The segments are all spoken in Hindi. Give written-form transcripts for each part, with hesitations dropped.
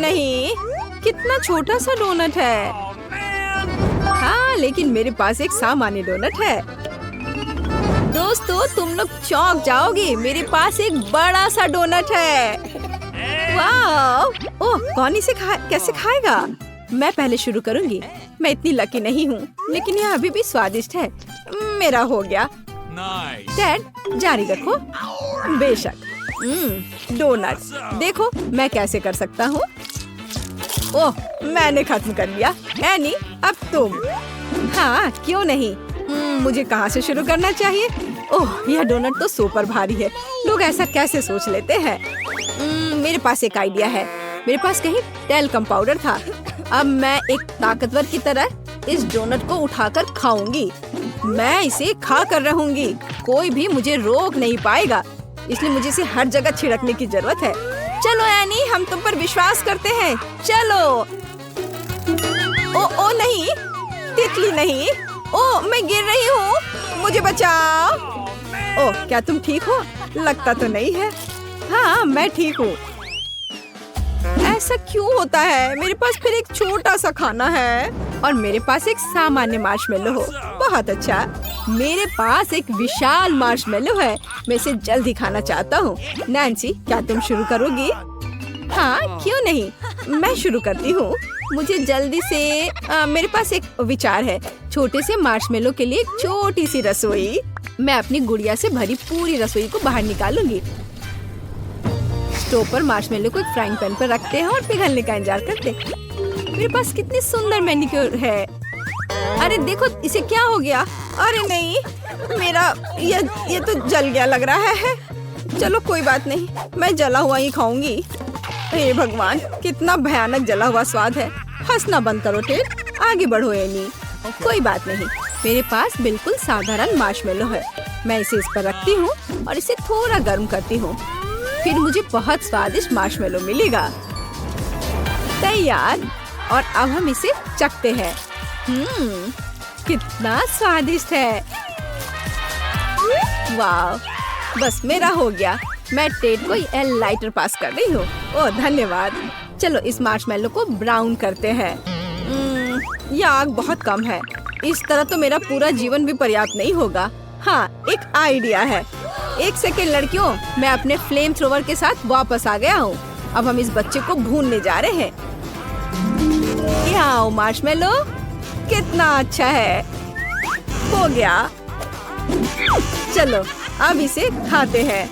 नहीं, कितना छोटा सा डोनट है। हाँ, लेकिन मेरे पास एक सामान्य डोनट है। दोस्तों, तुम लोग चौंक जाओगे, मेरे पास एक बड़ा सा डोनट है। वाह! ओह, कौन इसे कैसे खाएगा? मैं पहले शुरू करूंगी। मैं इतनी लकी नहीं हूँ, लेकिन यह अभी भी स्वादिष्ट है। मेरा हो गया। डैड, जारी रखो। बेशक। डोनट, देखो मैं कैसे कर सकता हूँ। ओह, मैंने खत्म कर लिया। एनी, अब तुम। हाँ, क्यों नहीं। मुझे कहाँ से शुरू करना चाहिए? ओह, यह डोनट तो सुपर भारी है। लोग ऐसा कैसे सोच लेते हैं? मेरे पास एक आइडिया है। मेरे पास कहीं टेल्कम पाउडर था। अब मैं एक ताकतवर की तरह इस डोनट को उठाकर खाऊंगी। मैं इसे खा कर रहूंगी। कोई भी मुझे रोक नहीं पाएगा, इसलिए मुझे इसे हर जगह छिड़कने की जरूरत है। चलो एनी, हम तुम पर विश्वास करते हैं। चलो। ओ नहीं, तितली नहीं। ओ, मैं गिर रही हूँ, मुझे बचाओ। ओ, क्या तुम ठीक हो? लगता तो नहीं है। हाँ, मैं ठीक हूँ। ऐसा क्यों होता है? मेरे पास फिर एक छोटा सा खाना है और मेरे पास एक सामान्य मार्शमेलो हो। बहुत अच्छा। मेरे पास एक विशाल मार्शमेलो है। मैं इसे जल्दी खाना चाहता हूँ। नैन्सी, क्या तुम शुरू करोगी? हाँ, क्यों नहीं, मैं शुरू करती हूँ। मुझे जल्दी से मेरे पास एक विचार है। छोटे से मार्शमेलो के लिए एक छोटी सी रसोई। मैं अपनी गुड़िया से भरी पूरी रसोई को बाहर निकालूंगी। स्टोव पर मार्शमेलो को एक फ्राइंग पैन पर रखते हैं और पिघलने का इंतजार करते हैं। मेरे पास कितनी सुंदर मैनिक्योर है। अरे देखो, इसे क्या हो गया? अरे नहीं, मेरा ये तो जल गया लग रहा है। चलो कोई बात नहीं, मैं जला हुआ ही खाऊंगी। हे भगवान, कितना भयानक जला हुआ स्वाद है। हंसना बंद करो टेड, आगे बढ़ो एनी। कोई बात नहीं, मेरे पास बिल्कुल साधारण मार्शमेलो है। मैं इसे इस पर रखती हूँ और इसे थोड़ा गर्म करती हूँ। फिर मुझे बहुत स्वादिष्ट मार्शमेलो मिलेगा। तैयार। और अब हम इसे चखते हैं। कितना स्वादिष्ट है। वाह, बस मेरा हो गया। मैं टेड को यह लाइटर पास कर रही हूँ। ओह धन्यवाद। चलो इस मार्शमेलो को ब्राउन करते हैं। यह आग बहुत कम है। इस तरह तो मेरा पूरा जीवन भी पर्याप्त नहीं होगा। हाँ, एक आइडिया है। एक सेकेंड लड़कियों, मैं अपने फ्लेम थ्रोवर के साथ वापस आ गया हूँ। अब हम इस बच्चे को भूनने जा रहे हैं। यहाँ मार्शमेलो, कितना अच्छा है। हो गया। चलो अब इसे खाते हैं।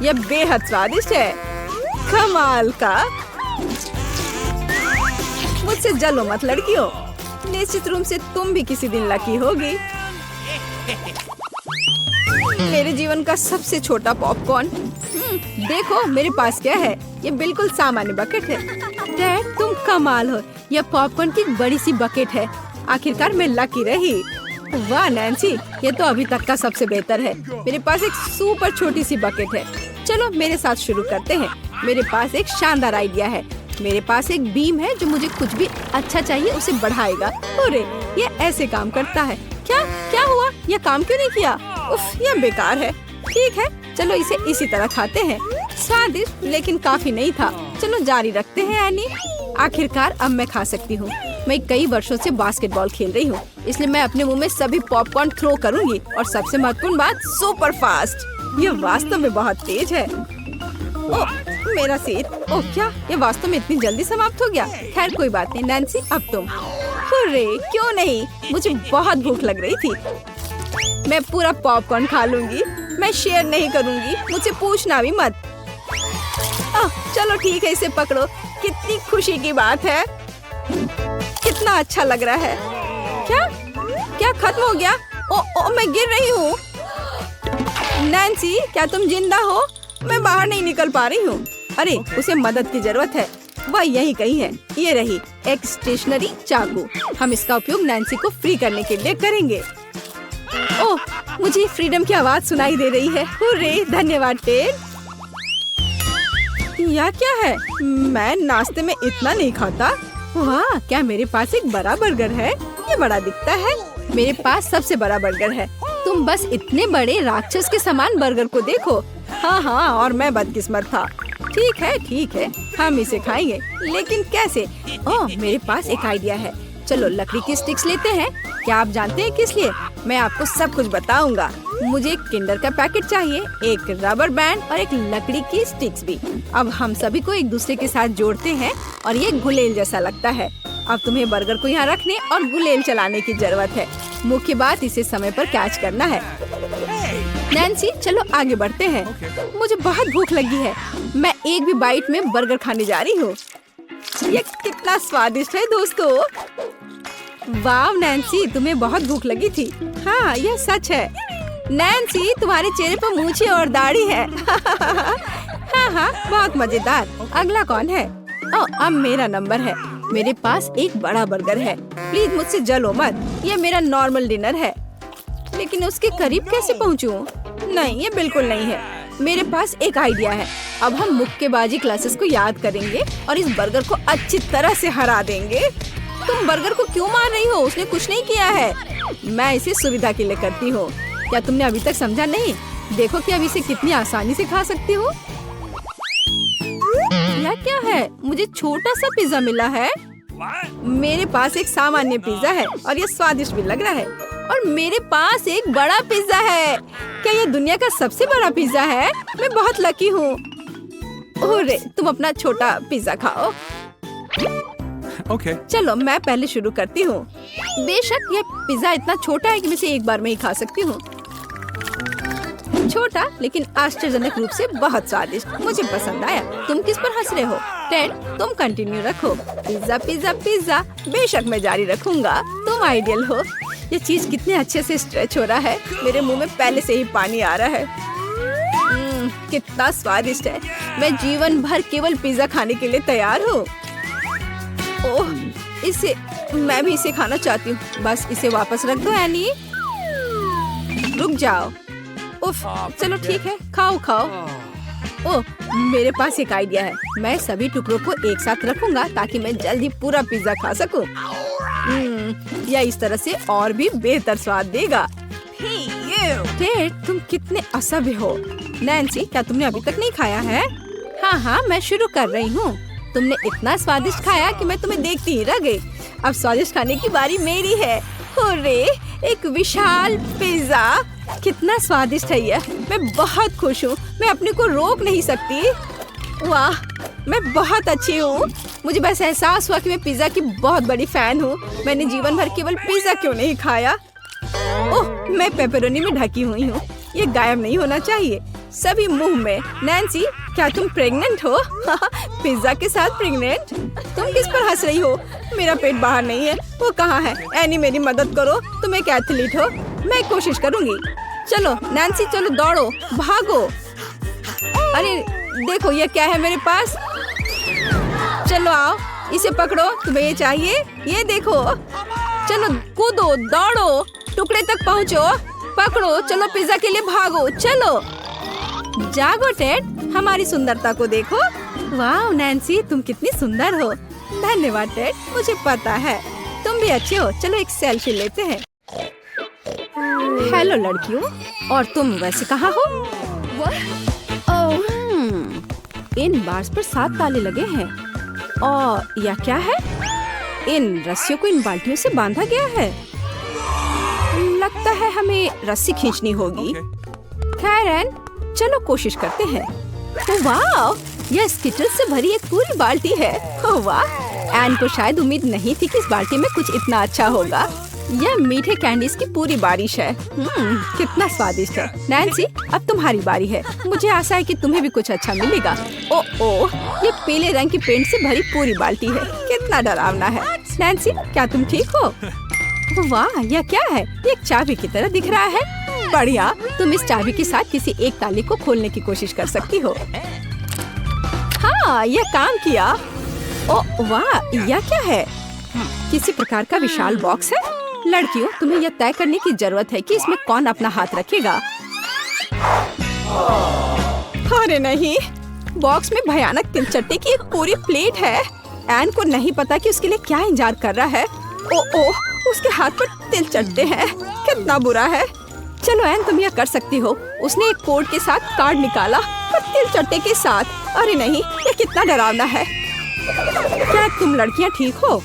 यह बेहद स्वादिष्ट है। कमाल का। मुझसे जलो मत लड़कियों, निश्चित रूप से तुम भी किसी दिन लकी होगी। मेरे जीवन का सबसे छोटा पॉपकॉर्न। देखो मेरे पास क्या है। ये बिल्कुल सामान्य बकेट है। डैड, तुम कमाल हो। यह पॉपकॉर्न की बड़ी सी बकेट है। आखिरकार मैं लकी रही। वाह नैन्सी, ये तो अभी तक का सबसे बेहतर है। मेरे पास एक सुपर छोटी सी बकेट है। चलो मेरे साथ शुरू करते हैं। मेरे पास एक शानदार आइडिया है। मेरे पास एक बीम है जो मुझे कुछ भी अच्छा चाहिए उसे बढ़ाएगा। अरे ये ऐसे काम करता है। क्या हुआ? ये काम क्यों नहीं किया? उफ, ये बेकार है। ठीक है, चलो इसे इसी तरह खाते हैं। स्वादिष्ट लेकिन काफी नहीं था। चलो जारी रखते हैं एनी। आखिरकार अब मैं खा सकती हूँ। मैं कई वर्षों से बास्केटबॉल खेल रही हूँ, इसलिए मैं अपने मुंह में सभी पॉपकॉर्न थ्रो करूंगी। और सबसे महत्वपूर्ण बात, सुपर फास्ट। ये वास्तव में बहुत तेज है। ओह, मेरा सिर। ओह क्या, ये वास्तव में इतनी जल्दी समाप्त हो गया? खैर कोई बात नहीं। नैन्सी, अब तुम। अरे क्यों नहीं, मुझे बहुत भूख लग रही थी। मैं पूरा पॉपकॉर्न खा लूंगी। मैं शेयर नहीं करूंगी, मुझसे पूछना भी मत। चलो ठीक है, इसे पकड़ो। कितनी खुशी की बात है। कितना अच्छा लग रहा है। क्या खत्म हो गया? ओ मैं गिर रही हूँ। नैन्सी, क्या तुम जिंदा हो? मैं बाहर नहीं निकल पा रही हूँ। अरे उसे मदद की जरूरत है। वह यही कहीं है। ये रही एक स्टेशनरी चाकू। हम इसका उपयोग नैन्सी को फ्री करने के लिए करेंगे। ओह, मुझे फ्रीडम की आवाज सुनाई दे रही है। हुर्रे, धन्यवाद टेड। यह क्या है? मैं नाश्ते में इतना नहीं खाता। वाह, क्या मेरे पास एक बड़ा बर्गर है? ये बड़ा दिखता है। मेरे पास सबसे बड़ा बर्गर है। तुम बस इतने बड़े राक्षस के समान बर्गर को देखो। हाँ, और मैं बदकिस्मत था। ठीक है। हम इसे खाएंगे, लेकिन कैसे? ओह, मेरे पास एक आइडिया है। चलो लकड़ी की स्टिक्स लेते हैं। क्या आप जानते हैं किस लिए? मैं आपको सब कुछ बताऊंगा। मुझे एक किंडर का पैकेट चाहिए, एक रबर बैंड और एक लकड़ी की स्टिक्स भी। अब हम सभी को एक दूसरे के साथ जोड़ते हैं और ये गुलेल जैसा लगता है। अब तुम्हें बर्गर को यहाँ रखने और गुलेल चलाने की जरूरत है। मुख्य बात, इसे समय पर कैच करना है। नैन्सी, चलो आगे बढ़ते हैं। मुझे बहुत भूख लगी है। मैं एक भी बाइट में बर्गर खाने जा रही हूँ। ये कितना स्वादिष्ट है दोस्तों। वाह नैन्सी, तुम्हें बहुत भूख लगी थी। हाँ, यह सच है। नैन्सी, तुम्हारे चेहरे पर मूछें और दाढ़ी है। हाँ, बहुत मजेदार। अगला कौन है? ओह, अब मेरा नंबर है। मेरे पास एक बड़ा बर्गर है। प्लीज मुझसे जलो मत। ये मेरा नॉर्मल डिनर है, लेकिन उसके करीब कैसे पहुँचूं? नहीं, ये बिल्कुल नहीं है। मेरे पास एक आइडिया है। अब हम मुक्केबाजी क्लासेस को याद करेंगे और इस बर्गर को अच्छी तरह से हरा देंगे। तुम बर्गर को क्यों मार रही हो? उसने कुछ नहीं किया है। मैं इसे सुविधा के लिए करती हूँ। क्या तुमने अभी तक समझा नहीं? देखो कि अब इसे कितनी आसानी से खा सकती हूँ। यह क्या है? मुझे छोटा सा पिज्जा मिला है। मेरे पास एक सामान्य पिज्जा है और ये स्वादिष्ट भी लग रहा है। और मेरे पास एक बड़ा पिज्जा है। क्या ये दुनिया का सबसे बड़ा पिज्जा है? मैं बहुत लकी हूँ। ओरे, तुम अपना छोटा पिज्जा खाओ। चलो मैं पहले शुरू करती हूँ। बेशक यह पिज्जा इतना छोटा है कि मैं इसे एक बार में ही खा सकती हूँ। छोटा लेकिन आश्चर्यजनक रूप से बहुत स्वादिष्ट। मुझे पसंद आया। तुम किस पर हंस रहे हो? टेड, तुम कंटिन्यू रखो। Pizza pizza pizza. बेशक मैं जारी रखूंगा। तुम आइडियल हो। ये चीज कितने अच्छे से स्ट्रेच हो रहा है। मेरे मुंह में पहले से ही पानी आ रहा है। कितना स्वादिष्ट है। मैं जीवन भर केवल पिज्जा खाने के लिए तैयार हूँ। ओह, मैं भी इसे खाना चाहती हूँ। बस इसे वापस रख दो एनी। रुक जाओ। उफ, चलो ठीक है, खाओ खाओ। ओह, मेरे पास एक आइडिया है। मैं सभी टुकड़ों को एक साथ रखूंगा ताकि मैं जल्दी पूरा पिज्जा खा सकूं। या इस तरह से और भी बेहतर स्वाद देगा। टेड, तुम कितने असभ्य हो। नैन्सी, क्या तुमने अभी तक नहीं खाया है? हाँ, मैं शुरू कर रही हूँ। तुमने इतना स्वादिष्ट खाया कि मैं तुम्हें देखती ही रह गई। अब स्वादिष्ट खाने की बारी मेरी है। हुर्रे, एक विशाल पिज्जा। कितना स्वादिष्ट है यह। मैं बहुत खुश हूँ। मैं अपने को रोक नहीं सकती। वाह, मैं बहुत अच्छी हूँ। मुझे बस एहसास हुआ कि मैं पिज्जा की बहुत बड़ी फैन हूँ। मैंने जीवन भर केवल पिज्जा क्यों नहीं खाया। ओह, मैं पेपरोनी में ढकी हुई हूँ। ये गायब नहीं होना चाहिए। सभी मुंह में। नैन्सी, क्या तुम प्रेग्नेंट हो? पिज्जा के साथ प्रेग्नेंट? तुम किस पर हंस रही हो? मेरा पेट बाहर नहीं है। वो कहाँ है? एनी, मेरी मदद करो। तुम एक एथलीट हो। मैं कोशिश करूंगी। चलो नैन्सी, चलो दौड़ो, भागो। अरे देखो, ये क्या है मेरे पास? चलो आओ, इसे पकड़ो। तुम्हें ये चाहिए? ये देखो। चलो कूदो, दौड़ो, टुकड़े तक पहुँचो। पकड़ो, चलो पिज्जा के लिए भागो। चलो जागो टेड, हमारी सुंदरता को देखो। वाह नैन्सी, तुम कितनी सुंदर हो। धन्यवाद टेड, मुझे पता है तुम भी अच्छे हो। चलो एक सेल्फी लेते हैं। हेलो लड़कियों, और तुम वैसे कहाँ हो? इन बार्स पर 7 ताले लगे हैं। और यह क्या है? इन रस्सियों को इन बाल्टियों से बांधा गया है। लगता है हमें रस्सी खींचनी होगी। खैर, चलो कोशिश करते हैं। ओह वाह, यह स्किटल्स से भरी एक पूरी बाल्टी है। ओह वाह, एन को शायद उम्मीद नहीं थी कि इस बाल्टी में कुछ इतना अच्छा होगा। यह मीठे कैंडीज की पूरी बारिश है। कितना स्वादिष्ट है। नैन्सी, अब तुम्हारी बारी है। मुझे आशा है कि तुम्हें भी कुछ अच्छा मिलेगा। ओह, ये पीले रंग की पेंट से भरी पूरी बाल्टी है। कितना डरावना है। नैन्सी, क्या तुम ठीक हो? वाह, यह क्या है? ये एक चाबी की तरह दिख रहा है। बढ़िया, तुम इस चाबी के साथ किसी एक ताले को खोलने की कोशिश कर सकती हो। हाँ, यह काम किया। ओह वाह, यह क्या है? किसी प्रकार का विशाल बॉक्स है। लड़कियों, तुम्हें यह तय करने की जरूरत है कि इसमें कौन अपना हाथ रखेगा। अरे नहीं, बॉक्स में भयानक तिलचट्टे की एक पूरी प्लेट है। एन को नहीं पता कि उसके लिए क्या इंतजार कर रहा है। ओह, उसके हाथ पर तिलचट्टे हैं। कितना बुरा है। चलो एन, तुम यह कर सकती हो। उसने एक कोड के साथ कार्ड निकाला और तिल चट्टे के साथ। अरे नहीं, ये कितना डरावना है। क्या तुम लड़कियां ठीक हो?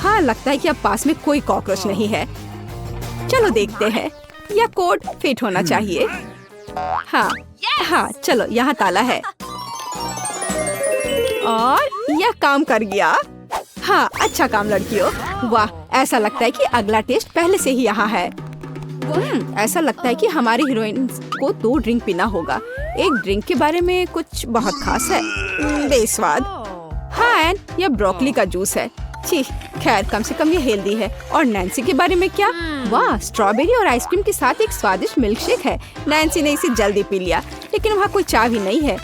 हाँ, लगता है कि अब पास में कोई कॉकरोच नहीं है। चलो देखते हैं। यह कोड फिट होना चाहिए। हाँ हाँ, चलो यहाँ ताला है और यह काम कर गया। हाँ, अच्छा काम लड़कियों। वाह, ऐसा लगता है कि अगला टेस्ट पहले से ही यहाँ है। ऐसा लगता है कि हमारी हीरोइन को 2 ड्रिंक पीना होगा। एक ड्रिंक के बारे में कुछ बहुत खास है, बेस्वाद। हाँ एन, यह ब्रोकली का जूस है। छी, खैर कम से कम ये हेल्दी है। और नैन्सी के बारे में क्या? वाह, स्ट्रॉबेरी और आइसक्रीम के साथ एक स्वादिष्ट मिल्कशेक है। नैन्सी ने इसे जल्दी पी लिया, लेकिन वहाँ कोई चाय भी नहीं है।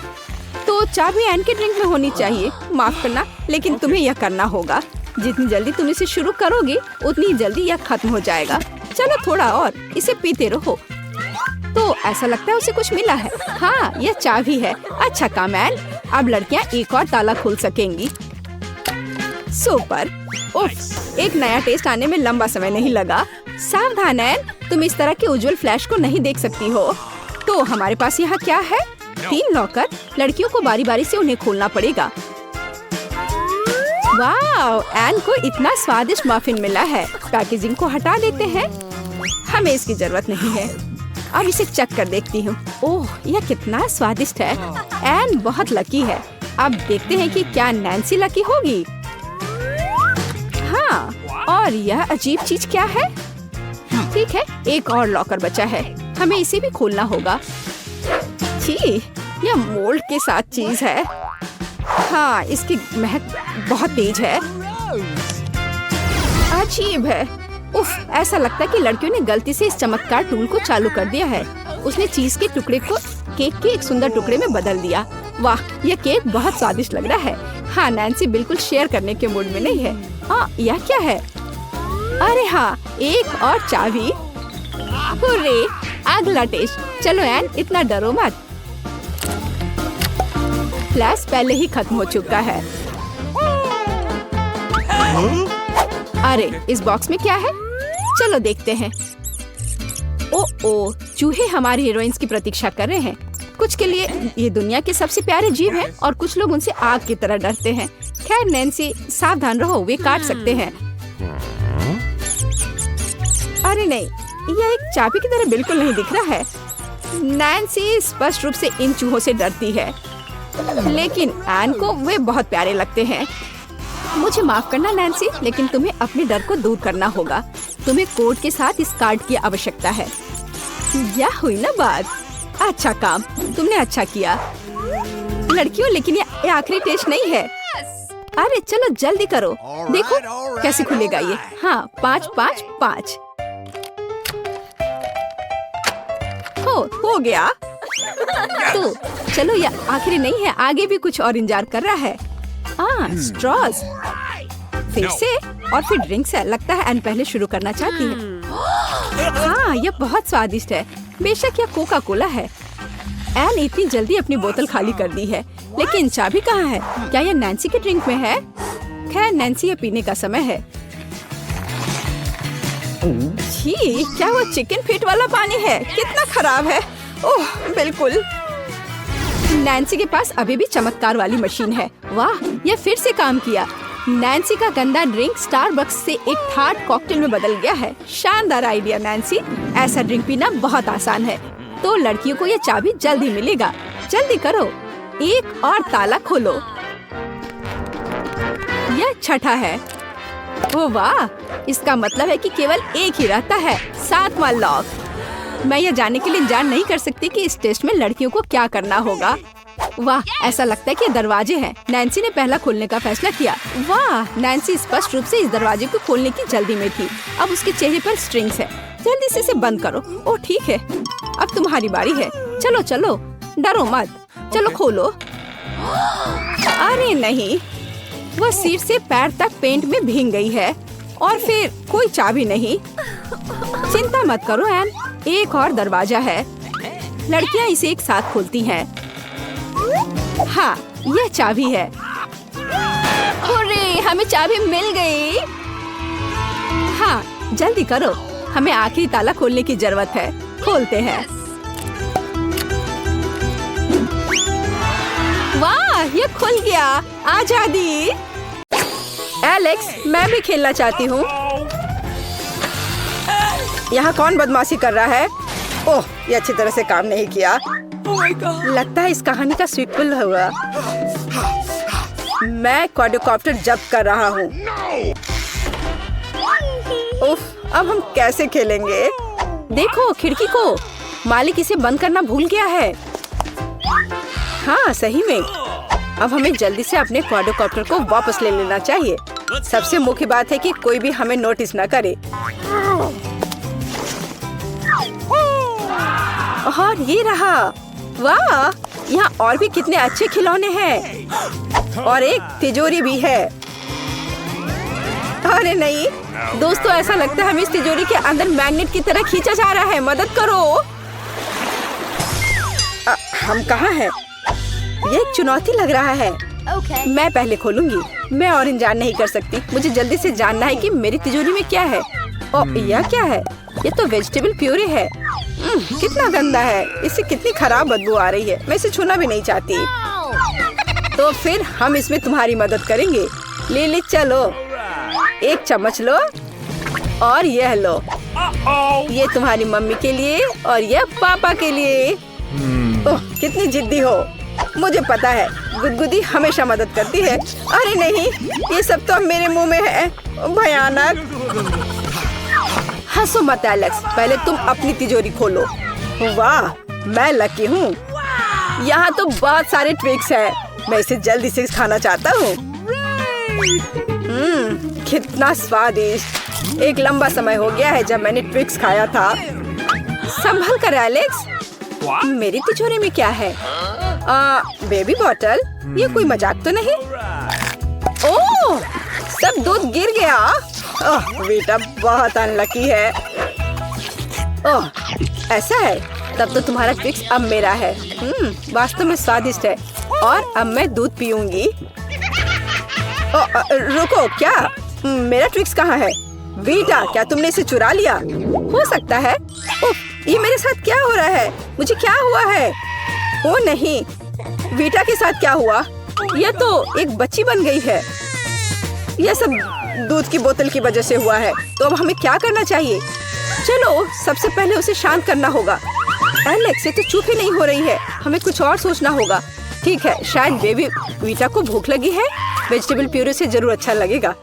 तो चाय भी एन के ड्रिंक में होनी चाहिए। माफ करना, लेकिन तुम्हें यह करना होगा। जितनी जल्दी तुम इसे शुरू करोगे उतनी जल्दी यह खत्म हो जाएगा। चलो थोड़ा और इसे पीते रहो। तो ऐसा लगता है उसे कुछ मिला है। हाँ, यह चाबी है। अच्छा काम एन, अब लड़कियाँ एक और ताला खोल सकेंगी। सुपर। उफ, एक नया टेस्ट आने में लंबा समय नहीं लगा। सावधान एन, तुम इस तरह के उज्जवल फ्लैश को नहीं देख सकती हो। तो हमारे पास यहाँ क्या है? 3 लॉकर। लड़कियों को बारी बारी से उन्हें खोलना पड़ेगा। वाह, एन को इतना स्वादिष्ट मफिन मिला है। पैकेजिंग को हटा देते हैं, हमें इसकी जरूरत नहीं है। अब इसे चख कर देखती हूँ। ओह, यह कितना स्वादिष्ट है। एन बहुत लकी है। अब देखते हैं कि क्या नैन्सी लकी होगी। हाँ, और यह अजीब चीज क्या है? ठीक है, एक और लॉकर बचा है, हमें इसे भी खोलना होगा। छी, यह मोल्ड के साथ चीज है। हाँ, इसकी महक बहुत तेज है। अजीब है। उफ, ऐसा लगता है कि लड़कियों ने गलती से इस चमत्कार टूल को चालू कर दिया है। उसने चीज के टुकड़े को केक के एक सुंदर टुकड़े में बदल दिया। वाह, यह केक बहुत स्वादिष्ट लग रहा है। हाँ, नैन्सी बिल्कुल शेयर करने के मूड में नहीं है। हाँ, यह क्या है? अरे हाँ, एक और चाबी। हुर्रे, अगला टेस्ट। चलो एन, इतना डरो मत। फ्लैश पहले ही खत्म हो चुका है। अरे, इस बॉक्स में क्या है? चलो देखते हैं। ओ, चूहे हमारी हीरोइंस की प्रतीक्षा कर रहे हैं। कुछ के लिए ये दुनिया के सबसे प्यारे जीव हैं और कुछ लोग उनसे आग की तरह डरते हैं। खैर नैन्सी, सावधान रहो, वे काट सकते हैं। अरे नहीं, यह एक चाबी की तरह बिल्कुल नहीं दिख रहा है। नैन्सी स्पष्ट रूप से इन चूहों से डरती है, लेकिन एन को वे बहुत प्यारे लगते हैं। मुझे माफ करना नैन्सी, लेकिन तुम्हें अपने डर को दूर करना होगा। तुम्हें कोड के साथ इस कार्ड की आवश्यकता है। यह हुई ना बात। अच्छा काम, तुमने अच्छा किया लड़कियों, लेकिन ये आखिरी टेस्ट नहीं है। अरे चलो जल्दी करो, देखो कैसे खुलेगा ये। हाँ, 5 5 5। हो गया। तो चलो, यह आखिरी नहीं है, आगे भी कुछ और इंतजार कर रहा है। स्ट्रॉज। फिर से और फिर ड्रिंक्स है। लगता है एन पहले शुरू करना चाहती है। हाँ, यह बहुत स्वादिष्ट है। बेशक यह कोका कोला है। एन इतनी जल्दी अपनी बोतल खाली कर दी है, लेकिन चाबी कहाँ है? क्या यह नैन्सी के ड्रिंक में है? खैर नैन्सी, यह पीने का समय है। छी, क्या वो चिकन फीट वाला पानी है? कितना खराब है। ओह, बिल्कुल। नैन्सी के पास अभी भी चमत्कार वाली मशीन है। वाह, यह फिर से काम किया। नैन्सी का गंदा ड्रिंक स्टारबक्स से एक हार्ड कॉकटेल में बदल गया है। शानदार आइडिया नैन्सी। ऐसा ड्रिंक पीना बहुत आसान है। तो लड़कियों को यह चाबी जल्दी मिलेगा। जल्दी करो, एक और ताला खोलो। यह छठा है। ओह वाह, इसका मतलब है कि केवल एक ही रहता है, 7वां लॉक। मैं यह जानने के लिए इंतजार नहीं कर सकती कि इस टेस्ट में लड़कियों को क्या करना होगा। वाह, ऐसा लगता है कि दरवाजे हैं। नैन्सी ने पहला खोलने का फैसला किया। वाह, नैन्सी स्पष्ट रूप से इस दरवाजे को खोलने की जल्दी में थी। अब उसके चेहरे पर स्ट्रिंग्स है। जल्दी से इसे बंद करो। ओह ठीक है, अब तुम्हारी बारी है। चलो चलो, डरो मत, चलो खोलो। अरे नहीं, वह सिर से पैर तक पेंट में भीग गई है और फिर कोई चाबी नहीं। चिंता मत करो एन, एक और दरवाजा है। लड़कियां इसे एक साथ खोलती हैं। हाँ, यह चाबी है। अरे, हमें चाबी मिल गई। हाँ, जल्दी करो, हमें आखिरी ताला खोलने की जरूरत है। खोलते हैं। ये खुल गया। आजादी। एलेक्स, मैं भी खेलना चाहती हूँ। यहाँ कौन बदमाशी कर रहा है? ओह, ये अच्छी तरह से काम नहीं किया। लगता है इस कहानी का सीक्वल हुआ। मैं क्वाड्रिकॉप्टर जब्त कर रहा हूँ। उफ, अब हम कैसे खेलेंगे? देखो खिड़की को, मालिक इसे बंद करना भूल गया है। हाँ सही में। अब हमें जल्दी से अपने क्वाड्रिकॉप्टर को वापस ले लेना चाहिए। सबसे मुख्य बात है कि कोई भी हमें नोटिस न करे। और ये रहा। वाह, यहाँ और भी कितने अच्छे खिलौने हैं और एक तिजोरी भी है। अरे नहीं दोस्तों, ऐसा लगता है हमें इस तिजोरी के अंदर मैग्नेट की तरह खींचा जा रहा है। मदद करो। हम कहाँ हैं? ये एक चुनौती लग रहा है। मैं पहले खोलूंगी। मैं और इंतजार नहीं कर सकती। मुझे जल्दी से जानना है कि मेरी तिजोरी में क्या है। ओह, यह क्या है? ये तो वेजिटेबल प्यूरी है। कितना गंदा है। इससे कितनी खराब बदबू आ रही है। मैं इसे छूना भी नहीं चाहती। तो फिर हम इसमें तुम्हारी मदद करेंगे। लिली चलो, एक चम्मच लो और यह लो। ये तुम्हारी मम्मी के लिए और यह पापा के लिए। ओह, कितनी जिद्दी हो। मुझे पता है, गुदगुदी हमेशा मदद करती है। अरे नहीं, ये सब तो अब मेरे मुंह में है। भयानक। हंसो मत एलेक्स, पहले तुम अपनी तिजोरी खोलो। वाह, मैं लकी हूँ। यहाँ तो बहुत सारे ट्विक्स हैं। मैं इसे जल्दी से खाना चाहता हूँ। कितना स्वादिष्ट। एक लंबा समय हो गया है जब मैंने ट्विक्स खाया था। संभल कर एलेक्स। मेरी तिजोरी में क्या है? Baby bottle. ये कोई मजाक तो नहीं? ओह, सब दूध गिर गया। ओह, बेटा बहुत अनलकी है। ओह, ऐसा है? तब तो तुम्हारा ट्विक्स अब मेरा है। वास्तव में स्वादिष्ट है। और अब मैं दूध पीऊंगी। रुको, क्या? मेरा ट्विक्स कहाँ है? बेटा, क्या तुमने इसे चुरा लिया? हो सकता है। उफ, ये मेरे साथ क्या हो रहा है? मुझे क्या हुआ है? ओ नहीं, बेटा के साथ क्या हुआ? यह तो एक बच्ची बन गई है। यह सब दूध की बोतल की वजह से हुआ है। तो अब हमें क्या करना चाहिए? चलो, सबसे पहले उसे शांत करना होगा। एलेक्स, ये तो चुप ही नहीं हो रही है। हमें कुछ और सोचना होगा। ठीक है, शायद बेबी वीटा को भूख लगी है। वेजिटेबल प्यूरी से जरूर अच्छा लगेगा।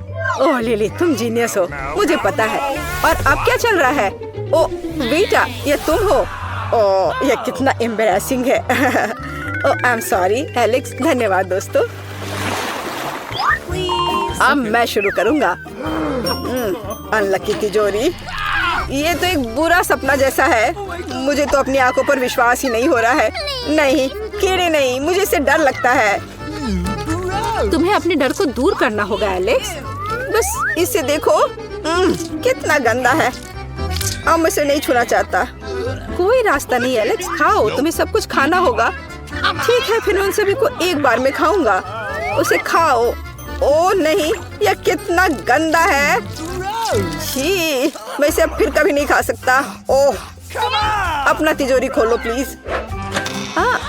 ओह लिली, तुम जीनियस हो, मुझे पता है। और अब क्या चल रहा है? ओह वीटा, ये तुम हो? ओह, ये कितना एम्बैरेसिंग है। ओह, आई एम सॉरी एलेक्स। धन्यवाद दोस्तों। अब मैं शुरू करूंगा। अनलकी तिजोरी। ये तो एक बुरा सपना जैसा है। मुझे तो अपनी आंखों पर विश्वास ही नहीं हो रहा है। नहीं, कीड़े नहीं, मुझे इससे डर लगता है। तुम्हें अपने डर को दूर करना होगा एलेक्स। बस इसे देखो, कितना गंदा है। अब मैं इसे नहीं छूना चाहता। कोई रास्ता नहीं एलेक्स, खाओ, तुम्हें सब कुछ खाना होगा। ठीक है, फिर उन सभी को एक बार में खाऊंगा। उसे खाओ। ओ नहीं, यह कितना गंदा है। छी, मैं इसे अब फिर कभी नहीं खा सकता। ओह, अपना तिजोरी खोलो प्लीज।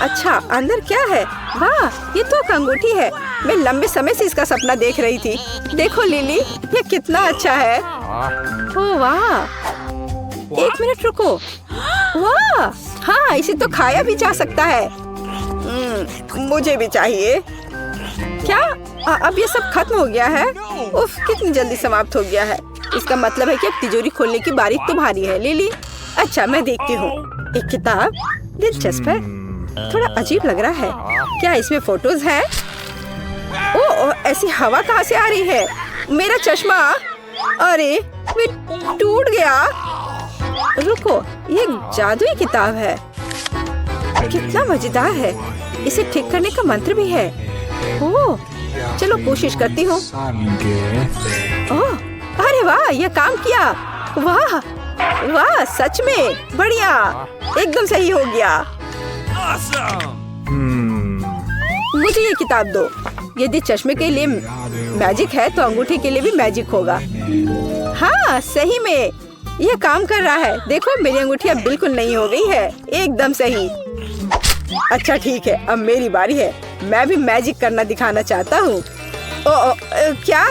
अच्छा, अंदर क्या है? वाह, ये तो एक अंगूठी है। मैं लंबे समय से इसका सपना देख रही थी। देखो लिली, ये कितना अच्छा है। ओह वाह, एक मिनट रुको। वाह, हाँ, इसे तो खाया भी जा सकता है। मुझे भी चाहिए। क्या? अब ये सब खत्म हो गया है? उफ, कितनी जल्दी समाप्त हो गया है। इसका मतलब है कि अब तिजोरी खोलने की बारी तुम्हारी है लिली। अच्छा, मैं देखती हूँ। एक किताब, दिलचस्प है। थोड़ा अजीब लग रहा है। क्या इसमें फोटोज हैं? ओह, ऐसी हवा कहाँ से आ रही है? मेरा चश्मा, अरे वे टूट गया। रुको, ये जादुई किताब है। कितना मजेदार है। इसे ठीक करने का मंत्र भी है। ओह, चलो कोशिश करती हूँ। ओह, अरे वाह, ये काम किया। वाह वाह, सच में बढ़िया, एकदम सही हो गया। मुझे ये किताब दो। यदि चश्मे के लिए मैजिक है तो अंगूठी के लिए भी मैजिक होगा। हाँ, सही में यह काम कर रहा है। देखो, मेरी अंगूठी अब बिल्कुल नहीं हो गई है। एकदम सही। अच्छा ठीक है, अब मेरी बारी है। मैं भी मैजिक करना दिखाना चाहता हूँ। क्या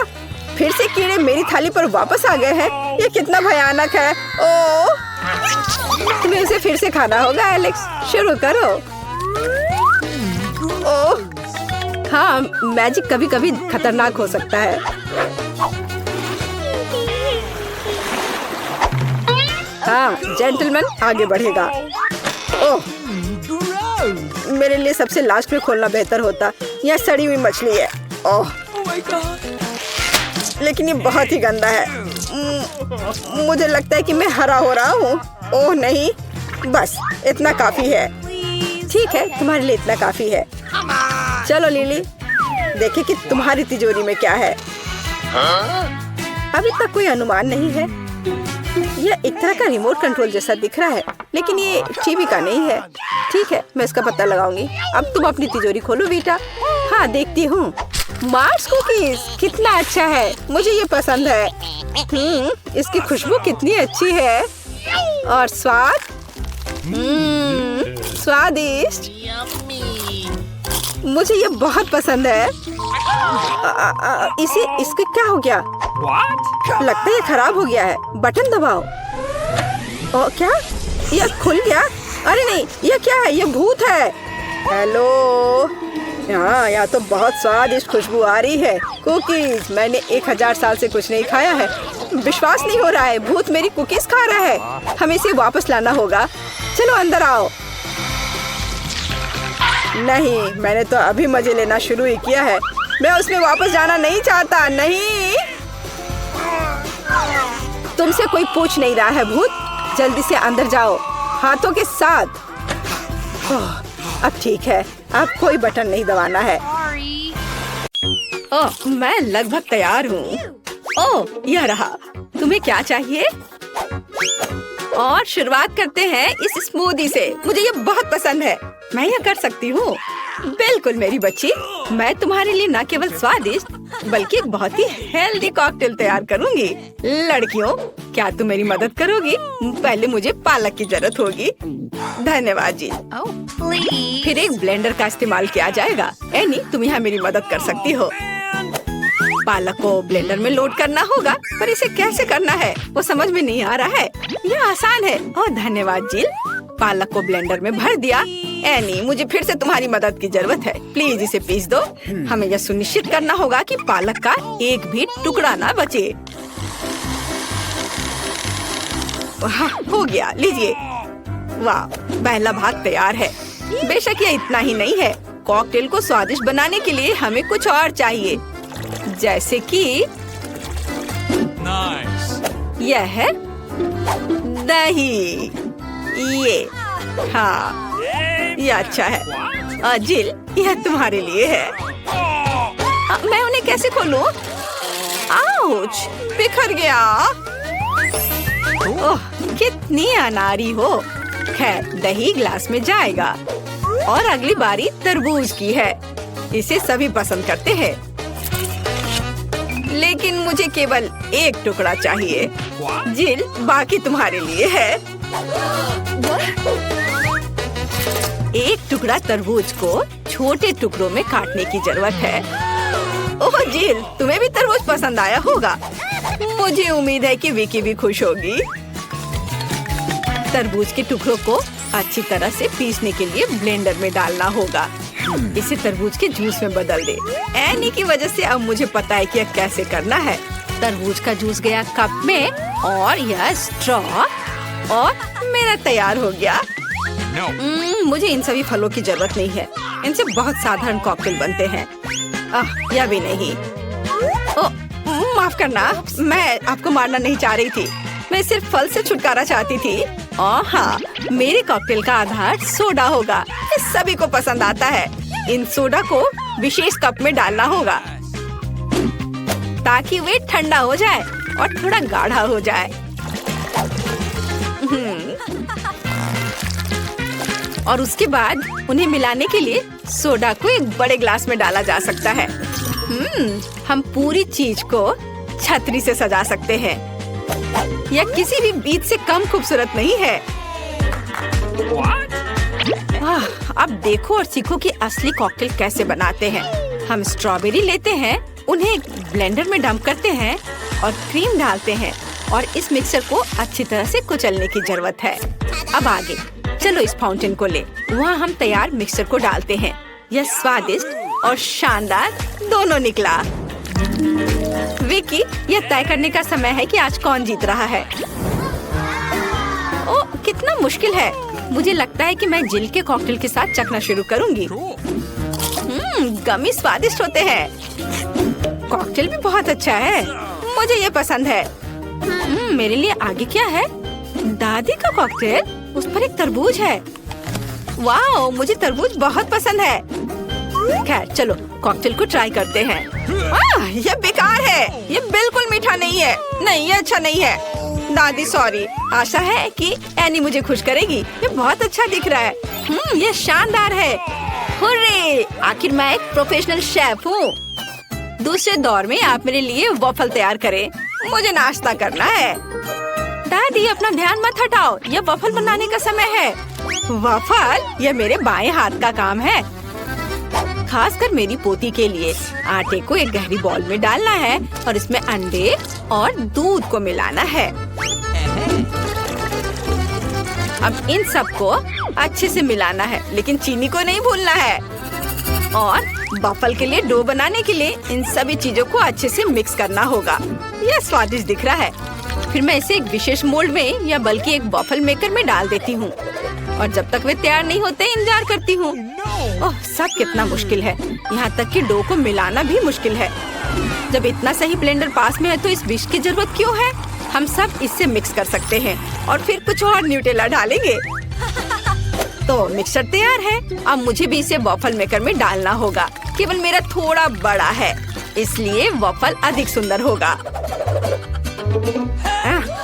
फिर से कीड़े मेरी थाली पर वापस आ गए हैं? ये कितना भयानक है। तुम्हें इसे फिर से खाना होगा एलेक्स, शुरू करो। हाँ, मैजिक कभी कभी खतरनाक हो सकता है। हाँ, जेंटलमैन आगे बढ़ेगा। ओह, मेरे लिए सबसे लास्ट में खोलना बेहतर होता। यह सड़ी हुई मछली है। ओह, लेकिन ये बहुत ही गंदा है। मुझे लगता है कि मैं हरा हो रहा हूँ। ओह नहीं, बस इतना काफी है। ठीक है, तुम्हारे लिए इतना काफी है। चलो लिली, देखें कि तुम्हारी तिजोरी में क्या है। अभी तक कोई अनुमान नहीं है। यह एक तरह का रिमोट कंट्रोल जैसा दिख रहा है, लेकिन ये टीवी का नहीं है। ठीक है, मैं इसका पता लगाऊंगी। अब तुम अपनी तिजोरी खोलो बेटा। हाँ, देखती हूँ। मार्स कुकीज कितना अच्छा है, मुझे ये पसंद है। इसकी खुशबू कितनी अच्छी है और स्वाद स्वादिष्ट। मुझे ये बहुत पसंद है। इसके क्या हो गया? लगता है ये खराब हो गया है। बटन दबाओ। क्या यह खुल गया? अरे नहीं, यह क्या है? यह भूत है। हेलो, हाँ, यहाँ तो बहुत स्वादिष्ट खुशबू आ रही है। कुकीज, मैंने 1000 साल से कुछ नहीं खाया है। विश्वास नहीं हो रहा है, भूत मेरी कुकीज खा रहा है। हमें इसे वापस लाना होगा। चलो अंदर आओ। नहीं, मैंने तो अभी मजे लेना शुरू ही किया है। मैं उसमें वापस जाना नहीं चाहता। नहीं, तुमसे कोई पूछ नहीं रहा है भूत। जल्दी से अंदर जाओ, हाथों के साथ। अब ठीक है, अब कोई बटन नहीं दबाना है। ओह, मैं लगभग तैयार हूँ। ओह, यह रहा। तुम्हें क्या चाहिए? और शुरुआत करते हैं इस स्मूदी से। मुझे ये बहुत पसंद है। मैं यह कर सकती हूँ। बिल्कुल मेरी बच्ची, मैं तुम्हारे लिए न केवल स्वादिष्ट बल्कि एक बहुत ही हेल्दी कॉकटेल तैयार करूँगी। लड़कियों, क्या तुम मेरी मदद करोगी? पहले मुझे पालक की जरूरत होगी। धन्यवाद जी। फिर एक ब्लेंडर का इस्तेमाल किया जाएगा। एनी, तुम यहाँ मेरी मदद कर सकती हो। पालक को ब्लेंडर में लोड करना होगा, पर इसे कैसे करना है वो समझ में नहीं आ रहा है। यह आसान है। ओह धन्यवाद जिल। पालक को ब्लेंडर में भर दिया। एनी, मुझे फिर से तुम्हारी मदद की जरूरत है। प्लीज इसे पीस दो। हमें यह सुनिश्चित करना होगा कि पालक का एक भी टुकड़ा ना बचे। हाँ, हो गया, लीजिए। वाह, पहला भाग तैयार है। बेशक यह इतना ही नहीं है। कॉकटेल को स्वादिष्ट बनाने के लिए हमें कुछ और चाहिए, जैसे कि यह है दही। ये, हाँ, ये अच्छा है। जिल, यह तुम्हारे लिए है। मैं उन्हें कैसे खोलूं? आउच, बिखर गया। ओह, कितनी अनारी हो। खैर, दही ग्लास में जाएगा। और अगली बारी तरबूज की है। इसे सभी पसंद करते हैं, लेकिन मुझे केवल एक टुकड़ा चाहिए। जिल, बाकी तुम्हारे लिए है। एक टुकड़ा तरबूज को छोटे टुकड़ों में काटने की जरूरत है। ओह जिल, तुम्हें भी तरबूज पसंद आया होगा। मुझे उम्मीद है कि विकी भी खुश होगी। तरबूज के टुकड़ों को अच्छी तरह से पीसने के लिए ब्लेंडर में डालना होगा। इसे तरबूज के जूस में बदल दे। एनी की वजह से अब मुझे पता है कि यह कैसे करना है। तरबूज का जूस गया कप में और यह स्ट्रॉ और मेरा तैयार हो गया। मुझे इन सभी फलों की जरूरत नहीं है। इनसे बहुत साधारण कॉकटेल बनते हैं। यह भी नहीं। माफ करना, मैं आपको मारना नहीं चाह रही थी। मैं सिर्फ फल से छुटकारा चाहती थी। हाँ, मेरे कॉकटेल का आधार सोडा होगा। ये सभी को पसंद आता है। इन सोडा को विशेष कप में डालना होगा ताकि वे ठंडा हो जाए और थोड़ा गाढ़ा हो जाए। और उसके बाद उन्हें मिलाने के लिए सोडा को एक बड़े ग्लास में डाला जा सकता है। हम पूरी चीज को छतरी से सजा सकते हैं। यह किसी भी बीज से कम खूबसूरत नहीं है। अब देखो और सीखो कि असली कॉकटेल कैसे बनाते हैं। हम स्ट्रॉबेरी लेते हैं, उन्हें एक ब्लेंडर में डंप करते हैं और क्रीम डालते हैं और इस मिक्सर को अच्छी तरह से कुचलने की जरूरत है। अब आगे चलो इस फाउंटेन को ले, वहाँ हम तैयार मिक्सर को डालते हैं। यह स्वादिष्ट और शानदार दोनों निकला। विकी, यह तय करने का समय है कि आज कौन जीत रहा है। ओ, कितना मुश्किल है। मुझे लगता है कि मैं जिल के कॉकटेल के साथ चखना शुरू करूंगी। गमी स्वादिष्ट होते हैं। कॉकटेल भी बहुत अच्छा है, मुझे ये पसंद है। मेरे लिए आगे क्या है? दादी का कॉकटेल, उस पर एक तरबूज है। वाओ, मुझे तरबूज बहुत पसंद है। खैर चलो कॉकटेल को ट्राई करते हैं। ये बेकार है, ये बिल्कुल मीठा नहीं है। नहीं, ये अच्छा नहीं है। दादी सॉरी, आशा है कि एनी मुझे खुश करेगी। ये बहुत अच्छा दिख रहा है। ये शानदार है। हुर्रे! आखिर मैं एक प्रोफेशनल शेफ हूँ। दूसरे दौर में आप मेरे लिए वॉफल तैयार करें, मुझे नाश्ता करना है। दादी अपना ध्यान मत हटाओ, ये वॉफल बनाने का समय है। वॉफल? यह मेरे बाएं हाथ का काम है, खासकर मेरी पोती के लिए। आटे को एक गहरी बॉल में डालना है और इसमें अंडे और दूध को मिलाना है। अब इन सबको अच्छे से मिलाना है, लेकिन चीनी को नहीं भूलना है। और वॉफल के लिए डो बनाने के लिए इन सभी चीजों को अच्छे से मिक्स करना होगा। यह स्वादिष्ट दिख रहा है। फिर मैं इसे एक विशेष मोल्ड में या बल्कि एक वॉफल मेकर में डाल देती हूँ और जब तक वे तैयार नहीं होते इंतजार करती हूँ। ओह, सब कितना मुश्किल है। यहाँ तक कि डो को मिलाना भी मुश्किल है। जब इतना सही ब्लेंडर पास में है तो इस विस्क की जरूरत क्यों है? हम सब इससे मिक्स कर सकते हैं और फिर कुछ और न्यूटेला डालेंगे। तो मिक्सचर तैयार है। अब मुझे भी इसे वॉफल मेकर में डालना होगा। केवल मेरा थोड़ा बड़ा है, इसलिए वॉफल अधिक सुंदर होगा।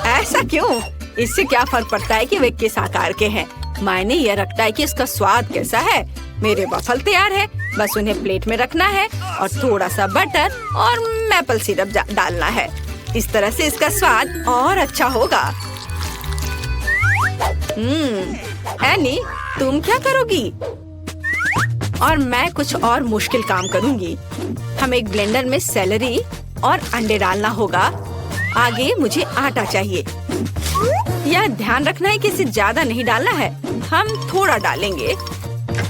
ऐसा क्यों? इससे क्या फर्क पड़ता है कि वे किस आकार के हैं? मायने यह रखता है कि इसका स्वाद कैसा है। मेरे वॉफल तैयार है, बस उन्हें प्लेट में रखना है और थोड़ा सा बटर और मैपल सिरप डालना है। इस तरह से इसका स्वाद और अच्छा होगा। एनी, तुम क्या करोगी? और मैं कुछ और मुश्किल काम करूंगी। हम एक ब्लेंडर में सेलरी और अंडे डालना होगा। आगे मुझे आटा चाहिए। यह ध्यान रखना है कि इसे ज्यादा नहीं डालना है, हम थोड़ा डालेंगे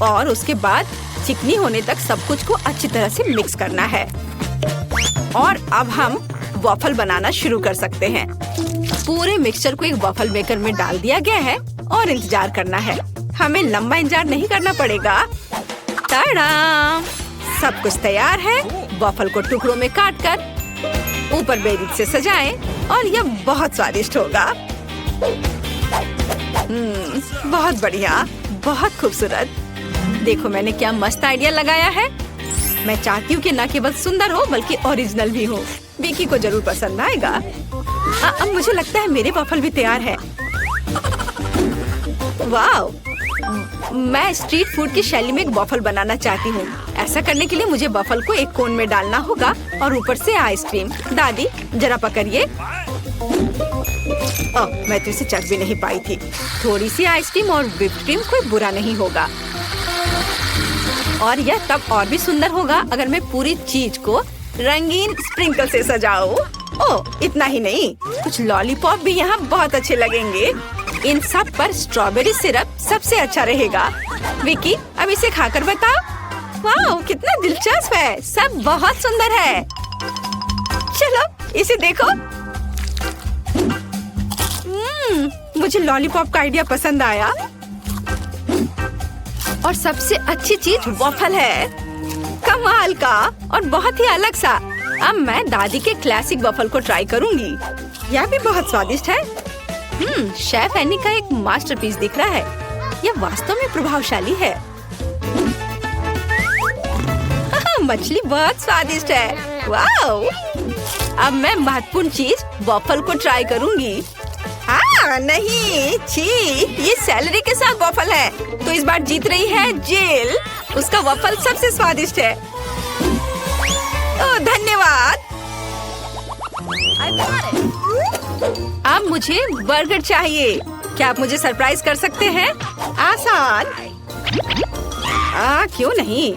और उसके बाद चिकनी होने तक सब कुछ को अच्छी तरह से मिक्स करना है। और अब हम वॉफल बनाना शुरू कर सकते हैं। पूरे मिक्सचर को एक वॉफल मेकर में डाल दिया गया है और इंतजार करना है। हमें लंबा इंतजार नहीं करना पड़ेगा। टाडा! सब कुछ तैयार है। वॉफल को टुकड़ों में काटकर ऊपर बेरीज से सजाएं और यह बहुत स्वादिष्ट होगा। बहुत बढ़िया, बहुत खूबसूरत। देखो मैंने क्या मस्त आइडिया लगाया है। मैं चाहती हूँ कि न केवल सुंदर हो बल्कि ओरिजिनल भी हो। विकी को जरूर पसंद आएगा। अब मुझे लगता है मेरे वॉफल भी तैयार है। वाव! मैं स्ट्रीट फूड की शैली में एक वॉफल बनाना चाहती हूँ। ऐसा करने के लिए मुझे वॉफल को एक कोन में डालना होगा और ऊपर से आइसक्रीम। दादी जरा पकड़िए। मैं तो इसे चख भी नहीं पाई थी। थोड़ी सी आइसक्रीम और व्हिप्ड क्रीम कोई बुरा नहीं होगा। और यह तब और भी सुंदर होगा अगर मैं पूरी चीज को रंगीन स्प्रिंकल से सजाऊं। ओह, इतना ही नहीं, कुछ लॉलीपॉप भी यहाँ बहुत अच्छे लगेंगे। इन सब पर स्ट्रॉबेरी सिरप सबसे अच्छा रहेगा। विकी, अब इसे खाकर बताओ। वाह, कितना दिलचस्प है। सब बहुत सुंदर है। चलो इसे देखो। मुझे लॉलीपॉप का आइडिया पसंद आया। और सबसे अच्छी चीज वॉफल है, कमाल का और बहुत ही अलग सा। अब मैं दादी के क्लासिक वॉफल को ट्राई करूंगी। यह भी बहुत स्वादिष्ट है। शेफ एनी का एक मास्टरपीस दिख रहा है। यह वास्तव में प्रभावशाली है। मछली बहुत स्वादिष्ट है। वाओ! अब मैं महत्वपूर्ण चीज वॉफल को ट्राई करूंगी। नहीं, छी, ये सेलरी के साथ वॉफल है। तो इस बार जीत रही है जिल। उसका वॉफल सबसे स्वादिष्ट है। ओह, धन्यवाद। अब मुझे बर्गर चाहिए। क्या आप मुझे सरप्राइज कर सकते हैं? आसान। क्यों नहीं,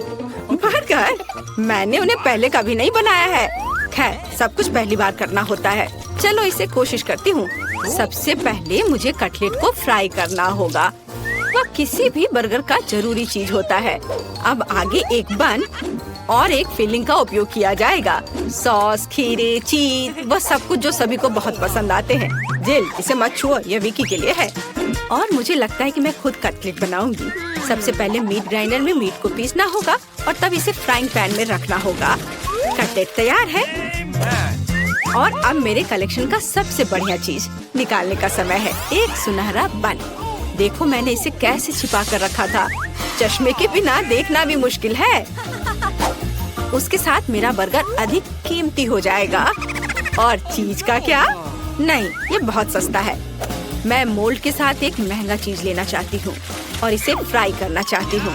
बर्गर मैंने उन्हें पहले कभी नहीं बनाया है। खैर, सब कुछ पहली बार करना होता है। चलो इसे कोशिश करती हूँ। सबसे पहले मुझे कटलेट को फ्राई करना होगा। वह किसी भी बर्गर का जरूरी चीज होता है। अब आगे एक बन और एक फिलिंग का उपयोग किया जाएगा। सॉस, खीरे, चीज, वह सब कुछ जो सभी को बहुत पसंद आते हैं। जिल, इसे मत छुओ, यह विकी के लिए है। और मुझे लगता है कि मैं खुद कटलेट बनाऊंगी। सबसे पहले मीट ग्राइंडर में मीट को पीसना होगा और तब इसे फ्राइंग पैन में रखना होगा। कटलेट तैयार है। और अब मेरे कलेक्शन का सबसे बढ़िया चीज निकालने का समय है। एक सुनहरा बन। देखो मैंने इसे कैसे छिपा कर रखा था। चश्मे के बिना देखना भी मुश्किल है। उसके साथ मेरा बर्गर अधिक कीमती हो जाएगा। और चीज का क्या? नहीं, ये बहुत सस्ता है। मैं मोल्ड के साथ एक महंगा चीज लेना चाहती हूँ और इसे फ्राई करना चाहती हूँ।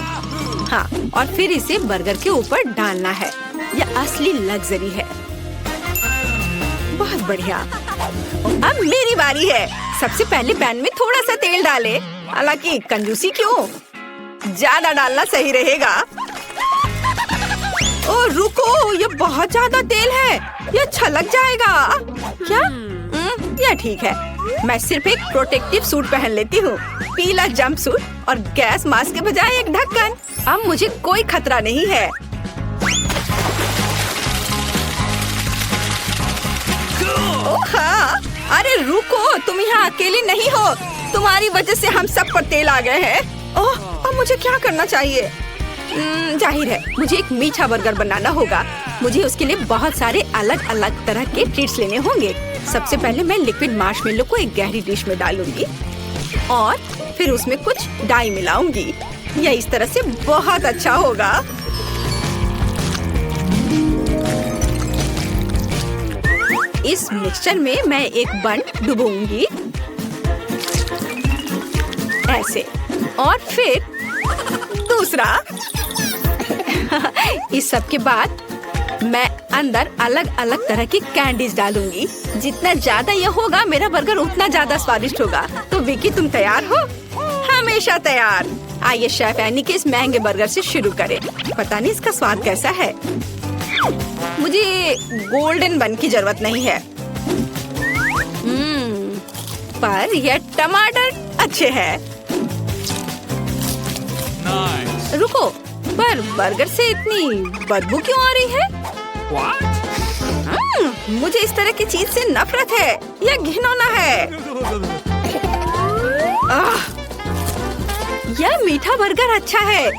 हाँ, और फिर इसे बर्गर के ऊपर डालना है। यह असली लग्जरी है। बहुत बढ़िया। अब मेरी बारी है। सबसे पहले पैन में थोड़ा सा तेल डाले। हालांकि कंजूसी क्यों, ज्यादा डालना सही रहेगा। ओ रुको, ये बहुत ज्यादा तेल है, ये छलक जाएगा। क्या? यह ठीक है। मैं सिर्फ एक प्रोटेक्टिव सूट पहन लेती हूँ, पीला जंप सूट और गैस मास्क के बजाय एक ढक्कन। अब मुझे कोई खतरा नहीं है। ओह हाँ, अरे रुको, तुम यहाँ अकेली नहीं हो। तुम्हारी वजह से हम सब पर तेल आ गए हैं। ओह, अब मुझे क्या करना चाहिए? जाहिर है मुझे एक मीठा बर्गर बनाना होगा। मुझे उसके लिए बहुत सारे अलग अलग तरह के ट्रीट्स लेने होंगे। सबसे पहले मैं लिक्विड मार्शमेलो को एक गहरी डिश में डालूंगी और फिर उसमें कुछ डाई मिलाऊंगी। यह इस तरह से बहुत अच्छा होगा। इस मिक्सचर में मैं एक बन डुबोऊंगी ऐसे, और फिर दूसरा। इस सब के बाद मैं अंदर अलग अलग तरह की कैंडीज डालूंगी। जितना ज्यादा यह होगा मेरा बर्गर उतना ज्यादा स्वादिष्ट होगा। तो विकी, तुम तैयार हो? हमेशा तैयार। आइए शेफ एनी के इस महंगे बर्गर से शुरू करें। पता नहीं इसका स्वाद कैसा है। मुझे गोल्डन बन की जरूरत नहीं है। पर यह टमाटर अच्छे हैं। रुको, पर बर्गर से इतनी बदबू क्यों आ रही है? मुझे इस तरह की चीज से नफरत है। यह घिनौना है। यह मीठा बर्गर अच्छा है,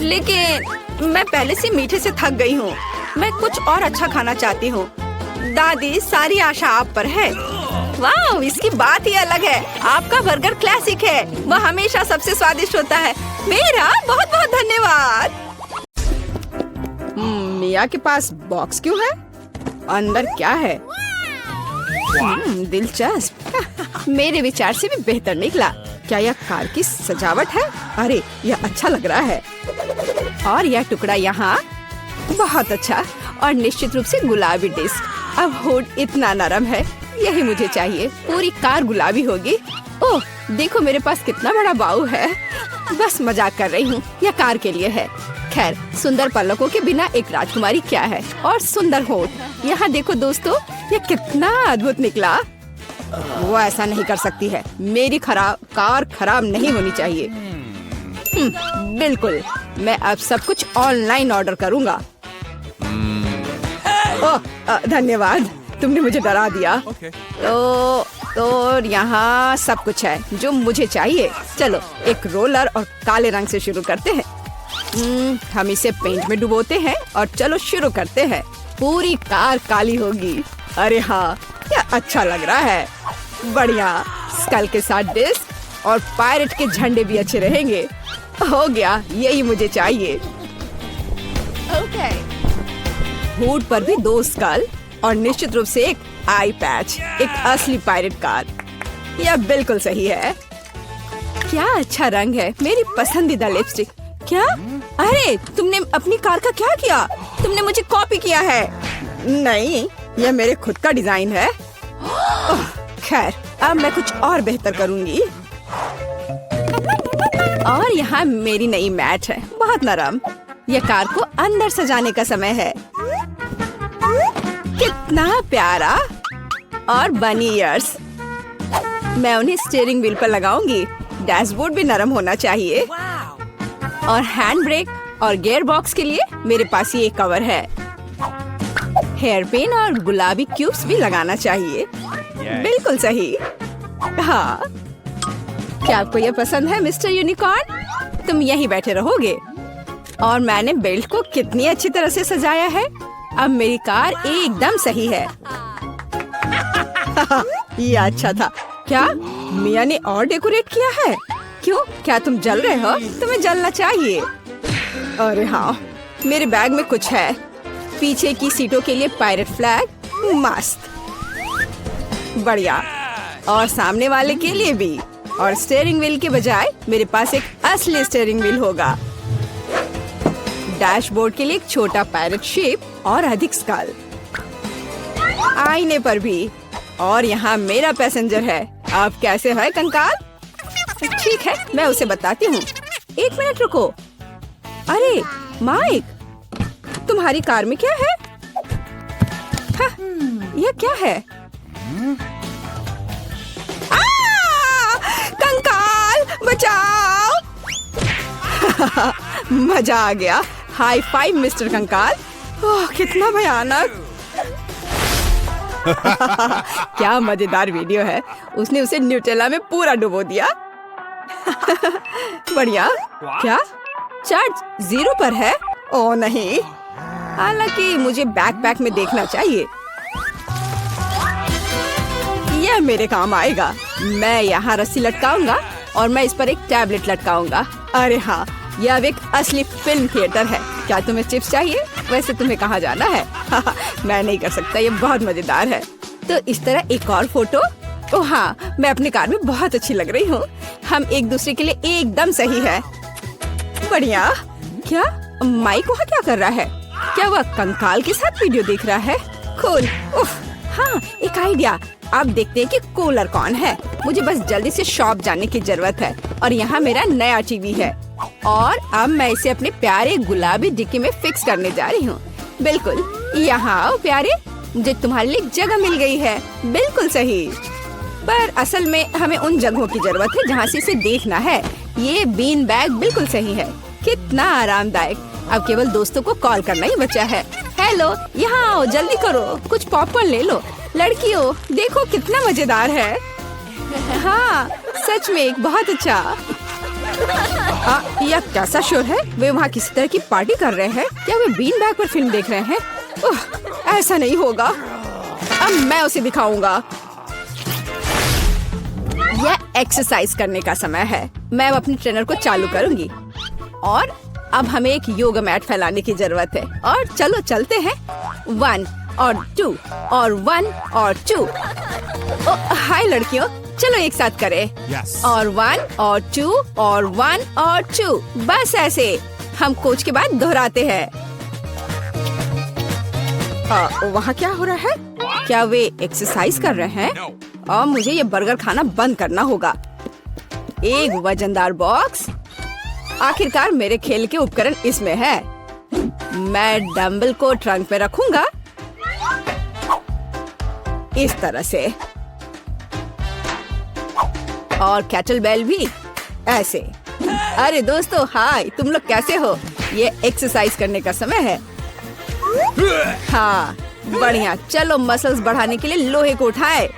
लेकिन मैं पहले से मीठे से थक गई हूँ। मैं कुछ और अच्छा खाना चाहती हूँ। दादी, सारी आशा आप पर है। वाह, इसकी बात ही अलग है। आपका बर्गर क्लासिक है। वह हमेशा सबसे स्वादिष्ट होता है। मेरा बहुत बहुत धन्यवाद। मिया के पास बॉक्स क्यों है? अंदर क्या है? दिलचस्प। मेरे विचार से भी बेहतर निकला। क्या यह कार की सजावट है? अरे, यह अच्छा लग रहा है। और यह टुकड़ा यहाँ बहुत अच्छा, और निश्चित रूप से गुलाबी डिस्क। अब हुड इतना नरम है, यही मुझे चाहिए। पूरी कार गुलाबी होगी। ओह, देखो मेरे पास कितना बड़ा बाऊ है। बस मजाक कर रही हूँ, यह कार के लिए है। खैर, सुंदर पलकों के बिना एक राजकुमारी क्या है, और सुंदर होठ। यहाँ देखो दोस्तों, यह कितना अद्भुत निकला। वो ऐसा नहीं कर सकती है। मेरी कार खराब नहीं होनी चाहिए। बिल्कुल, मैं अब सब कुछ ऑनलाइन ऑर्डर करूँगा। ओह, धन्यवाद, तुमने मुझे डरा दिया। तो यहाँ सब कुछ है जो मुझे चाहिए। चलो एक रोलर और काले रंग से शुरू करते हैं। हम इसे पेंट में डुबोते हैं और चलो शुरू करते हैं। पूरी कार काली होगी। अरे हाँ, क्या अच्छा लग रहा है। बढ़िया। स्कल के साथ डिस्क और पायरेट के झंडे भी अच्छे रहेंगे। हो गया, यही मुझे चाहिए। हुड पर भी 2 स्कल और निश्चित रूप से एक आई पैच। एक असली पायरेट कार। यह बिल्कुल सही है। क्या अच्छा रंग है। मेरी पसंदीदा लिपस्टिक। क्या? अरे, तुमने अपनी कार का क्या किया? तुमने मुझे कॉपी किया है। नहीं, यह मेरे खुद का डिजाइन है। खैर, अब मैं कुछ और बेहतर करूंगी। और यहाँ मेरी नई मैट है, बहुत नरम। यह कार को अंदर सजाने का समय है। कितना प्यारा और बनी ईयर्स। मैं उन्हें स्टीयरिंग व्हील पर लगाऊंगी। डैशबोर्ड भी नरम होना चाहिए। और हैंड ब्रेक और गियर बॉक्स के लिए मेरे पास ये कवर है। हेयर पिन और गुलाबी क्यूब्स भी लगाना चाहिए। बिल्कुल सही। हाँ, क्या आपको ये पसंद है मिस्टर यूनिकॉर्न? तुम यहीं बैठे रहोगे। और मैंने बेल्ट को कितनी अच्छी तरह से सजाया है। अब मेरी कार एकदम सही है। ये अच्छा था। क्या मिया ने और डेकोरेट किया है? क्यों, क्या तुम जल रहे हो? तुम्हें जलना चाहिए। अरे हाँ, मेरे बैग में कुछ है। पीछे की सीटों के लिए पायरेट फ्लैग, मस्त, बढ़िया। और सामने वाले के लिए भी। और स्टीयरिंग व्हील के बजाय मेरे पास एक असली स्टीयरिंग व्हील होगा। डैशबोर्ड के लिए एक छोटा पैरेट शेप और अधिक स्कल। आईने पर भी। और यहाँ मेरा पैसेंजर है। आप कैसे हैं कंकाल? ठीक है, मैं उसे बताती हूँ। एक मिनट रुको। अरे माइक, तुम्हारी कार में क्या है? हाँ, यह क्या है? कंकाल बचाओ! मजा आ गया। हाई फाइव मिस्टर कंकाल। ओह, कितना भयानक। क्या मजेदार वीडियो है। उसने उसे न्यूटेला में पूरा डुबो दिया। बढ़िया। क्या चार्ज 0 पर है? ओह नहीं, हालांकि मुझे बैकपैक में देखना चाहिए। यह मेरे काम आएगा। मैं यहाँ रस्सी लटकाऊंगा और मैं इस पर एक टैबलेट लटकाऊंगा। अरे हाँ, यह अब एक असली फिल्म थिएटर है। क्या तुम्हें चिप्स चाहिए? वैसे तुम्हें कहाँ जाना है? मैं नहीं कर सकता, ये बहुत मजेदार है। तो इस तरह एक और फोटो। ओह हाँ, मैं अपनी कार में बहुत अच्छी लग रही हूँ। हम एक दूसरे के लिए एकदम सही है। बढ़िया। क्या माइक वहाँ क्या कर रहा है? क्या वह कंकाल के साथ वीडियो देख रहा है? कूल। उफ, हाँ, एक आइडिया। अब देखते हैं कि कूलर कौन है। मुझे बस जल्दी से शॉप जाने की जरूरत है। और यहाँ मेरा नया टीवी है। और अब मैं इसे अपने प्यारे गुलाबी डिक्की में फिक्स करने जा रही हूँ। बिल्कुल, यहाँ आओ प्यारे, मुझे तुम्हारे लिए जगह मिल गई है। बिल्कुल सही। पर असल में हमें उन जगहों की जरूरत है जहाँ से इसे देखना है। ये बीन बैग बिल्कुल सही है। कितना आरामदायक। अब केवल दोस्तों को कॉल करना ही बचा है। हेलो, यहाँ आओ, जल्दी करो, कुछ पॉपकॉर्न ले लो। लड़कियों, देखो कितना मजेदार है। हाँ, सच में एक बहुत अच्छा। यह कैसा शोर है? वे वहाँ किसी तरह की पार्टी कर रहे हैं? क्या वे बीन बैग पर फिल्म देख रहे हैं? ऐसा नहीं होगा। अब मैं उसे दिखाऊंगा। यह एक्सरसाइज करने का समय है। मैं अब अपनी ट्रेनर को चालू करूंगी। और अब हमें एक योगा मैट फैलाने की जरूरत है। और चलो चलते हैं। 1 और 2 और 1 और 2। हाय लड़कियों, चलो एक साथ करें। और 1 और 2 और 1 और 2। बस ऐसे हम कोच के बाद दोहराते हैं। वहाँ क्या हो रहा है? क्या वे एक्सरसाइज कर रहे हैं? और मुझे ये बर्गर खाना बंद करना होगा। एक वजनदार बॉक्स। आखिरकार मेरे खेल के उपकरण इसमें है। मैं डंबल को ट्रंक पे रखूंगा इस तरह से। और कैटल बेल भी ऐसे। अरे दोस्तों, हाय, तुम लोग कैसे हो? ये एक्सरसाइज करने का समय है। हाँ, बढ़िया। चलो मसल्स बढ़ाने के लिए लोहे को उठाए।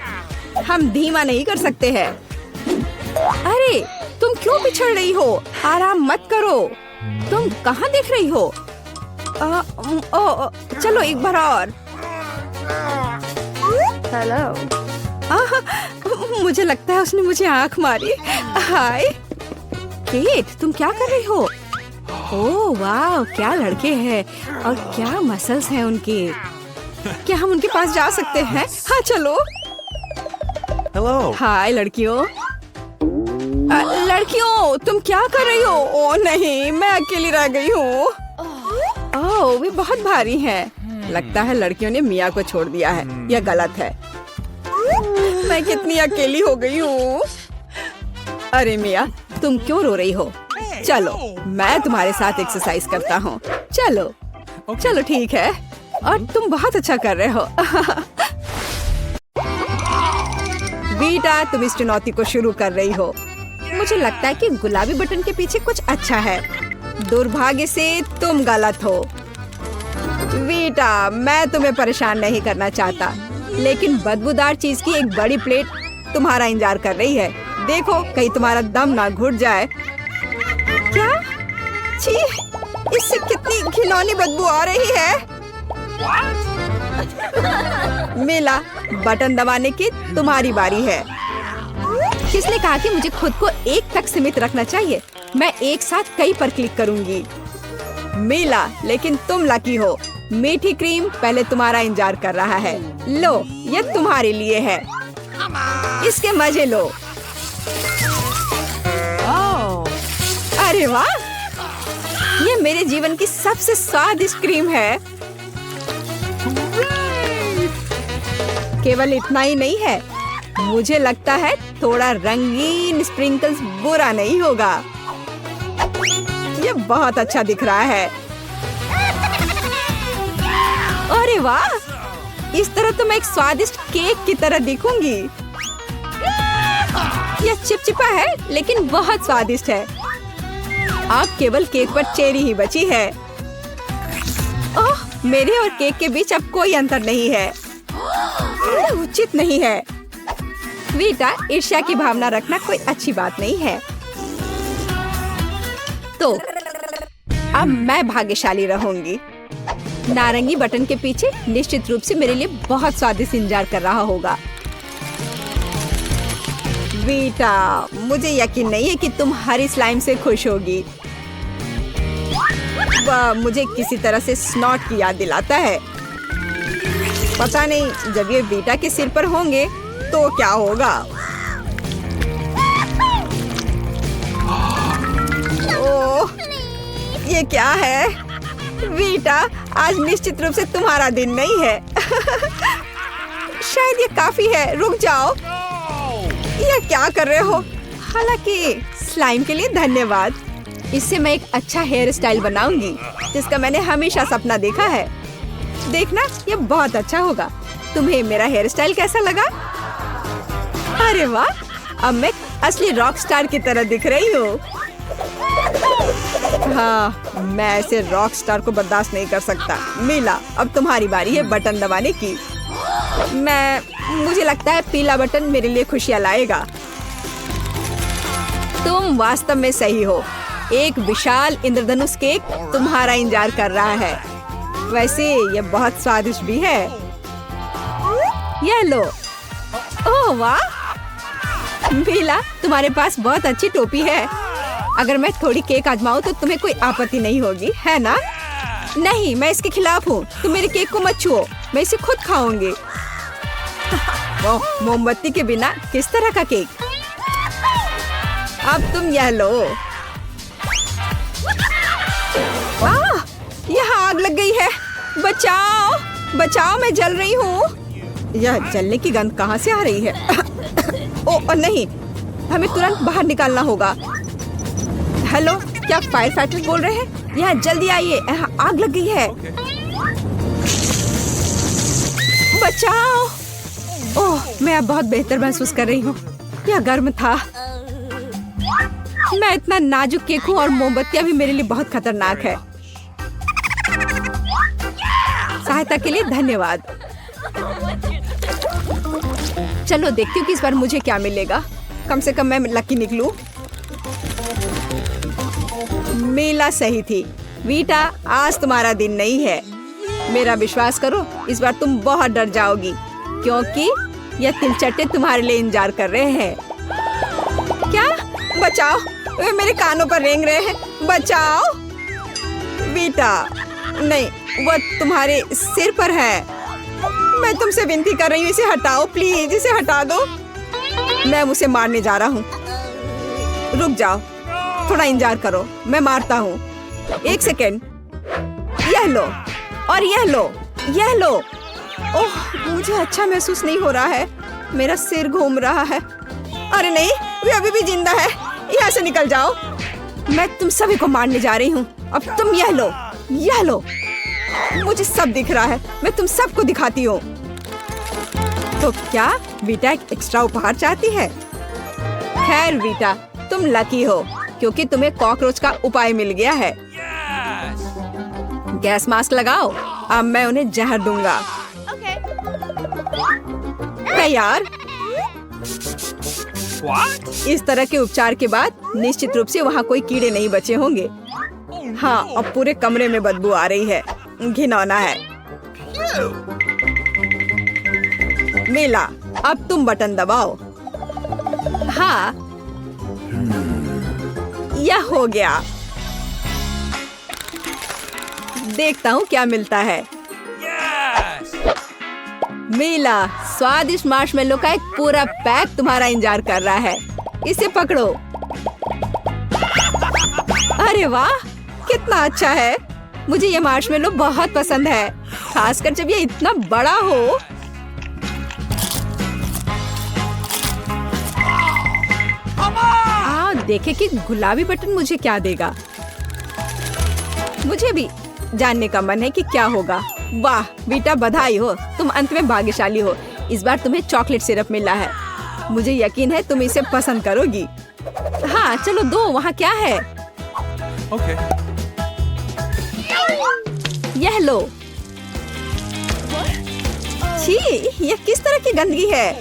हम धीमा नहीं कर सकते हैं। अरे तुम क्यों पिछड़ रही हो? आराम मत करो। तुम कहाँ देख रही हो? चलो एक बार और। हेलो। मुझे लगता है उसने मुझे आंख मारी। हाय केट, तुम क्या कर रही हो? ओह वाह, क्या लड़के हैं और क्या मसल्स हैं उनके। क्या हम उनके पास जा सकते हैं? हाँ चलो। हेलो। हाय लड़कियों। लड़कियों, तुम क्या कर रही हो? ओह नहीं, मैं अकेली रह गई हूँ। ओह, वे बहुत भारी हैं। लगता है लड़कियों ने मिया को छोड़ दिया है। यह गलत है। मैं कितनी अकेली हो गई हूँ। अरे मिया, तुम क्यों रो रही हो? चलो मैं तुम्हारे साथ एक्सरसाइज करता हूँ। चलो चलो ठीक है, और तुम बहुत अच्छा कर रहे हो। बीटा, तुम इस चुनौती को शुरू कर रही हो। मुझे लगता है कि गुलाबी बटन के पीछे कुछ अच्छा है। दुर्भाग्य से तुम गलत हो। बीटा, मैं तुम्हें परेशान नहीं करना चाहता, लेकिन बदबूदार चीज की एक बड़ी प्लेट तुम्हारा इंतजार कर रही है। देखो कहीं तुम्हारा दम ना घुट जाए। क्या? छी, इससे कितनी घिनौनी बदबू आ रही है। मिला, बटन दबाने की तुम्हारी बारी है। किसने कहा कि मुझे खुद को एक तक सीमित रखना चाहिए? मैं एक साथ कई पर क्लिक करूंगी। मिला, लेकिन तुम लकी हो। मीठी क्रीम पहले तुम्हारा इंतजार कर रहा है। लो, ये तुम्हारे लिए है। इसके मजे लो। अरे वाह, ये मेरे जीवन की सबसे स्वादिष्ट क्रीम है। केवल इतना ही नहीं है, मुझे लगता है थोड़ा रंगीन स्प्रिंकल्स बुरा नहीं होगा। ये बहुत अच्छा दिख रहा है। अरे वाह, इस तरह तो मैं एक स्वादिष्ट केक की तरह दिखूंगी। यह चिपचिपा है लेकिन बहुत स्वादिष्ट है। अब केवल केक पर चेरी ही बची है। ओह, मेरे और केक के बीच अब कोई अंतर नहीं है। यह उचित नहीं है। बीटा, ईर्ष्या की भावना रखना कोई अच्छी बात नहीं है। तो अब मैं भाग्यशाली रहूंगी। नारंगी बटन के पीछे निश्चित रूप से मेरे लिए बहुत स्वादिष्ट इंतजार कर रहा होगा। बीटा, मुझे यकीन नहीं है कि तुम हरी स्लाइम से खुश होगी। वह मुझे किसी तरह से स्नॉट की याद दिलाता है। पता नहीं जब ये बीटा के सिर पर होंगे तो क्या होगा। ओह, ये क्या है? बीटा, आज निश्चित रूप से तुम्हारा दिन नहीं है। शायद ये काफी है। रुक जाओ, ये क्या कर रहे हो? हालांकि स्लाइम के लिए धन्यवाद। इससे मैं एक अच्छा हेयर स्टाइल बनाऊंगी, जिसका मैंने हमेशा सपना देखा है। देखना, ये बहुत अच्छा होगा। तुम्हें मेरा हेयर स्टाइल कैसा लगा? अरे वाह, अब मैं असली रॉक स्टार की तरह दिख रही हूँ। हाँ, मैं ऐसे रॉक स्टार को बर्दाश्त नहीं कर सकता। मिला, अब तुम्हारी बारी है बटन दबाने की। मुझे लगता है पीला बटन मेरे लिए खुशियाँ लाएगा। तुम वास्तव में सही हो। एक विशाल इंद्रधनुष केक तुम्हारा इंतजार कर रहा है। वैसे ये बहुत स्वादिष्ट भी है। ये लो। ओह वाह, मीला, तुम्हारे पास बहुत अच्छी टोपी है। अगर मैं थोड़ी केक आजमाऊं तो तुम्हें कोई आपत्ति नहीं होगी, है ना? नहीं, मैं इसके खिलाफ हूँ। तुम मेरे केक को मत छुओ, मैं इसे खुद खाऊंगी। मोमबत्ती के बिना किस तरह का केक? अब तुम यह लो। यहाँ आग लग गई है। बचाओ, बचाओ, मैं जल रही हूँ। यह जलने की गंध कहाँ से आ रही है? ओह नहीं, हमें तुरंत बाहर निकालना होगा। हेलो, क्या फायर फाइटर्स बोल रहे हैं? यहाँ जल्दी आइए, यहाँ आग लग गई है। बचाओ। ओह, मैं अब बहुत बेहतर महसूस कर रही हूँ। यह गर्म था। मैं इतना नाजुक केक हूँ और मोमबत्तियाँ भी मेरे लिए बहुत खतरनाक है। सहायता के लिए धन्यवाद। चलो देखती हूँ कि इस बार मुझे क्या मिलेगा। कम से कम मैं लकी निकलूं। मीला सही थी। वीटा, आज तुम्हारा दिन नहीं है। मेरा विश्वास करो, इस बार तुम बहुत डर जाओगी, क्योंकि यह तिलचट्टे तुम्हारे लिए इंतजार कर रहे हैं। क्या? बचाओ, वे मेरे कानों पर रेंग रहे हैं। बचाओ। वीटा, नहीं, वो तुम्हारे सिर पर है। मैं तुमसे विनती कर रही हूँ, इसे हटाओ प्लीज, इसे हटा दो। मैं उसे मारने जा रहा हूँ। रुक जाओ, थोड़ा इंतजार करो, मैं मारता हूँ। एक सेकेंड। यह लो और यह लो, यह लो। ओह, मुझे अच्छा महसूस नहीं हो रहा है। मेरा सिर घूम रहा है। अरे नहीं, वे अभी भी जिंदा है। यहाँ से निकल जाओ। मैं तुम सभी को मारने जा रही हूँ। अब तुम यह लो, यह लो। मुझे सब दिख रहा है, मैं तुम सबको दिखाती हूँ। तो क्या वीटा एक एक्स्ट्रा उपहार चाहती है? खैर वीटा, तुम लकी हो क्योंकि तुम्हें कॉकरोच का उपाय मिल गया है। गैस मास्क लगाओ, अब मैं उन्हें जहर दूंगा। तैयार? इस तरह के उपचार के बाद निश्चित रूप से वहाँ कोई कीड़े नहीं बचे होंगे। हाँ, अब पूरे कमरे में बदबू आ रही है, घिनौना है। मीला, अब तुम बटन दबाओ। हाँ, यह हो गया। देखता हूँ क्या मिलता है। मीला, स्वादिष्ट मार्शमेलो का एक पूरा पैक तुम्हारा इंतजार कर रहा है। इसे पकड़ो। अरे वाह, कितना अच्छा है। मुझे ये मार्शमेलो बहुत पसंद है, खासकर जब ये इतना बड़ा हो। देखे कि गुलाबी बटन मुझे क्या देगा। मुझे भी जानने का मन है कि क्या होगा। वाह वीटा, बधाई हो, तुम अंत में भाग्यशाली हो। इस बार तुम्हें चॉकलेट सिरप मिला है। मुझे यकीन है तुम इसे पसंद करोगी। हाँ चलो दो, वहाँ क्या है? Okay. यह लो। छी, यह किस तरह की गंदगी है?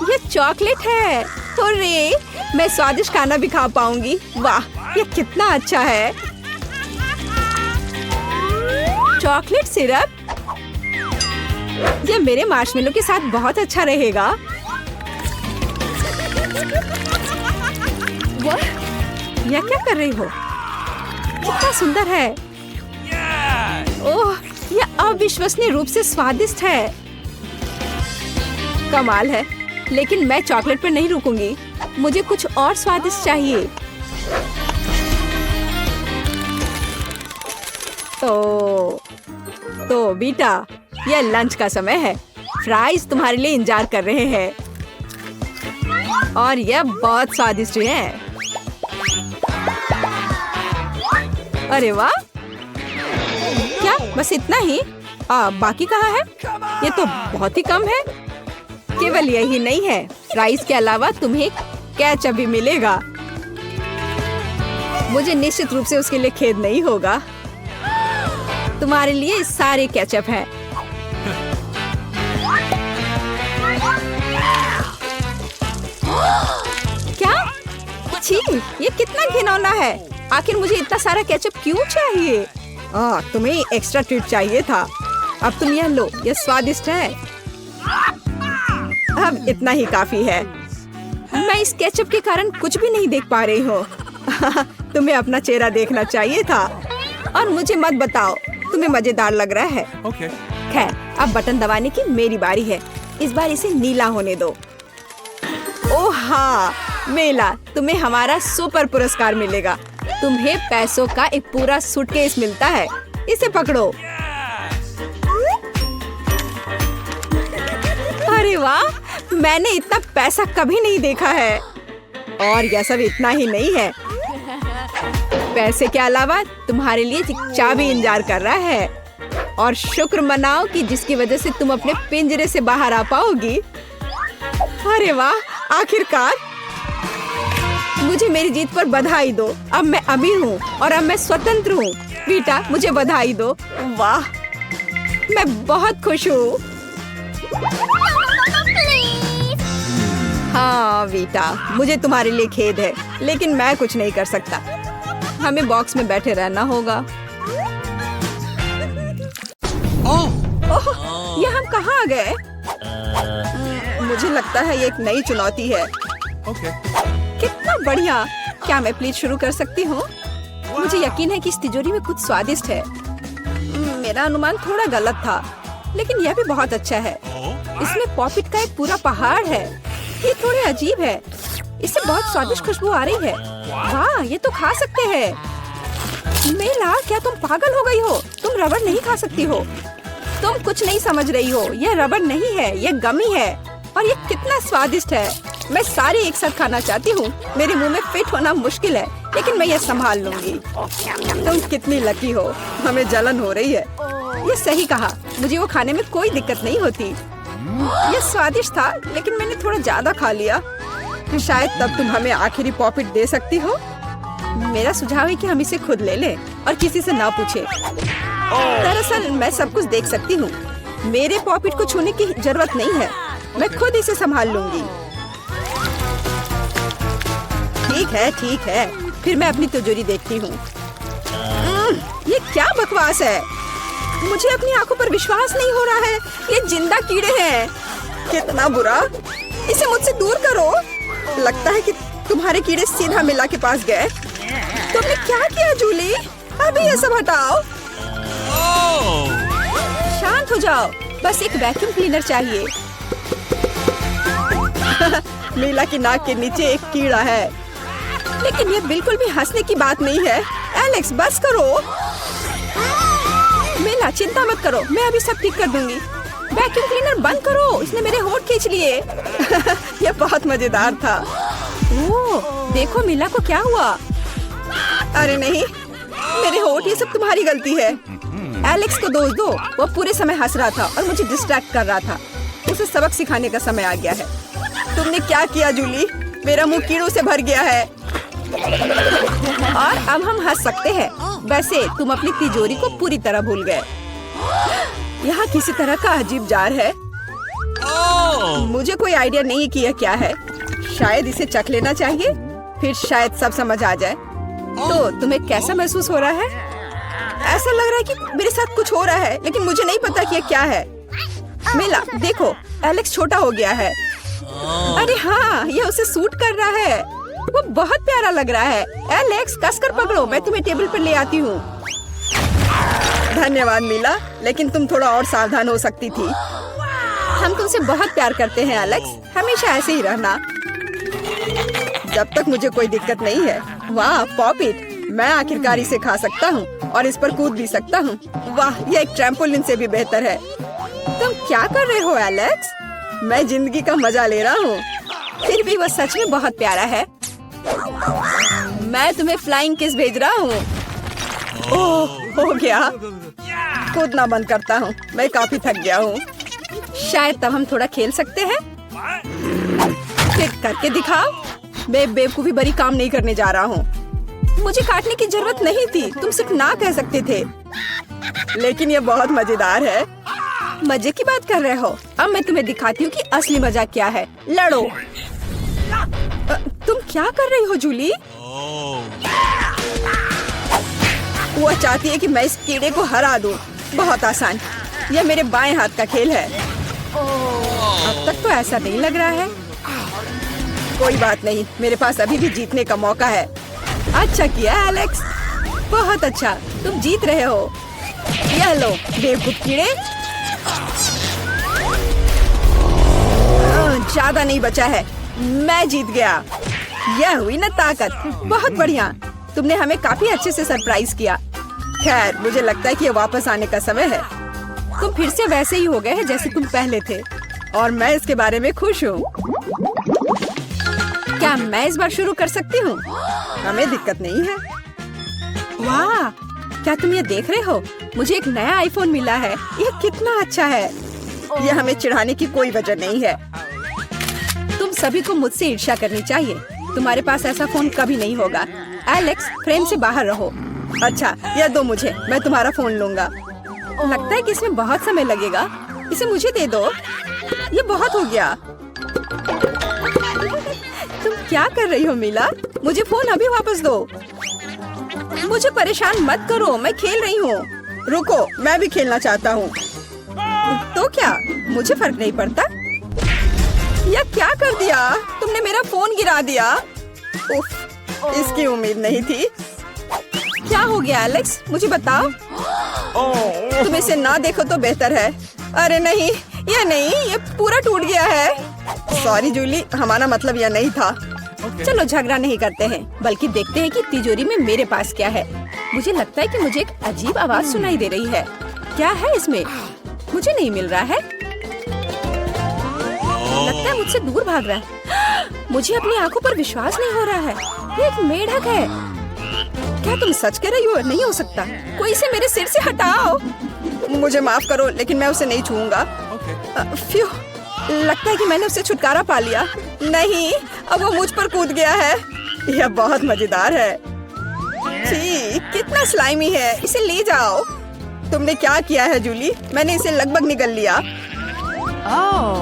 ये चॉकलेट है। हुर्रे, मैं स्वादिष्ट खाना भी खा पाऊंगी। वाह, ये कितना अच्छा है। चॉकलेट सिरप, ये मेरे मार्शमेलो के साथ बहुत अच्छा रहेगा। यह क्या कर रही हो? कितना सुंदर है। ओह, यह अविश्वसनीय रूप से स्वादिष्ट है। कमाल है, लेकिन मैं चॉकलेट पर नहीं रुकूंगी। मुझे कुछ और स्वादिष्ट चाहिए। तो बेटा, यह लंच का समय है। फ्राइज तुम्हारे लिए इंतजार कर रहे हैं और यह बहुत स्वादिष्ट है। अरे वाह, क्या बस इतना ही? बाकी कहाँ है? ये तो बहुत ही कम है। केवल यही नहीं है, फ्राइज के अलावा तुम्हें केचप भी मिलेगा। मुझे निश्चित रूप से उसके लिए खेद नहीं होगा। तुम्हारे लिए सारे केचप हैं। क्या? छी, ये कितना घिनौना है। आखिर मुझे इतना सारा केचप क्यों चाहिए? तुम्हें एक्स्ट्रा ट्रीट चाहिए था। अब तुम यह लो, यह स्वादिष्ट है। अब इतना ही काफी है। मैं इस केचप के कारण कुछ भी नहीं देख पा रही हूँ। तुम्हें अपना चेहरा देखना चाहिए था। और मुझे मत बताओ तुम्हें मजेदार लग रहा है। Okay. खैर, अब बटन दबाने की मेरी बारी है। इस बार इसे नीला होने दो। ओह हाँ, मेला, तुम्हें हमारा सुपर पुरस्कार मिलेगा। तुम्हें पैसों का एक पूरा सूटकेस मिलता है। इसे पकड़ो। अरे वाह, मैंने इतना पैसा कभी नहीं देखा है। और यह सब इतना ही नहीं है, पैसे के अलावा तुम्हारे लिए चाबी इंतजार कर रहा है। और शुक्र मनाओ कि जिसकी वजह से तुम अपने पिंजरे से बाहर आ पाओगी। अरे वाह, आखिरकार। मुझे मेरी जीत पर बधाई दो। अब मैं अमीर हूँ और अब मैं स्वतंत्र हूँ। बेटा, मुझे बधाई दो। वाह, मैं बहुत खुश हूँ। हाँ बेटा, मुझे तुम्हारे लिए खेद है, लेकिन मैं कुछ नहीं कर सकता। हमें बॉक्स में बैठे रहना होगा। ओह, ये हम कहाँ आ गए? मुझे लगता है ये एक नई चुनौती है। Okay. कितना बढ़िया। क्या मैं प्लीज शुरू कर सकती हूँ? मुझे यकीन है कि इस तिजोरी में कुछ स्वादिष्ट है। मेरा अनुमान थोड़ा गलत था, लेकिन यह भी बहुत अच्छा है। इसमें पॉपिट का एक पूरा पहाड़ है। ये थोड़े अजीब है। इससे बहुत स्वादिष्ट खुशबू आ रही है। वाह, ये तो खा सकते हैं। मेला, क्या तुम पागल हो गई हो? तुम रबड़ नहीं खा सकती हो। तुम कुछ नहीं समझ रही हो। यह रबड़ नहीं है, यह गमी है। और ये कितना स्वादिष्ट है। मैं सारी एक साथ खाना चाहती हूँ। मेरे मुंह में फिट होना मुश्किल है, लेकिन मैं ये संभाल लूंगी। तुम कितनी लकी हो, हमें जलन हो रही है। ये सही कहा, मुझे वो खाने में कोई दिक्कत नहीं होती। ये स्वादिष्ट था, लेकिन मैंने थोड़ा ज्यादा खा लिया। शायद तब तुम हमें आखिरी पॉपिट दे सकती हो। मेरा सुझाव है कि हम इसे खुद ले लें और किसी से ना पूछे। दरअसल मैं सब कुछ देख सकती हूँ। मेरे पॉपिट को छूने की जरूरत नहीं है, मैं खुद इसे संभाल लूंगी। ठीक है, फिर मैं अपनी तिजोरी देखती हूँ। ये क्या बकवास है, मुझे अपनी आंखों पर विश्वास नहीं हो रहा है। ये जिंदा कीड़े हैं, कितना बुरा। इसे मुझसे दूर करो। लगता है कि तुम्हारे कीड़े सीधा मिला के पास गए। तुमने क्या किया जूली? अभी ये सब हटाओ। शांत हो जाओ, बस एक वैक्यूम क्लीनर चाहिए। मीला की नाक के नीचे एक कीड़ा है, लेकिन ये बिल्कुल भी हंसने की बात नहीं है। एलेक्स बस करो। मीला चिंता मत करो, मैं अभी सब ठीक कर दूंगी। वैक्यूम क्लीनर बंद करो, इसने मेरे होंठ खींच लिए। ये बहुत मजेदार था। ओह, देखो मीला को क्या हुआ। अरे नहीं, मेरे होंठ, ये सब तुम्हारी गलती है। एलेक्स को दोष दो, वो पूरे समय हंस रहा था और मुझे डिस्ट्रैक्ट कर रहा था। उसे सबक सिखाने का समय आ गया है। तुमने क्या किया जूली? मेरा मुंह कीड़ों से भर गया है। और अब हम हंस सकते हैं। वैसे तुम अपनी तिजोरी को पूरी तरह भूल गए। यहाँ किसी तरह का अजीब जार है। मुझे कोई आइडिया नहीं कि यह क्या है। शायद इसे चख लेना चाहिए, फिर शायद सब समझ आ जाए। तो तुम्हें कैसा महसूस हो रहा है? ऐसा लग रहा है कि मेरे साथ कुछ हो रहा है, लेकिन मुझे नहीं पता कि यह क्या है। मीला देखो, एलेक्स छोटा हो गया है। अरे हाँ, यह उसे सूट कर रहा है। वो बहुत प्यारा लग रहा है। एलेक्स कसकर पकड़ो, मैं तुम्हें टेबल पर ले आती हूँ। धन्यवाद मीला, लेकिन तुम थोड़ा और सावधान हो सकती थी। हम तुमसे बहुत प्यार करते हैं एलेक्स, हमेशा ऐसे ही रहना। जब तक मुझे कोई दिक्कत नहीं है। वाह पॉपिट, मैं आखिरकार इसे खा सकता हूँ और इस पर कूद भी सकता हूँ। वाह, यह एक ट्रैम्पोलिन से भी बेहतर है। तुम क्या कर रहे हो एलेक्स? मैं जिंदगी का मजा ले रहा हूँ। फिर भी वह सच में बहुत प्यारा है। मैं तुम्हें फ्लाइंग किस भेज रहा हूँ। ओह, हो गया। कूदना बंद करता हूँ, मैं काफी थक गया हूँ। शायद तब हम थोड़ा खेल सकते हैं। फिर करके दिखाओ। मैं बेवकूफी भरी काम नहीं करने जा रहा हूँ। मुझे काटने की जरूरत नहीं थी, तुम सिर्फ ना कह सकते थे। लेकिन ये बहुत मजेदार है। मजे की बात कर रहे हो? अब मैं तुम्हें दिखाती हूँ कि असली मजा क्या है। लड़ो। तुम क्या कर रही हो जूली? वो चाहती है कि मैं इस कीड़े को हरा दूं। बहुत आसान, यह मेरे बाएं हाथ का खेल है। अब तक तो ऐसा नहीं लग रहा है। कोई बात नहीं, मेरे पास अभी भी जीतने का मौका है। अच्छा किया एलेक्स, बहुत अच्छा, तुम जीत रहे हो। यह लो बेवकूफ कीड़े। ज्यादा नहीं बचा है, मैं जीत गया। यह हुई ना ताकत। बहुत बढ़िया, तुमने हमें काफी अच्छे से सरप्राइज किया। खैर, मुझे लगता है कि ये वापस आने का समय है। तुम फिर से वैसे ही हो गए हैं जैसे तुम पहले थे, और मैं इसके बारे में खुश हूँ। क्या मैं इस बार शुरू कर सकती हूँ? हमें दिक्कत नहीं है। वाह, क्या तुम ये देख रहे हो? मुझे एक नया आईफोन मिला है। यह कितना अच्छा है। यह हमें चिढ़ाने की कोई वजह नहीं है। तुम सभी को मुझसे ईर्ष्या करनी चाहिए। तुम्हारे पास ऐसा फोन कभी नहीं होगा। एलेक्स, फ्रेम से बाहर रहो। अच्छा, यह दो मुझे, मैं तुम्हारा फोन लूंगा। लगता है कि इसमें बहुत समय लगेगा। इसे मुझे दे दो। ये बहुत हो गया। तुम क्या कर रही हो मीला? मुझे फोन अभी वापस दो। मुझे परेशान मत करो, मैं खेल रही हूँ। रुको, मैं भी खेलना चाहता हूँ। तो क्या, मुझे फर्क नहीं पड़ता। यह क्या कर दिया? तुमने मेरा फोन गिरा दिया। उफ, इसकी उम्मीद नहीं थी। क्या हो गया एलेक्स, मुझे बताओ। तुम इसे ना देखो तो बेहतर है। अरे नहीं, ये पूरा टूट गया है। सॉरी जूली, हमारा मतलब यह नहीं था। चलो झगड़ा नहीं करते हैं, बल्कि देखते हैं कि तिजोरी में मेरे पास क्या है। मुझे लगता है कि मुझे एक अजीब आवाज सुनाई दे रही है। क्या है इसमें? मुझे नहीं मिल रहा है। लगता है मुझसे दूर भाग रहा है। मुझे अपनी आंखों पर विश्वास नहीं हो रहा है। ये एक मेढक है। क्या तुम सच कह रही हो? नहीं हो सकता। कोई इसे मेरे सिर से हटाओ। मुझे माफ करो, लेकिन मैं उसे नहीं छूऊंगा। Okay. फ्यू, लगता है कि मैंने उससे छुटकारा पा लिया। नहीं, अब वो मुझ पर कूद गया है। यह बहुत मजेदार है। छी, कितना स्लाइमी है। इसे ले जाओ। तुमने क्या किया है जूली? मैंने इसे लगभग निगल लिया।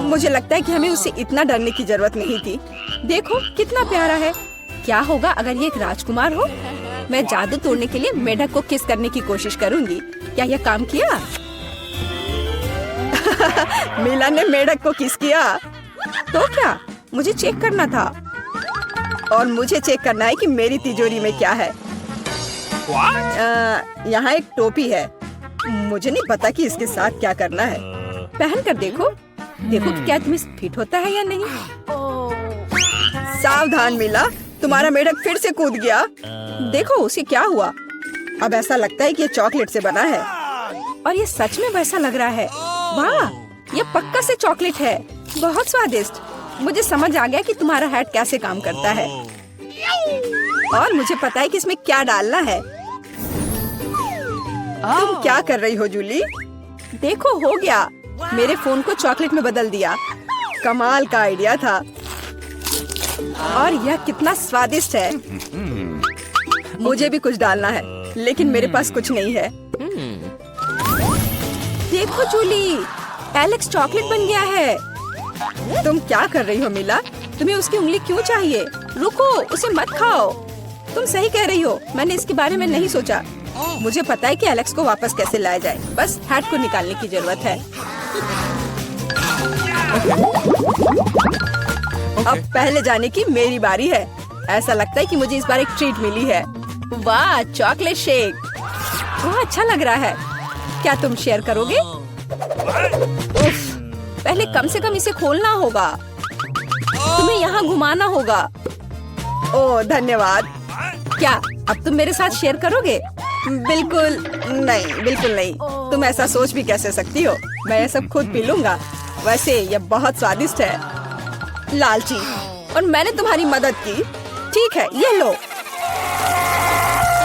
मुझे लगता है कि हमें उससे इतना डरने की जरूरत नहीं थी। देखो कितना प्यारा है। क्या होगा अगर ये एक राजकुमार हो? मैं जादू तोड़ने के लिए मेढक को किस करने की कोशिश करूंगी। क्या यह काम किया? मीला ने मेढक को किस किया। तो क्या? मुझे चेक करना था। और मुझे चेक करना है कि मेरी तिजोरी में क्या है। यहाँ एक टोपी है। मुझे नहीं पता कि इसके साथ क्या करना है। पहन कर देखो। देखो कि क्या तुम्हें फिट होता है या नहीं। सावधान मीला, तुम्हारा मेढक फिर से कूद गया। देखो उसे क्या हुआ। अब ऐसा लगता है कि ये चॉकलेट से बना है। और ये सच में वैसा लग रहा है। वाह, ये पक्का से चॉकलेट है। बहुत स्वादिष्ट। मुझे समझ आ गया कि तुम्हारा हैट कैसे काम करता है। और मुझे पता है कि इसमें क्या डालना है। तुम क्या कर रही हो जूली? देखो हो गया। मेरे फोन को चॉकलेट में बदल दिया। कमाल का आइडिया था। और यह कितना स्वादिष्ट है। मुझे भी कुछ डालना है, लेकिन मेरे पास कुछ नहीं है। देखो जूली, एलेक्स चॉकलेट बन गया है। तुम क्या कर रही हो मीला? तुम्हें उसकी उंगली क्यों चाहिए? रुको, उसे मत खाओ। तुम सही कह रही हो। मैंने इसके बारे में नहीं सोचा। मुझे पता है कि एलेक्स को वापस कैसे लाया जाए। बस हैट को निकालने की जरूरत है। अब पहले जाने की मेरी बारी है। ऐसा लगता है कि मुझे इस बार एक ट्रीट मिली है। वाह, चॉकलेट शेक। वह अच्छा लग रहा है। क्या तुम शेयर करोगे? उफ, पहले कम से कम इसे खोलना होगा। तुम्हें यहाँ घुमाना होगा। ओह धन्यवाद। क्या अब तुम मेरे साथ शेयर करोगे? बिल्कुल नहीं, बिल्कुल नहीं। तुम ऐसा सोच भी कैसे सकती हो? मैं ये सब खुद पी लूंगा। वैसे यह बहुत स्वादिष्ट है। लालची, और मैंने तुम्हारी मदद की। ठीक है, ये लो।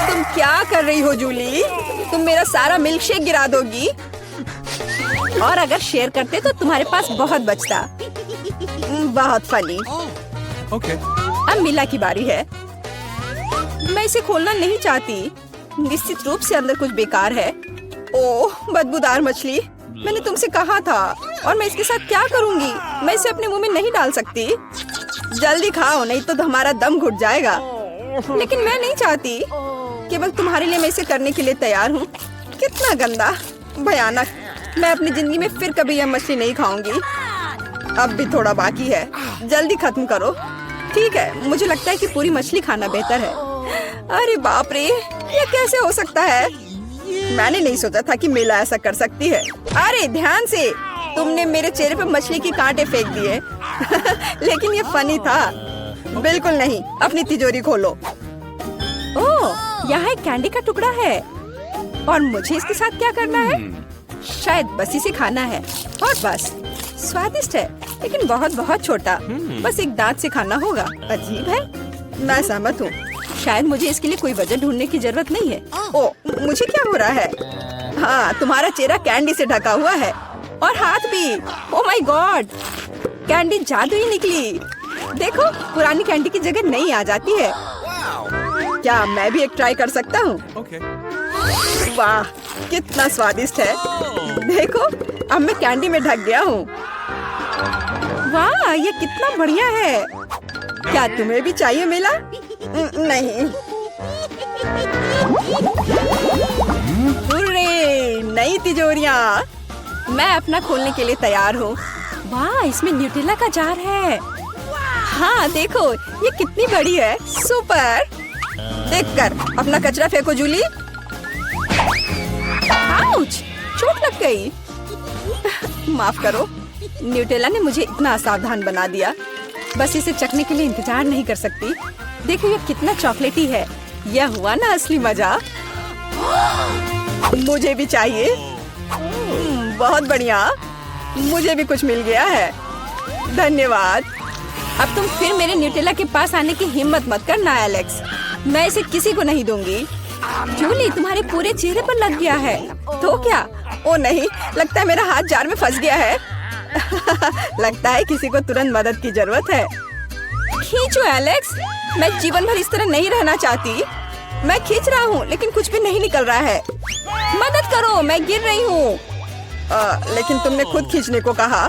तुम क्या कर रही हो जूली? तुम मेरा सारा मिल्क शेक गिरा दोगी। और अगर शेयर करते तो तुम्हारे पास बहुत बचता। बहुत फनी। Okay. अब मीला की बारी है। मैं इसे खोलना नहीं चाहती। निश्चित रूप से अंदर कुछ बेकार है। ओह, बदबूदार मछली। मैंने तुमसे कहा था। और मैं इसके साथ क्या करूंगी? मैं इसे अपने मुंह में नहीं डाल सकती। जल्दी खाओ, नहीं तो हमारा दम घुट जाएगा। लेकिन मैं नहीं चाहती। केवल तुम्हारे लिए मैं इसे करने के लिए तैयार हूँ। कितना गंदा, भयानक। मैं अपनी जिंदगी में फिर कभी यह मछली नहीं खाऊंगी। अब भी थोड़ा बाकी है। जल्दी खत्म करो। ठीक है, मुझे लगता है कि पूरी मछली खाना बेहतर है। अरे बाप रे, ये कैसे हो सकता है? मैंने नहीं सोचा था कि मीला ऐसा कर सकती है। अरे ध्यान से, तुमने मेरे चेहरे पे मछली के कांटे फेंक दिए। लेकिन ये फनी था। बिल्कुल नहीं। अपनी तिजोरी खोलो। ओह, यहाँ एक कैंडी का टुकड़ा है। और मुझे इसके साथ क्या करना है? शायद बस इसे खाना है। और बस, स्वादिष्ट है, लेकिन बहुत बहुत छोटा। बस एक दांत से खाना होगा। अजीब है। मैं सहमत हूँ। शायद मुझे इसके लिए कोई वजह ढूंढने की जरूरत नहीं है। ओह, मुझे क्या हो रहा है? हाँ, तुम्हारा चेहरा कैंडी से ढका हुआ है। और हाथ भी। ओह माय गॉड, कैंडी जादू ही निकली। देखो, पुरानी कैंडी की जगह नई आ जाती है। क्या मैं भी एक ट्राई कर सकता हूँ? Okay. वाह, कितना स्वादिष्ट है। देखो, अब मैं कैंडी में ढक गया हूँ। वाह, ये कितना बढ़िया है। क्या तुम्हें भी चाहिए मीला? नहीं। हुर्रे, नई तिजोरियां। मैं अपना खोलने के लिए तैयार हूँ। वाह, इसमें न्यूटेला का जार है। हाँ देखो, ये कितनी बड़ी है। सुपर। देखकर अपना कचरा फेंको जूली। आउच, चोट लग गई। माफ करो। न्यूटेला ने मुझे इतना असावधान बना दिया। बस इसे चखने के लिए इंतजार नहीं कर सकती। देखो ये कितना चॉकलेटी है। यह हुआ ना असली मजा। मुझे भी चाहिए। बहुत बढ़िया, मुझे भी कुछ मिल गया है। धन्यवाद। अब तुम फिर मेरे न्यूटेला के पास आने की हिम्मत मत करना एलेक्स। मैं इसे किसी को नहीं दूंगी। जूली, तुम्हारे पूरे चेहरे पर लग गया है। तो क्या? ओ नहीं, लगता है मेरा हाथ जार में फंस गया है। लगता है किसी को तुरंत मदद की जरूरत है। खींचो एलेक्स, मैं जीवन भर इस तरह नहीं रहना चाहती। मैं खींच रहा हूँ लेकिन कुछ भी नहीं निकल रहा है। मदद करो, मैं गिर रही हूँ। लेकिन तुमने खुद खींचने को कहा।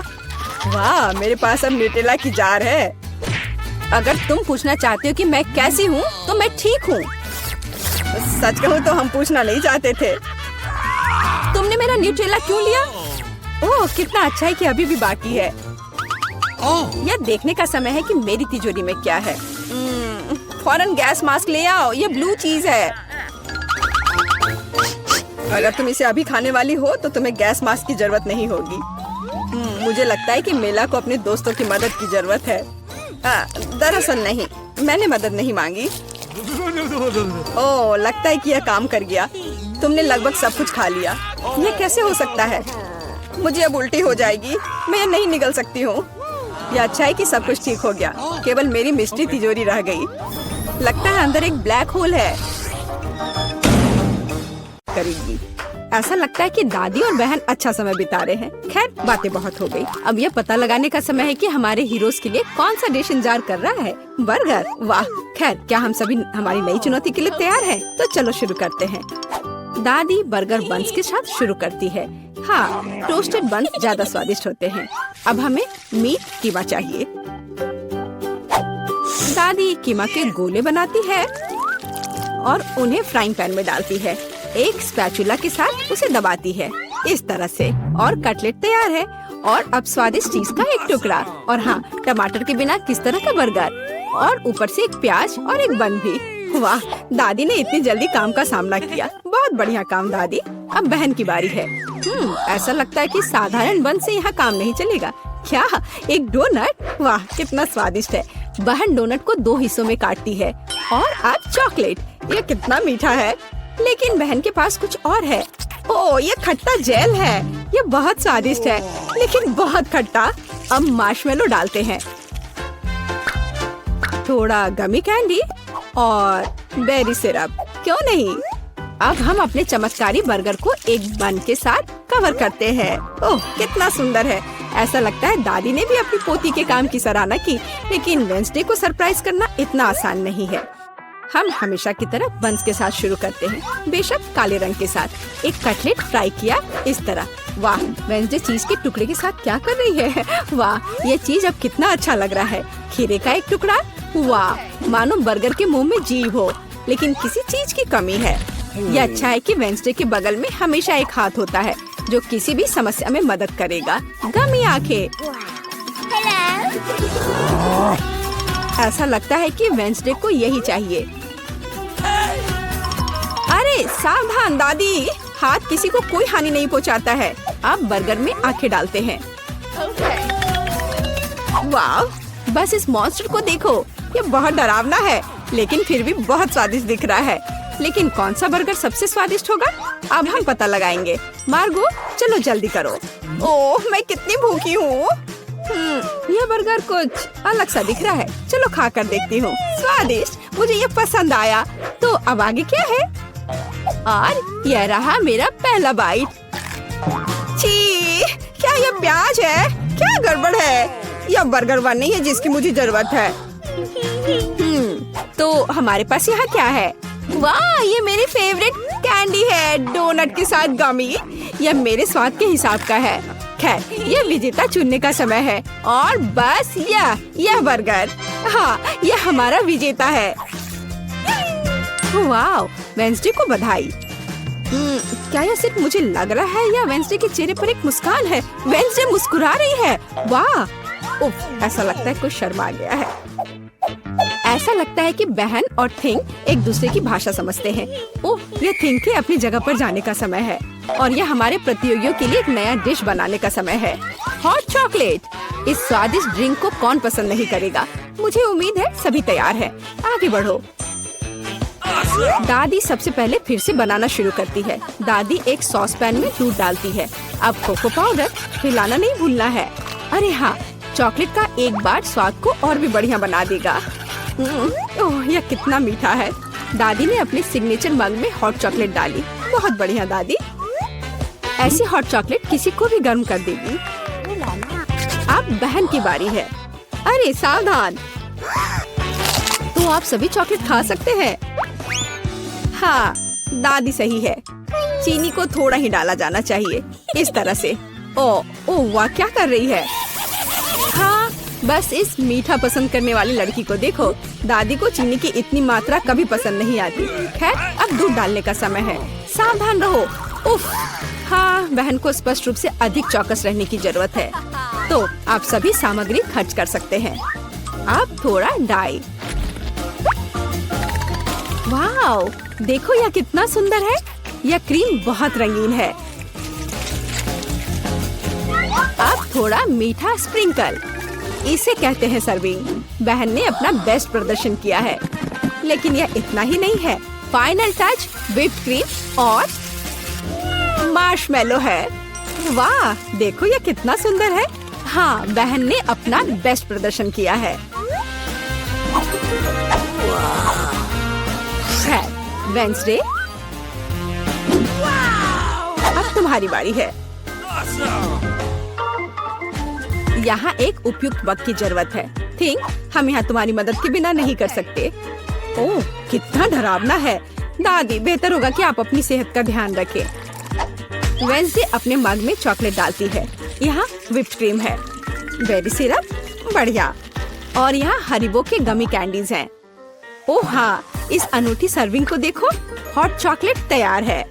वाह, मेरे पास अब न्यूटेला की जार है। अगर तुम पूछना चाहते हो कि मैं कैसी हूँ तो मैं ठीक हूँ। सच कहूँ तो हम पूछना नहीं चाहते थे। तुमने मेरा न्यूटेला क्यों लिया? ओह, कितना अच्छा है कि अभी भी बाकी है। यह देखने का समय है कि मेरी तिजोरी में क्या है। फौरन गैस मास्क ले आओ, ये ब्लू चीज है। अगर तुम इसे अभी खाने वाली हो तो तुम्हें गैस मास्क की जरूरत नहीं होगी। मुझे लगता है कि मेला को अपने दोस्तों की मदद की जरूरत है। दरअसल नहीं, मैंने मदद नहीं मांगी। ओह, लगता है कि यह काम कर गया। तुमने लगभग सब कुछ खा लिया। यह कैसे हो सकता है? मुझे अब उल्टी हो जाएगी। मैं यह नहीं निकल सकती हूँ। यह अच्छा है कि सब कुछ ठीक हो गया। केवल मेरी मिस्ट्री तिजोरी रह गई। लगता है अंदर एक ब्लैक होल है। करेगी। ऐसा लगता है कि दादी और बहन अच्छा समय बिता रहे हैं। खैर, बातें बहुत हो गई। अब यह पता लगाने का समय है कि हमारे हीरोज के लिए कौन सा डिश इंतजार कर रहा है। बर्गर, वाह। खैर, क्या हम सभी हमारी नई चुनौती के लिए तैयार हैं? तो चलो शुरू करते हैं। दादी बर्गर बन्स के साथ शुरू करती है। हाँ, टोस्टेड बन्स ज्यादा स्वादिष्ट होते हैं। अब हमें मीट कीमा चाहिए। दादी कीमा के गोले बनाती है और उन्हें फ्राइंग पैन में डालती है। एक स्पैचुला के साथ उसे दबाती है इस तरह से, और कटलेट तैयार है। और अब स्वादिष्ट चीज का एक टुकड़ा, और हाँ, टमाटर के बिना किस तरह का बर्गर, और ऊपर से एक प्याज और एक बन भी। वाह, दादी ने इतनी जल्दी काम का सामना किया। बहुत बढ़िया काम दादी। अब बहन की बारी है। ऐसा लगता है कि साधारण बन से यहाँ काम नहीं चलेगा। क्या, एक डोनट? वाह, कितना स्वादिष्ट है। बहन डोनट को 2 हिस्सों में काटती है। और अब चॉकलेट, ये कितना मीठा है। लेकिन बहन के पास कुछ और है। ओह, ये खट्टा जेल है। ये बहुत स्वादिष्ट है लेकिन बहुत खट्टा। अब मार्शमेलो डालते हैं, थोड़ा गमी कैंडी और बेरी सिरप। क्यों नहीं? अब हम अपने चमत्कारी बर्गर को एक बन के साथ कवर करते हैं। ओह, कितना सुंदर है। ऐसा लगता है दादी ने भी अपनी पोती के काम की सराहना की। लेकिन वेंसडे को सरप्राइज करना इतना आसान नहीं है। हम हमेशा की तरह बन्स के साथ शुरू करते हैं, बेशक काले रंग के साथ। एक कटलेट फ्राई किया इस तरह। वाह, वेंसडे चीज के टुकड़े के साथ क्या कर रही है? वाह, ये चीज अब कितना अच्छा लग रहा है। खीरे का एक टुकड़ा। वाह, मानो बर्गर के मुंह में जीभ हो, लेकिन किसी चीज की कमी है। ये अच्छा है कि वेंसडे के बगल में हमेशा एक हाथ होता है जो किसी भी समस्या में मदद करेगा। गमी आंखें। ऐसा लगता है कि वेंसडे को यही चाहिए। अरे सावधान दादी, हाथ किसी को कोई हानि नहीं पहुंचाता है। अब बर्गर में आंखें डालते हैं। वाह, बस इस मॉन्स्टर को देखो। ये बहुत डरावना है लेकिन फिर भी बहुत स्वादिष्ट दिख रहा है। लेकिन कौन सा बर्गर सबसे स्वादिष्ट होगा? अब हम पता लगाएंगे। मार्गो, चलो जल्दी करो। ओह, मैं कितनी भूखी हूँ। यह बर्गर कुछ अलग सा दिख रहा है। चलो खा कर देखती हूँ। स्वादिष्ट, मुझे ये पसंद आया। तो अब आगे क्या है? और यह रहा मेरा पहला बाइट। छी, क्या यह प्याज है? क्या गड़बड़ है? यह बर्गर वन नहीं है जिसकी मुझे जरूरत है। तो हमारे पास यहाँ क्या है? वाह, ये मेरी फेवरेट कैंडी है, डोनट के साथ गमी। यह मेरे स्वाद के हिसाब का है। खैर, यह विजेता चुनने का समय है। और बस यह बर्गर। हाँ, यह हमारा विजेता है। वाह, वेंसडे को बधाई। क्या यह सिर्फ मुझे लग रहा है या वेंसडे के चेहरे पर एक मुस्कान है? वेंसडे मुस्कुरा रही है। वाह, उफ, ऐसा लगता है कुछ शर्मा गया है। ऐसा लगता है कि बहन और थिंग एक दूसरे की भाषा समझते हैं। ओह, ये थिंग के अपनी जगह पर जाने का समय है और यह हमारे प्रतियोगियों के लिए एक नया डिश बनाने का समय है। Hot chocolate. इस स्वादिष्ट ड्रिंक को कौन पसंद नहीं करेगा? मुझे उम्मीद है सभी तैयार हैं। आगे बढ़ो। दादी सबसे पहले फिर से बनाना शुरू करती है। दादी एक सॉस पैन में दूध डालती है। अब कोको पाउडर हिलाना नहीं भूलना है। अरे हाँ, चॉकलेट का एक बार स्वाद को और भी बढ़िया बना देगा। ओह, यह कितना मीठा है। दादी ने अपने सिग्नेचर मग में हॉट चॉकलेट डाली। बहुत बढ़िया दादी। ऐसी हॉट चॉकलेट किसी को भी गर्म कर देगी। अब बहन की बारी है। अरे सावधान, तो आप सभी चॉकलेट खा सकते हैं। हाँ, दादी सही है। चीनी को थोड़ा ही डाला जाना चाहिए, इस तरह से। ओह वाह, क्या कर रही है। हाँ, बस इस मीठा पसंद करने वाली लड़की को देखो। दादी को चीनी की इतनी मात्रा कभी पसंद नहीं आती। खैर, अब दूध डालने का समय है। सावधान रहो। उफ, हाँ, बहन को स्पष्ट रूप से अधिक चौकस रहने की जरूरत है। तो आप सभी सामग्री खर्च कर सकते हैं। अब थोड़ा डाई। वाओ, देखो यह कितना सुंदर है। यह क्रीम बहुत रंगीन है। अब थोड़ा मीठा स्प्रिंकल, इसे कहते हैं सर्विंग। बहन ने अपना बेस्ट प्रदर्शन किया है, लेकिन यह इतना ही नहीं है। फाइनल टच व्हिप्ड क्रीम और मार्शमेलो है। वाह, देखो यह कितना सुंदर है। हाँ, बहन ने अपना बेस्ट प्रदर्शन किया है। वेंसडे, अब तुम्हारी बारी है। यहाँ एक उपयुक्त वक्त की जरूरत है। थिंक, हम यहाँ तुम्हारी मदद के बिना नहीं कर सकते। ओह, कितना डरावना है। दादी, बेहतर होगा कि आप अपनी सेहत का ध्यान रखें। वेंसडे अपने मग में चॉकलेट डालती है। यहाँ व्हिप्ड क्रीम है, बेरी सिरप, बढ़िया। और यहाँ हरिबो के गमी कैंडीज हैं। ओह हाँ, इस अनूठी सर्विंग को देखो। हॉट चॉकलेट तैयार है।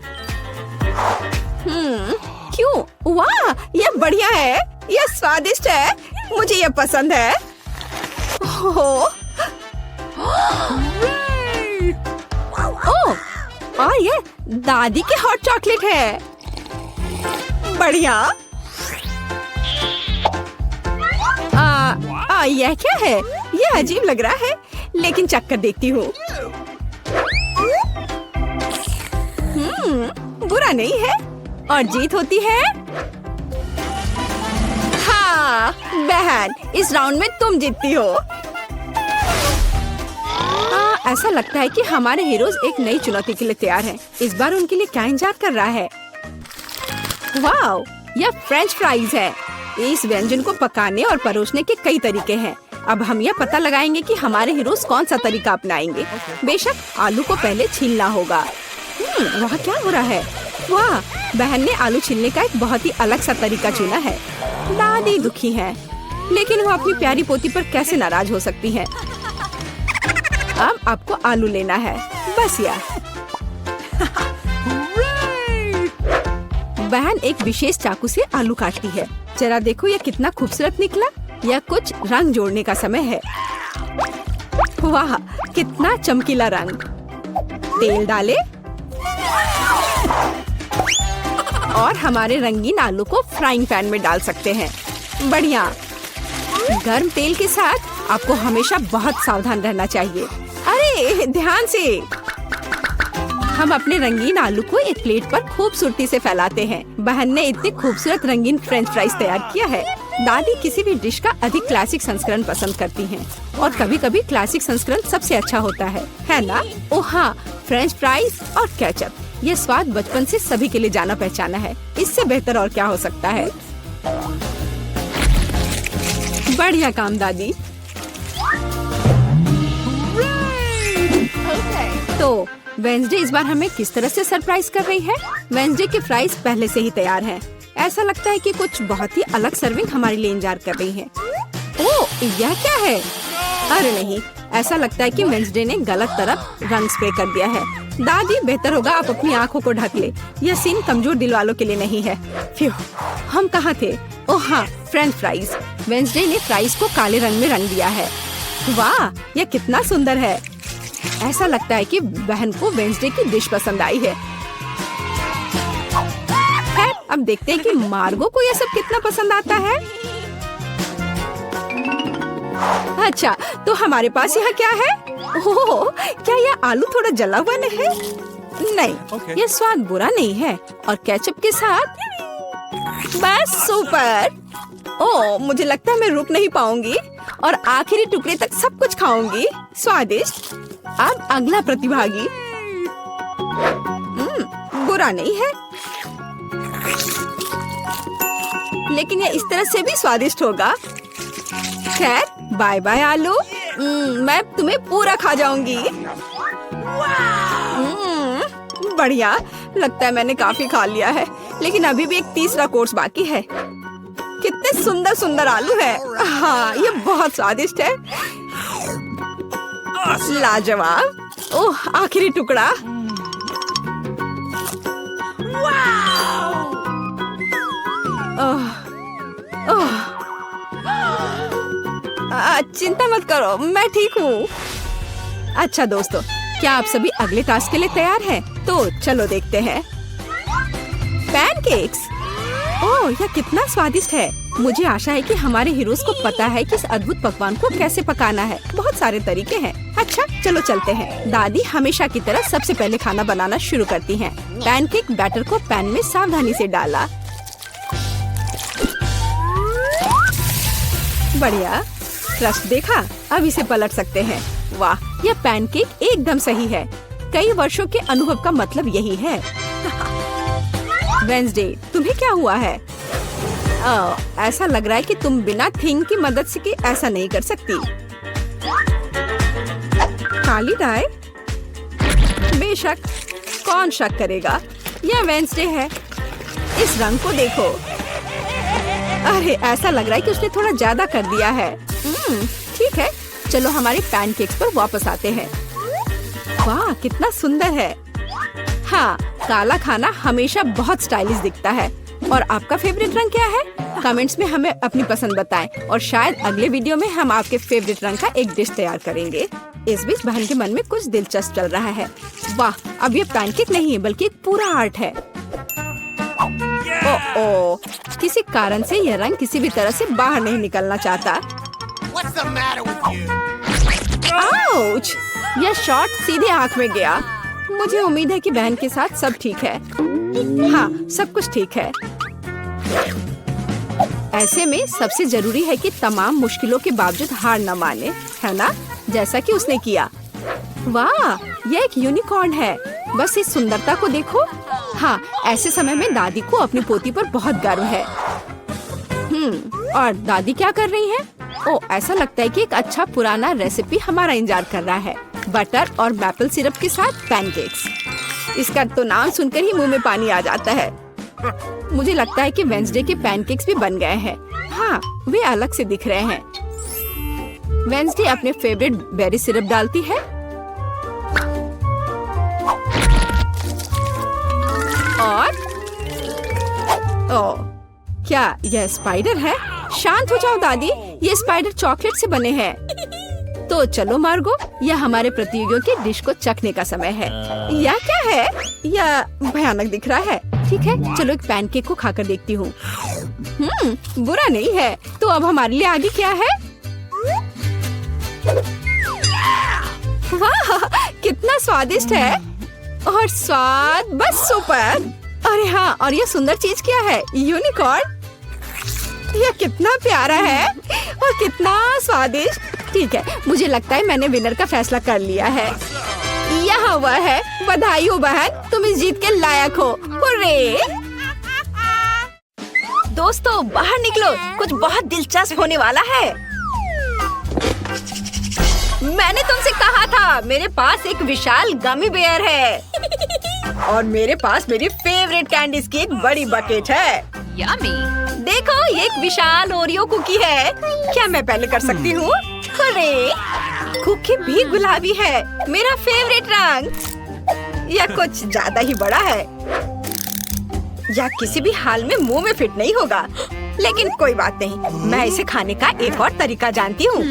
क्यों? वाह, यह बढ़िया है। यह स्वादिष्ट है। मुझे यह पसंद है। ओह, और ये दादी के हॉट चॉकलेट है। बढ़िया। यह क्या है? यह अजीब लग रहा है, लेकिन चख कर देखती हूँ। बुरा नहीं है और जीत होती है। हाँ बहन, इस राउंड में तुम जीतती हो। ऐसा लगता है कि हमारे हीरोज एक नई चुनौती के लिए तैयार हैं। इस बार उनके लिए क्या इंतजार कर रहा है? वाओ, यह फ्रेंच फ्राइज है। इस व्यंजन को पकाने और परोसने के कई तरीके हैं। अब हम यह पता लगाएंगे कि हमारे हीरोज कौन सा तरीका अपनाएंगे। बेशक आलू को पहले छीलना होगा। वहाँ क्या हो रहा है? वाह, बहन ने आलू छीलने का एक बहुत ही अलग सा तरीका चुना है। दादी दुखी है, लेकिन वो अपनी प्यारी पोती पर कैसे नाराज हो सकती है। अब आपको आलू लेना है, बस यह। बहन एक विशेष चाकू से आलू काटती है। जरा देखो यह कितना खूबसूरत निकला। यह कुछ रंग जोड़ने का समय है। वाह, कितना चमकीला रंग। तेल डाले और हमारे रंगीन आलू को फ्राइंग पैन में डाल सकते हैं। बढ़िया। गर्म तेल के साथ आपको हमेशा बहुत सावधान रहना चाहिए। अरे ध्यान से। हम अपने रंगीन आलू को एक प्लेट पर खूबसूरती से फैलाते हैं। बहन ने इतने खूबसूरत रंगीन फ्रेंच फ्राइज तैयार किया है। दादी किसी भी डिश का अधिक क्लासिक संस्करण पसंद करती हैं, और कभी कभी क्लासिक संस्करण सबसे अच्छा होता है ना? ओह हाँ, फ्रेंच फ्राइज और केचप, ये स्वाद बचपन से सभी के लिए जाना पहचाना है। इससे बेहतर और क्या हो सकता है? बढ़िया काम दादी। तो वेंसडे इस बार हमें किस तरह से सरप्राइज कर रही है? वेंसडे के फ्राइज पहले से ही तैयार हैं। ऐसा लगता है कि कुछ बहुत ही अलग सर्विंग हमारे लिए इंतजार कर रही है। ओह, यह क्या है? अरे नहीं, ऐसा लगता है कि वेंसडे ने गलत तरफ रंग स्प्रे कर दिया है। दादी, बेहतर होगा आप अपनी आंखों को ढक ले। यह सीन कमजोर दिल वालों के लिए नहीं है। फ्यू, हम कहाँ थे? ओह हाँ, फ्रेंच फ्राइज। वेंसडे ने फ्राइज को काले रंग में रंग दिया है। वाह, यह कितना सुंदर है। ऐसा लगता है कि बहन को वेंसडे की डिश पसंद आई है। खैर, अब देखते हैं कि मार्गो को यह सब कितना पसंद आता है। अच्छा, तो हमारे पास यहाँ क्या है? ओह, क्या यह आलू थोड़ा जला हुआ नहीं है? नहीं, यह स्वाद बुरा नहीं है। और केचप के साथ बस सुपर। ओह, मुझे लगता है मैं रुक नहीं पाऊंगी और आखिरी टुकड़े तक सब कुछ खाऊंगी। स्वादिष्ट। अब अगला प्रतिभागी। बुरा नहीं है, लेकिन यह इस तरह से भी स्वादिष्ट होगा। खैर, बाय बाय आलू। मैं तुम्हें पूरा खा जाऊंगी। बढ़िया, लगता है मैंने काफी खा लिया है, लेकिन अभी भी एक तीसरा कोर्स बाकी है। कितने सुंदर सुंदर आलू है। हाँ, ये बहुत स्वादिष्ट है। लाजवाब। ओह, आखिरी टुकड़ा। चिंता मत करो, मैं ठीक हूँ। अच्छा दोस्तों, क्या आप सभी अगले टास्क के लिए तैयार हैं? तो चलो देखते हैं। पैनकेक्स। ओह, यह कितना स्वादिष्ट है। मुझे आशा है कि हमारे हीरोज को पता है कि इस अद्भुत पकवान को कैसे पकाना है। बहुत सारे तरीके हैं। अच्छा, चलो चलते हैं। दादी हमेशा की तरह सबसे पहले खाना बनाना शुरू करती हैं। पैनकेक बैटर को पैन में सावधानी से डाला। बढ़िया, क्रस्ट देखा? अब इसे पलट सकते हैं। वाह, यह पैनकेक एकदम सही है। कई वर्षों के अनुभव का मतलब यही है। वेंसडे, तुम्हें क्या हुआ है? ऐसा लग रहा है कि तुम बिना थिंग की मदद से ऐसा नहीं कर सकती। काली डाई? बेशक, कौन शक करेगा? यह वेंसडे है। इस रंग को देखो। अरे, ऐसा लग रहा है कि उसने थोड़ा ज्यादा कर दिया है। ठीक है, चलो हमारे पैनकेक्स पर वापस आते हैं। वाह, कितना सुंदर है। हाँ, काला खाना हमेशा बहुत स्टाइलिश दिखता है। और आपका फेवरेट रंग क्या है? कमेंट्स में हमें अपनी पसंद बताएं और शायद अगले वीडियो में हम आपके फेवरेट रंग का एक डिश तैयार करेंगे। इस बीच बहन के मन में कुछ दिलचस्प चल रहा है। वाह, अब ये पैनकेक नहीं है बल्कि एक पूरा आर्ट है। ओह, किसी कारण से यह रंग किसी भी तरह से बाहर नहीं निकलना चाहता। आउच! यह शॉट सीधे आंख में गया। मुझे उम्मीद है कि बहन के साथ सब ठीक है। हाँ, सब कुछ ठीक है। ऐसे में सबसे जरूरी है कि तमाम मुश्किलों के बावजूद हार न माने, है ना? जैसा कि उसने किया। वाह, यह एक यूनिकॉर्न है। बस इस सुंदरता को देखो। हाँ, ऐसे समय में दादी को अपनी पोती पर बहुत गर्व है। और दादी क्या कर रही हैं? ओह, ऐसा लगता है कि एक अच्छा पुराना रेसिपी हमारा इंतजार कर रहा है। बटर और मैपल सिरप के साथ पैनकेक्स। इसका तो नाम सुनकर ही मुंह में पानी आ जाता है। मुझे लगता है कि वेंसडे के पैनकेक्स भी बन गए हैं। हाँ, वे अलग से दिख रहे हैं। वेंसडे अपने फेवरेट बेरी सिरप डालती है। और ओह, क्या यह स्पाइडर है? शांत हो जाओ दादी, ये स्पाइडर चॉकलेट से बने हैं। तो चलो मार्गो, यह हमारे प्रतियोगियों की डिश को चखने का समय है। यह क्या है? यह भयानक दिख रहा है। ठीक है, चलो एक पैनकेक को खाकर देखती हूँ। बुरा नहीं है। तो अब हमारे लिए आगे क्या है? वाह, कितना स्वादिष्ट है। और स्वाद बस सुपर। अरे हाँ, और यह सुंदर चीज क्या है? यूनिकॉर्न। यह कितना प्यारा है और कितना स्वादिष्ट। ठीक है, मुझे लगता है मैंने विनर का फैसला कर लिया है। यहाँ वह है। बधाई हो बहन, तुम इस जीत के लायक हो। हुर्रे! दोस्तों, बाहर निकलो, कुछ बहुत दिलचस्प होने वाला है। मैंने तुमसे कहा था, मेरे पास एक विशाल गमी बेयर है। और मेरे पास मेरी फेवरेट कैंडीज की एक बड़ी बकेट है। यम्मी! देखो, ये एक विशाल ओरियो कुकी है। क्या मैं पहले कर सकती हूँ? अरे, कुकी भी गुलाबी है, मेरा फेवरेट रंग। यह कुछ ज्यादा ही बड़ा है। यह किसी भी हाल में मुंह में फिट नहीं होगा, लेकिन कोई बात नहीं, मैं इसे खाने का एक और तरीका जानती हूँ।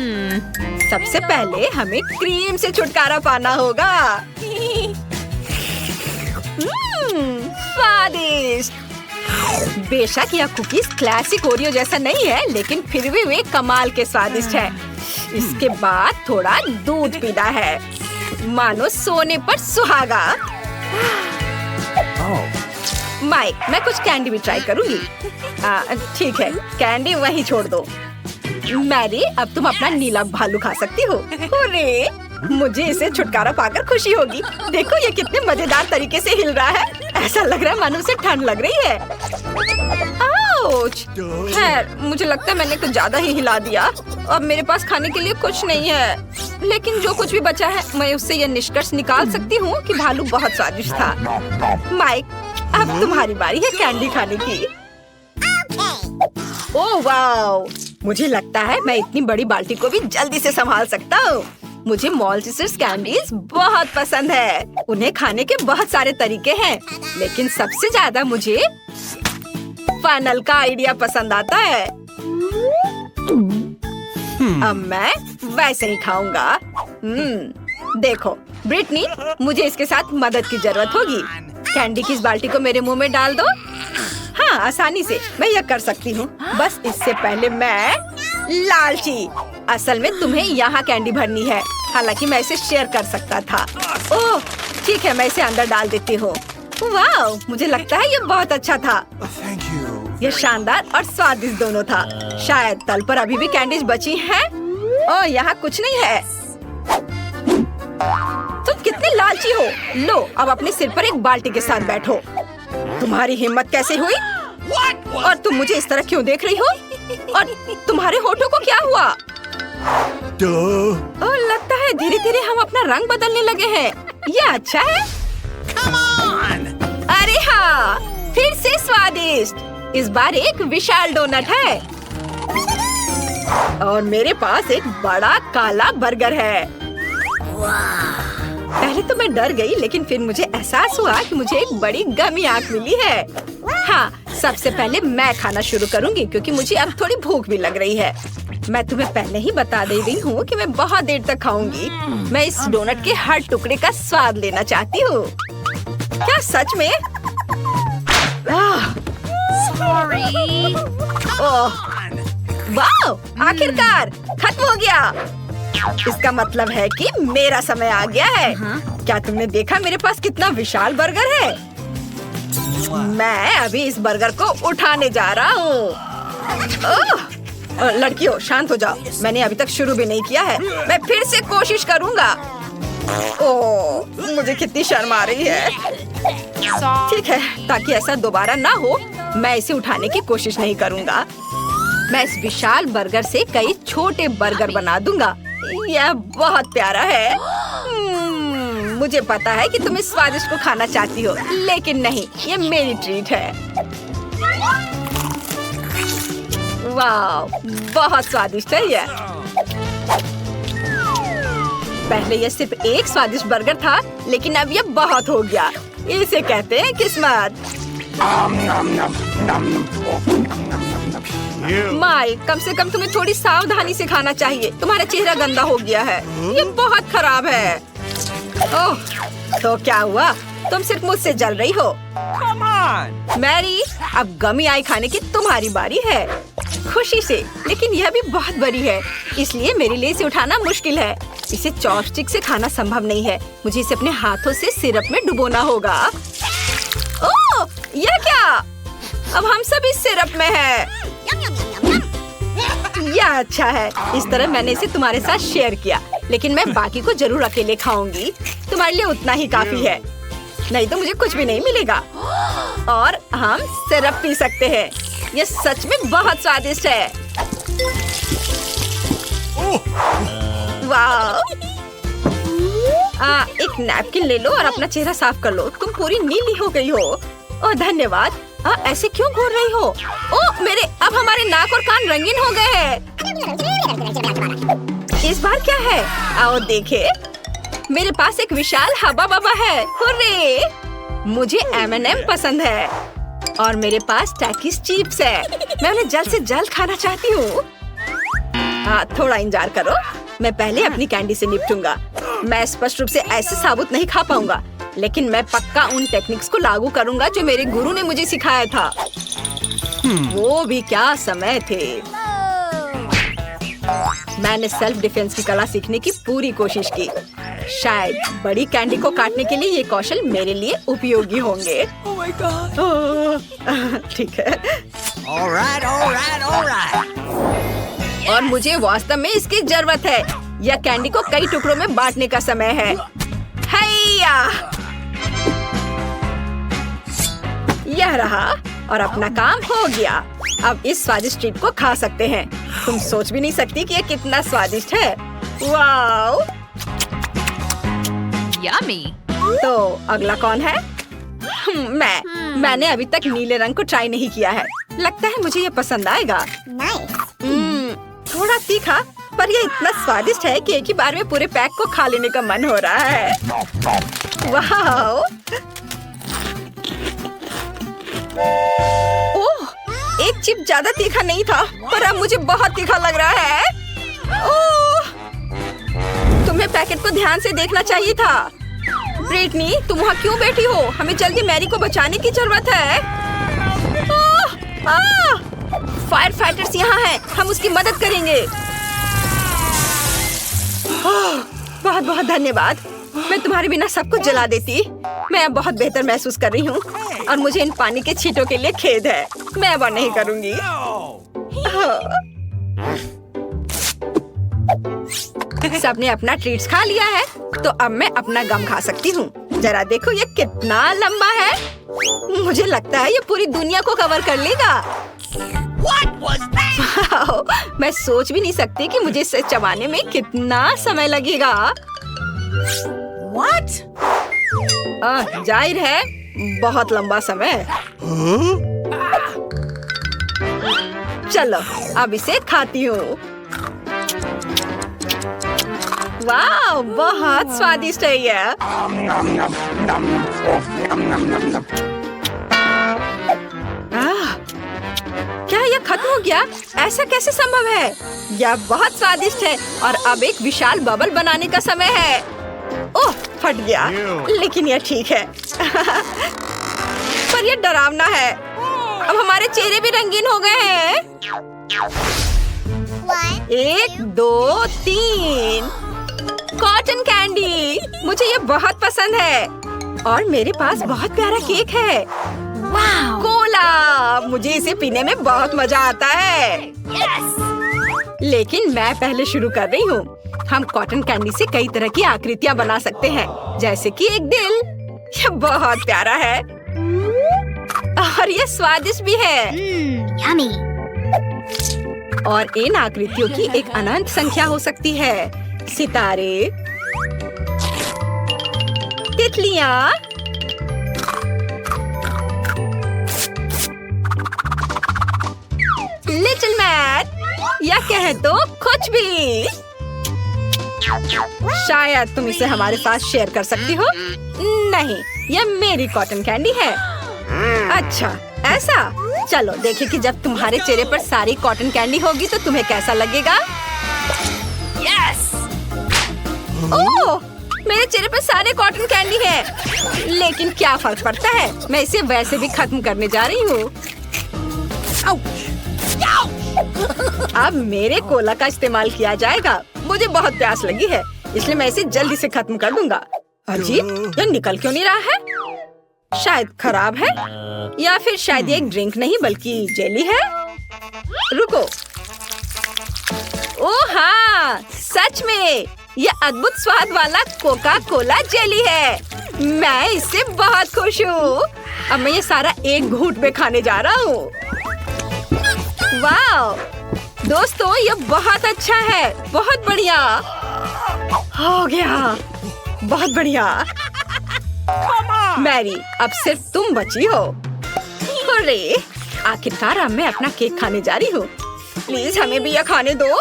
सबसे पहले हमें क्रीम से छुटकारा पाना होगा। स्वादिष्ट। बेशक यह कुकीज क्लासिक ओरियो जैसा नहीं है, लेकिन फिर भी वे कमाल के स्वादिष्ट है। इसके बाद थोड़ा दूध पीना है, मानो सोने पर सुहागा। माइक, मैं कुछ कैंडी भी ट्राई करूंगी। ठीक है, कैंडी वहीं छोड़ दो। मैरी, अब तुम अपना नीला भालू खा सकती हो। अरे, मुझे इसे छुटकारा पाकर खुशी होगी। देखो ये कितने मजेदार तरीके से हिल रहा है। ऐसा लग रहा है मानो उसे ठंड लग रही है। आउच! खैर, मुझे लगता है मैंने कुछ ज्यादा ही हिला दिया। अब मेरे पास खाने के लिए कुछ नहीं है। लेकिन जो कुछ भी बचा है, मैं उससे यह निष्कर्ष निकाल सकती हूँ कि भालू बहुत स्वादिष्ट था। माइक, अब तुम्हारी बारी है कैंडी खाने की। Oh wow! मुझे लगता है मैं इतनी बड़ी बाल्टी को भी जल्दी से संभाल सकता हूँ। मुझे मॉल्टिसर्स कैंडीज बहुत पसंद है। उन्हें खाने के बहुत सारे तरीके हैं, लेकिन सबसे ज्यादा मुझे फनल का आइडिया पसंद आता है। अब मैं वैसे ही खाऊंगा। देखो ब्रिटनी, मुझे इसके साथ मदद की जरूरत होगी। कैंडी की इस बाल्टी को मेरे मुंह में डाल दो। हाँ, आसानी से मैं यह कर सकती हूँ। बस इससे पहले मैं लालची। असल में तुम्हें यहाँ कैंडी भरनी है। हालांकि मैं इसे शेयर कर सकता था। ओह ठीक है, मैं इसे अंदर डाल देती हूँ। वाह, मुझे लगता है ये बहुत अच्छा था। Thank you. ये शानदार और स्वादिष्ट दोनों था। शायद तल पर अभी भी कैंडीज बची हैं। ओह, यहाँ कुछ नहीं है। तुम कितने लालची हो। लो, अब अपने सिर पर एक बाल्टी के साथ बैठो। तुम्हारी हिम्मत कैसे हुई? और तुम मुझे इस तरह क्यों देख रही हो? और तुम्हारे होठों को क्या हुआ? ओह, लगता है धीरे धीरे हम अपना रंग बदलने लगे हैं। ये अच्छा है। अरे हाँ, फिर से स्वादिष्ट। इस बार एक विशाल डोनट है और मेरे पास एक बड़ा काला बर्गर है। पहले तो मैं डर गई, लेकिन फिर मुझे एहसास हुआ कि मुझे एक बड़ी गमी आंख मिली है। हाँ, सबसे पहले मैं खाना शुरू करूंगी क्योंकि मुझे अब थोड़ी भूख भी लग रही है। मैं तुम्हें पहले ही बता दे रही हूँ कि मैं बहुत देर तक खाऊंगी। मैं इस डोनट के हर टुकड़े का स्वाद लेना चाहती हूँ। क्या सच में? ओह, वाह! आखिरकार खत्म हो गया। इसका मतलब है कि मेरा समय आ गया है। क्या तुमने देखा मेरे पास कितना विशाल बर्गर है? मैं अभी इस बर्गर को उठाने जा रहा हूँ। लड़कियों, शांत हो जाओ। मैंने अभी तक शुरू भी नहीं किया है। मैं फिर से कोशिश करूँगा। ओह, मुझे कितनी शर्म आ रही है। ठीक है, ताकि ऐसा दोबारा ना हो, मैं इसे उठाने की कोशिश नहीं करूँगा। मैं इस विशाल बर्गर से कई छोटे बर्गर बना दूंगा। यह बहुत प्यारा है। मुझे पता है कि तुम इस स्वादिष्ट को खाना चाहती हो, लेकिन नहीं, ये मेरी ट्रीट है। वाह, बहुत स्वादिष्ट है यह। पहले यह सिर्फ एक स्वादिष्ट बर्गर था, लेकिन अब यह बहुत हो गया। इसे कहते हैं किस्मत। माई, कम से कम तुम्हें थोड़ी सावधानी से खाना चाहिए। तुम्हारा चेहरा गंदा हो गया है। ये बहुत खराब है। ओह, तो क्या हुआ? तुम सिर्फ मुझसे जल रही हो। मैरी, अब गमी आई खाने की तुम्हारी बारी है। खुशी से, लेकिन यह भी बहुत बड़ी है, इसलिए मेरे लिए इसे उठाना मुश्किल है। इसे चॉपस्टिक से खाना संभव नहीं है। मुझे इसे अपने हाथों से सिरप में डुबोना होगा। ओह, यह क्या? अब हम सब इस सिरप में हैं। यह अच्छा है। इस तरह मैंने इसे तुम्हारे साथ शेयर किया, लेकिन मैं बाकी को जरूर अकेले खाऊंगी। तुम्हारे लिए उतना ही काफी है, नहीं तो मुझे कुछ भी नहीं मिलेगा। और हम सिरप पी सकते हैं। यह सच में बहुत स्वादिष्ट है। वाह! एक नैपकिन ले लो और अपना चेहरा साफ कर लो। तुम पूरी नीली हो गई हो। ओह, धन्यवाद। ऐसे क्यों घूर रही हो? ओह मेरे, अब हमारे नाक और कान रंगीन हो गए हैं। इस बार क्या है? आओ देखे। मेरे पास एक विशाल हब्बा बब्बा है। हुर्रे! मुझे M&M पसंद है और मेरे पास टैकीज चिप्स है। मैं उन्हें जल्द से जल्द खाना चाहती हूँ। थोड़ा इंतजार करो। मैं पहले अपनी कैंडी से निपटूंगा। मैं स्पष्ट रूप से ऐसे साबुत नहीं खा पाऊंगा, लेकिन मैं पक्का उन टेक्निक्स को लागू करूंगा जो मेरे गुरु ने मुझे सिखाया था। वो भी क्या समय थे। मैंने सेल्फ डिफेंस की कला सीखने की पूरी कोशिश की। शायद बड़ी कैंडी को काटने के लिए ये कौशल मेरे लिए उपयोगी होंगे। Oh my God. ठीक है। All right, all right, all right. और मुझे वास्तव में इसकी जरूरत है। यह कैंडी को कई टुकड़ों में बांटने का समय है। हैया! यह रहा और अपना काम हो गया। अब इस स्वादिष्ट ट्रीट को खा सकते हैं। तुम सोच भी नहीं सकती कि यह कितना स्वादिष्ट है। वाओ! Yummy. तो अगला कौन है? मैंने अभी तक नीले रंग को ट्राई नहीं किया है। लगता है मुझे ये पसंद आएगा। थोड़ा तीखा, पर ये इतना स्वादिष्ट है कि एक ही बार में पूरे पैक को खा लेने का मन हो रहा है। वाओ! ओह, एक चिप ज्यादा तीखा नहीं था, पर अब मुझे बहुत तीखा लग रहा है। ओह, तुम्हें पैकेट को ध्यान से देखना चाहिए था। ब्रिटनी, तुम वहाँ क्यों बैठी हो? हमें जल्दी मैरी को बचाने की जरूरत है। फायर फाइटर्स यहाँ हैं। हम उसकी मदद करेंगे। बहुत बहुत धन्यवाद। मैं तुम्हारे बिना सब कुछ जला देती। मैं अब बहुत बेहतर महसूस कर रही हूँ और मुझे इन पानी के छींटों के लिए खेद है। मैं अब और नहीं करूँगी। सबने अपना ट्रीट्स खा लिया है, तो अब मैं अपना गम खा सकती हूँ। जरा देखो ये कितना लंबा है। मुझे लगता है ये पूरी दुनिया को कवर कर लेगा। What was that? मैं सोच भी नहीं सकती कि मुझे इसे चबाने में कितना समय लगेगा। What? जाहिर है बहुत लंबा समय। चलो अब इसे खाती हूँ। वाह, बहुत स्वादिष्ट है ये। क्या यह खत्म हो गया? ऐसा कैसे संभव है? यह बहुत स्वादिष्ट है और अब एक विशाल बबल बनाने का समय है। ओह, फट गया, लेकिन यह ठीक है। पर यह डरावना है। अब हमारे चेहरे भी रंगीन हो गए हैं। 1, 2, 3 कॉटन कैंडी। मुझे ये बहुत पसंद है। और मेरे पास बहुत प्यारा केक है। वाह! कोला, मुझे इसे पीने में बहुत मजा आता है। लेकिन मैं पहले शुरू कर रही हूँ। हम कॉटन कैंडी से कई तरह की आकृतियाँ बना सकते हैं, जैसे कि एक दिल। यह बहुत प्यारा है और यह स्वादिष्ट भी है। Yummy. और इन आकृतियों की एक अनंत संख्या हो सकती है। सितारे, तितलियाँ, लिटिल मैन, या कह दो कुछ भी। शायद तुम इसे हमारे साथ शेयर कर सकती हो। नहीं, यह मेरी कॉटन कैंडी है। अच्छा, ऐसा? चलो देखें कि जब तुम्हारे चेहरे पर सारी कॉटन कैंडी होगी तो तुम्हें कैसा लगेगा। Yes. ओह, मेरे चेहरे पर सारे कॉटन कैंडी हैं। लेकिन क्या फर्क पड़ता है? मैं इसे वैसे भी खत्म करने जा रही हूँ। अब मेरे कोला का इस्तेमाल किया जाएगा। मुझे बहुत प्यास लगी है, इसलिए मैं इसे जल्दी से खत्म कर दूंगा। अजीब, यह निकल क्यों नहीं रहा है? शायद खराब है, या फिर शायद ये एक ड्रिंक नहीं बल्कि जेली है। रुको। ओह हाँ, सच में यह अद्भुत स्वाद वाला कोका कोला जेली है। मैं इससे बहुत खुश हूँ। अब मैं ये सारा एक घूंट में खाने जा रहा हूँ। वाह दोस्तों, ये बहुत अच्छा है। बहुत बढ़िया हो गया। बहुत बढ़िया। मैरी, अब सिर्फ तुम बची हो। अरे, आखिरकार अब मैं अपना केक खाने जा रही हूँ। प्लीज हमें भी यह खाने दो।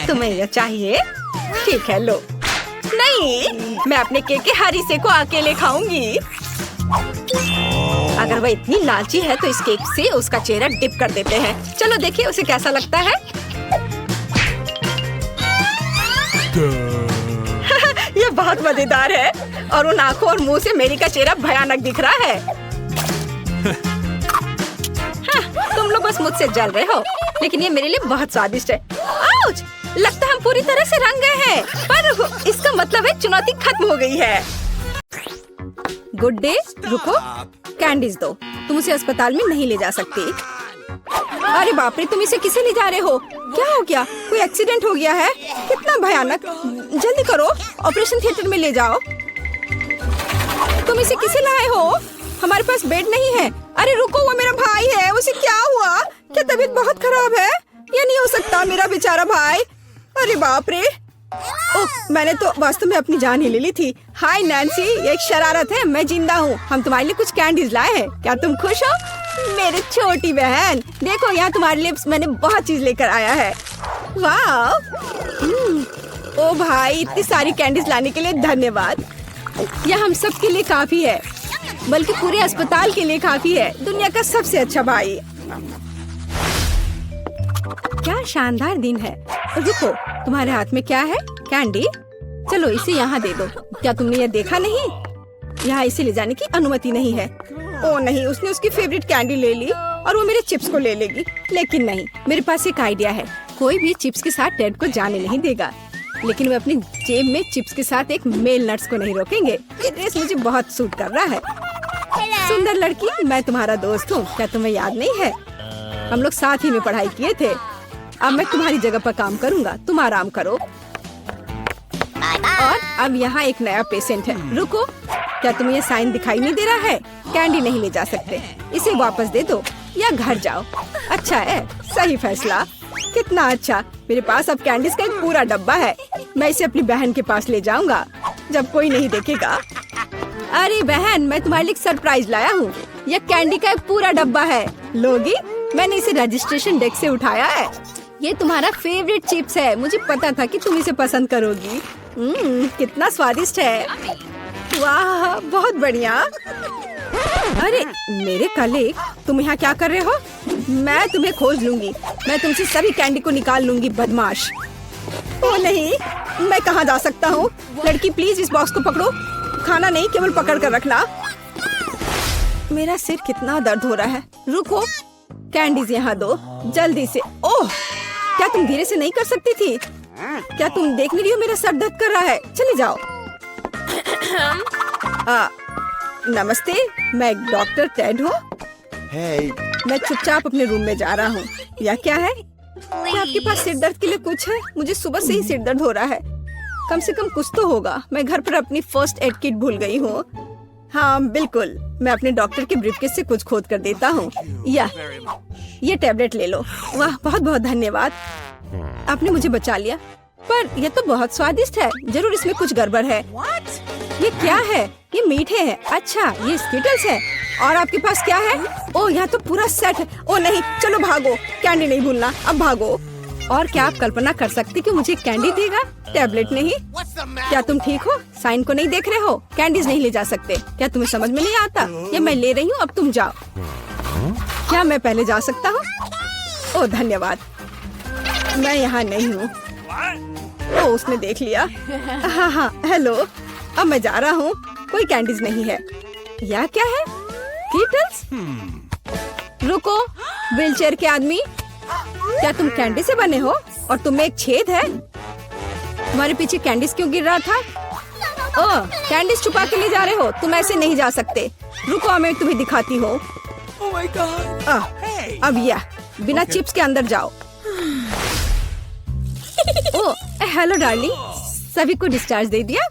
तुम्हें यह चाहिए? ठीक है, लो। नहीं, मैं अपने केक के हर हिस्से को अकेले खाऊंगी। अगर वह इतनी लालची है तो इस केक से उसका चेहरा डिप कर देते हैं। चलो देखिए उसे कैसा लगता है। यह बहुत मजेदार है और उन आंखों और मुंह से मेरी का चेहरा भयानक दिख रहा है। तुम लोग बस मुझसे जल रहे हो, लेकिन ये मेरे लिए बहुत स्वादिष्ट है। आउच! लगता है हम पूरी तरह से रंग गए हैं, पर इसका मतलब है चुनौती खत्म हो गई है। गुड डे, रुको, कैंडीज दो। तुम उसे अस्पताल में नहीं ले जा सकती। अरे बाप रे, तुम इसे किसे ले जा रहे हो? क्या हो गया? कोई एक्सीडेंट हो गया है? कितना भयानक! जल्दी करो, ऑपरेशन थिएटर में ले जाओ। तुम इसे किसे लाए हो? हमारे पास बेड नहीं है। अरे रुको, वो मेरा भाई है, उसे क्या हुआ? क्या तबीयत बहुत खराब है? ये नहीं हो सकता, मेरा बेचारा भाई। अरे बाप रे! ओह, मैंने तो वास्तव में अपनी जान ही ले ली थी। हाय नैन्सी, ये एक शरारत है, मैं जिंदा हूँ। हम तुम्हारे लिए कुछ कैंडीज लाए हैं, क्या तुम खुश हो? मेरी छोटी बहन, देखो यहाँ तुम्हारे लिए मैंने बहुत चीज लेकर आया है। वाह! ओ भाई, इतनी सारी कैंडीज लाने के लिए धन्यवाद। यह हम सब के लिए काफी है, बल्कि पूरे अस्पताल के लिए काफी है। दुनिया का सबसे अच्छा भाई। क्या शानदार दिन है। रुको, तुम्हारे हाथ में क्या है? कैंडी? चलो इसे यहाँ दे दो। क्या तुमने यह देखा नहीं? यहाँ इसे ले जाने की अनुमति नहीं है। ओ नहीं, उसने उसकी फेवरेट कैंडी ले ली और वो मेरे चिप्स को ले लेगी। लेकिन नहीं, मेरे पास एक आइडिया है। कोई भी चिप्स के साथ टेड को जाने नहीं देगा, लेकिन वे अपनी जेब में चिप्स के साथ एक मेल नट्स को नहीं रोकेंगे। ये ड्रेस मुझे बहुत सूट कर रहा है। सुंदर लड़की, मैं तुम्हारा दोस्त हूँ, क्या तुम्हें याद नहीं है? हम लोग साथ ही में पढ़ाई किए थे। अब मैं तुम्हारी जगह पर काम करूँगा, तुम आराम करो। और अब यहाँ एक नया पेशेंट है। रुको, क्या तुम्हें ये साइन दिखाई नहीं दे रहा है? कैंडी नहीं ले जा सकते, इसे वापस दे दो या घर जाओ। अच्छा है, सही फैसला। कितना अच्छा, मेरे पास अब कैंडीज का एक पूरा डब्बा है। मैं इसे अपनी बहन के पास ले जाऊंगा जब कोई नहीं देखेगा। अरे बहन, मैं तुम्हारे लिए सरप्राइज लाया हूँ। यह कैंडी का एक पूरा डब्बा है, लोगी? मैंने इसे रजिस्ट्रेशन डेस्क से उठाया है। ये तुम्हारा फेवरेट चिप्स है, मुझे पता था कि तुम इसे पसंद करोगी। कितना स्वादिष्ट है। वाह, बहुत बढ़िया। अरे मेरे कलीग, तुम यहाँ क्या कर रहे हो? मैं तुम्हें खोज लूंगी। मैं तुमसे सभी कैंडी को निकाल लूंगी, बदमाश। ओ नहीं, मैं कहाँ जा सकता हूँ? लड़की प्लीज इस बॉक्स को पकड़ो। खाना नहीं, केवल पकड़ कर रखना। मेरा सिर कितना दर्द हो रहा है। रुको, कैंडीज यहाँ दो जल्दी से। ओह, क्या तुम धीरे से नहीं कर सकती थी? क्या तुम देख नहीं रही हो मेरा सर दर्द कर रहा है? चले जाओ। नमस्ते, मैं डॉक्टर टेड हूँ। Hey. मैं चुपचाप अपने रूम में जा रहा हूँ। यह क्या है? क्या आपके पास सिर दर्द के लिए कुछ है? मुझे सुबह से ही सिर दर्द हो रहा है। कम से कम कुछ तो होगा। मैं घर पर अपनी फर्स्ट एड किट भूल गई हूँ। हाँ बिल्कुल, मैं अपने डॉक्टर के ब्रीफकेस से कुछ खोद कर देता हूँ। ये टैबलेट ले लो। वाह, बहुत बहुत धन्यवाद, आपने मुझे बचा लिया। पर यह तो बहुत स्वादिष्ट है, जरूर इसमें कुछ गड़बड़ है। ये क्या है? ये मीठे हैं। अच्छा, ये स्किटल्स है। और आपके पास क्या है? ओह, यहाँ तो पूरा सेट है। ओह नहीं, चलो भागो, कैंडी नहीं भूलना, अब भागो। और क्या आप कल्पना कर सकती कि मुझे कैंडी देगा, टैबलेट नहीं? क्या तुम ठीक हो? साइन को नहीं देख रहे हो? कैंडीज नहीं ले जा सकते। क्या तुम्हें समझ में नहीं आता? ये मैं ले रही हूँ, अब तुम जाओ। क्या मैं पहले जा सकता हूँ? ओह धन्यवाद, मैं यहाँ नहीं हूँ। ओह, उसने देख लिया। हाँ, हेलो, अब मैं जा रहा हूँ। कोई कैंडीज नहीं है। यह क्या है? कीटल्स? रुको, व्हीलचेयर के आदमी, क्या तुम कैंडी से बने हो? और तुम में एक छेद है। तुम्हारे पीछे कैंडीज क्यों गिर रहा था? ओह, कैंडीज छुपा के ले जा रहे हो? तुम ऐसे नहीं जा सकते। रुको, मैं तुम्हें दिखाती हूँ। Oh my God. अब यह बिना चिप्स के अंदर जाओ। ओह, हेलो डार्लिंग, सभी को डिस्चार्ज दे दिया?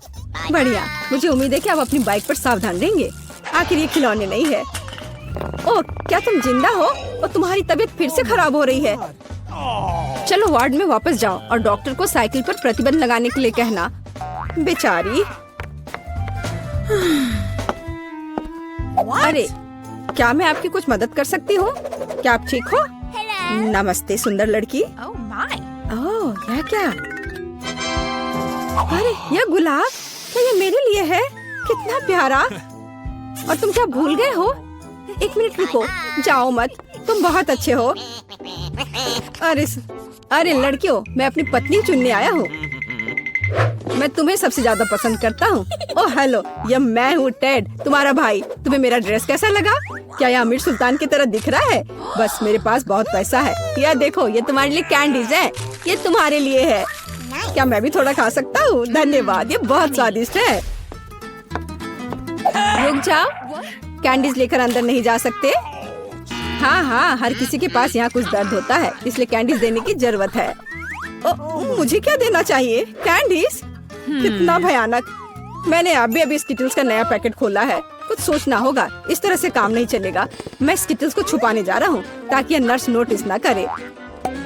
बढ़िया, मुझे उम्मीद है कि आप अपनी बाइक पर सावधान रहेंगे। आखिर ये खिलौने नहीं है। ओह, क्या तुम जिंदा हो? और तुम्हारी तबीयत फिर से खराब हो रही है। चलो वार्ड में वापस जाओ और डॉक्टर को साइकिल पर प्रतिबंध लगाने के लिए कहना। बेचारी। अरे, क्या मैं आपकी कुछ मदद कर सकती हूँ? क्या आप ठीक हो? नमस्ते सुंदर लड़की। ओह, यह क्या? अरे, यह गुलाब, क्या ये मेरे लिए है? कितना प्यारा। और तुम क्या भूल गए हो? एक मिनट रुको, जाओ मत, तुम बहुत अच्छे हो। अरे लड़कियों, मैं अपनी पत्नी चुनने आया हूँ। मैं तुम्हें सबसे ज्यादा पसंद करता हूँ। ओह हेलो, ये मैं हूँ टेड, तुम्हारा भाई। तुम्हें मेरा ड्रेस कैसा लगा? क्या ये अमीर सुल्तान की तरह दिख रहा है? बस मेरे पास बहुत पैसा है। यह देखो, ये तुम्हारे लिए कैंडीज है। ये तुम्हारे लिए है। क्या मैं भी थोड़ा खा सकता हूँ? धन्यवाद, ये बहुत स्वादिष्ट है। रुक जाओ, कैंडीज लेकर अंदर नहीं जा सकते। हाँ, हर किसी के पास यहाँ कुछ दर्द होता है, इसलिए कैंडीज देने की जरूरत है। मुझे क्या देना चाहिए? कैंडीज? कितना भयानक। मैंने अभी स्किटल्स का नया पैकेट खोला है। कुछ सोचना होगा, इस तरह से काम नहीं चलेगा। मैं स्किटल्स को छुपाने जा रहा हूँ ताकि ये नर्स नोटिस ना करे।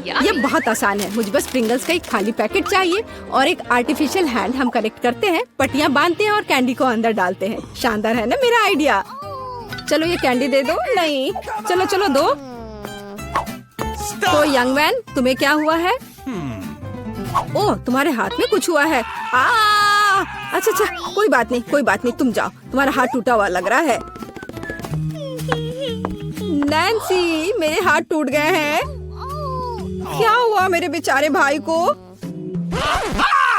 ये बहुत आसान है। मुझे बस प्रिंगल्स का एक खाली पैकेट चाहिए और एक आर्टिफिशियल हैंड। हम कलेक्ट करते हैं, पट्टियाँ बांधते हैं और कैंडी को अंदर डालते हैं। शानदार है ना मेरा आइडिया? चलो ये कैंडी दे दो। नहीं, चलो दो। तो यंग मैन, तुम्हें क्या हुआ है? ओह, तुम्हारे हाथ में कुछ हुआ है। अच्छा, कोई बात नहीं, तुम जाओ। तुम्हारा हाथ टूटा हुआ लग रहा है। नैन्सी, मेरे हाथ टूट गए हैं। क्या हुआ मेरे बेचारे भाई को?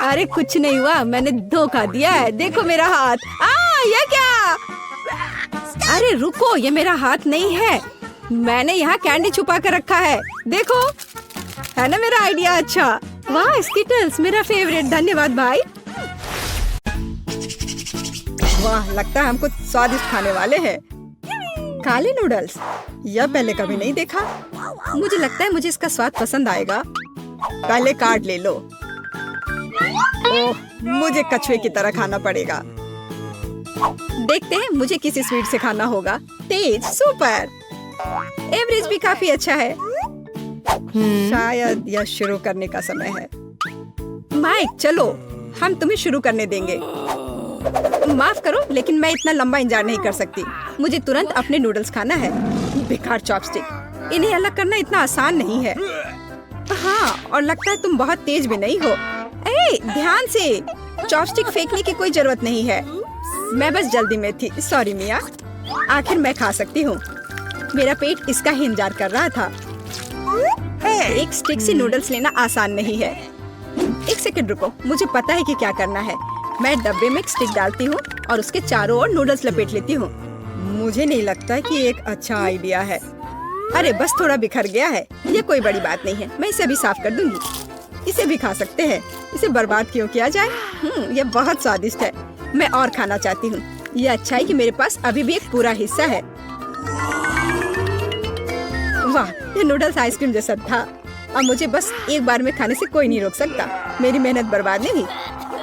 अरे कुछ नहीं हुआ, मैंने धोखा दिया है। देखो मेरा हाथ। ये क्या? अरे रुको, ये मेरा हाथ नहीं है। मैंने यहाँ कैंडी छुपा कर रखा है। देखो, है ना मेरा आइडिया अच्छा? वाह, स्किटल्स मेरा फेवरेट। धन्यवाद भाई। वाह, लगता है हम कुछ स्वादिष्ट खाने वाले हैं। काले नूडल्स, यह पहले कभी नहीं देखा। मुझे लगता है मुझे इसका स्वाद पसंद आएगा। पहले कार्ड ले लो। ओह, मुझे कछुए की तरह खाना पड़ेगा। देखते हैं, मुझे किसी स्वीट से खाना होगा। तेज, सुपर। एवरेज भी काफी अच्छा है। शायद यह शुरू करने का समय है। माइक, चलो हम तुम्हें शुरू करने देंगे। माफ करो, लेकिन मैं इतना लंबा इंतजार नहीं कर सकती। मुझे तुरंत अपने नूडल्स खाना है। बेकार चॉपस्टिक, इन्हें अलग करना इतना आसान नहीं है। हाँ, और लगता है तुम बहुत तेज भी नहीं हो। ध्यान से, चॉपस्टिक फेंकने की कोई जरूरत नहीं है। मैं बस जल्दी में थी। सॉरी मिया। आखिर मैं खा सकती हूँ। मेरा पेट इसका ही इंतजार कर रहा था। एक स्टिक से नूडल्स लेना आसान नहीं है। एक सेकंड रुको, मुझे पता है कि क्या करना है। मैं डब्बे में एक स्टिक डालती हूँ और उसके चारों ओर नूडल्स लपेट लेती हूँ। मुझे नहीं लगता कि ये एक अच्छा आइडिया है। अरे बस थोड़ा बिखर गया है। ये कोई बड़ी बात नहीं है, मैं इसे अभी साफ कर दूंगी। इसे भी खा सकते हैं। इसे बर्बाद क्यों किया जाए? ये बहुत स्वादिष्ट है। मैं और खाना चाहती हूँ। ये अच्छा है कि मेरे पास अभी भी एक पूरा हिस्सा है। वाह, ये नूडल्स आइसक्रीम जैसा था। अब मुझे बस एक बार में खाने से कोई नहीं रोक सकता। मेरी मेहनत बर्बाद नहीं।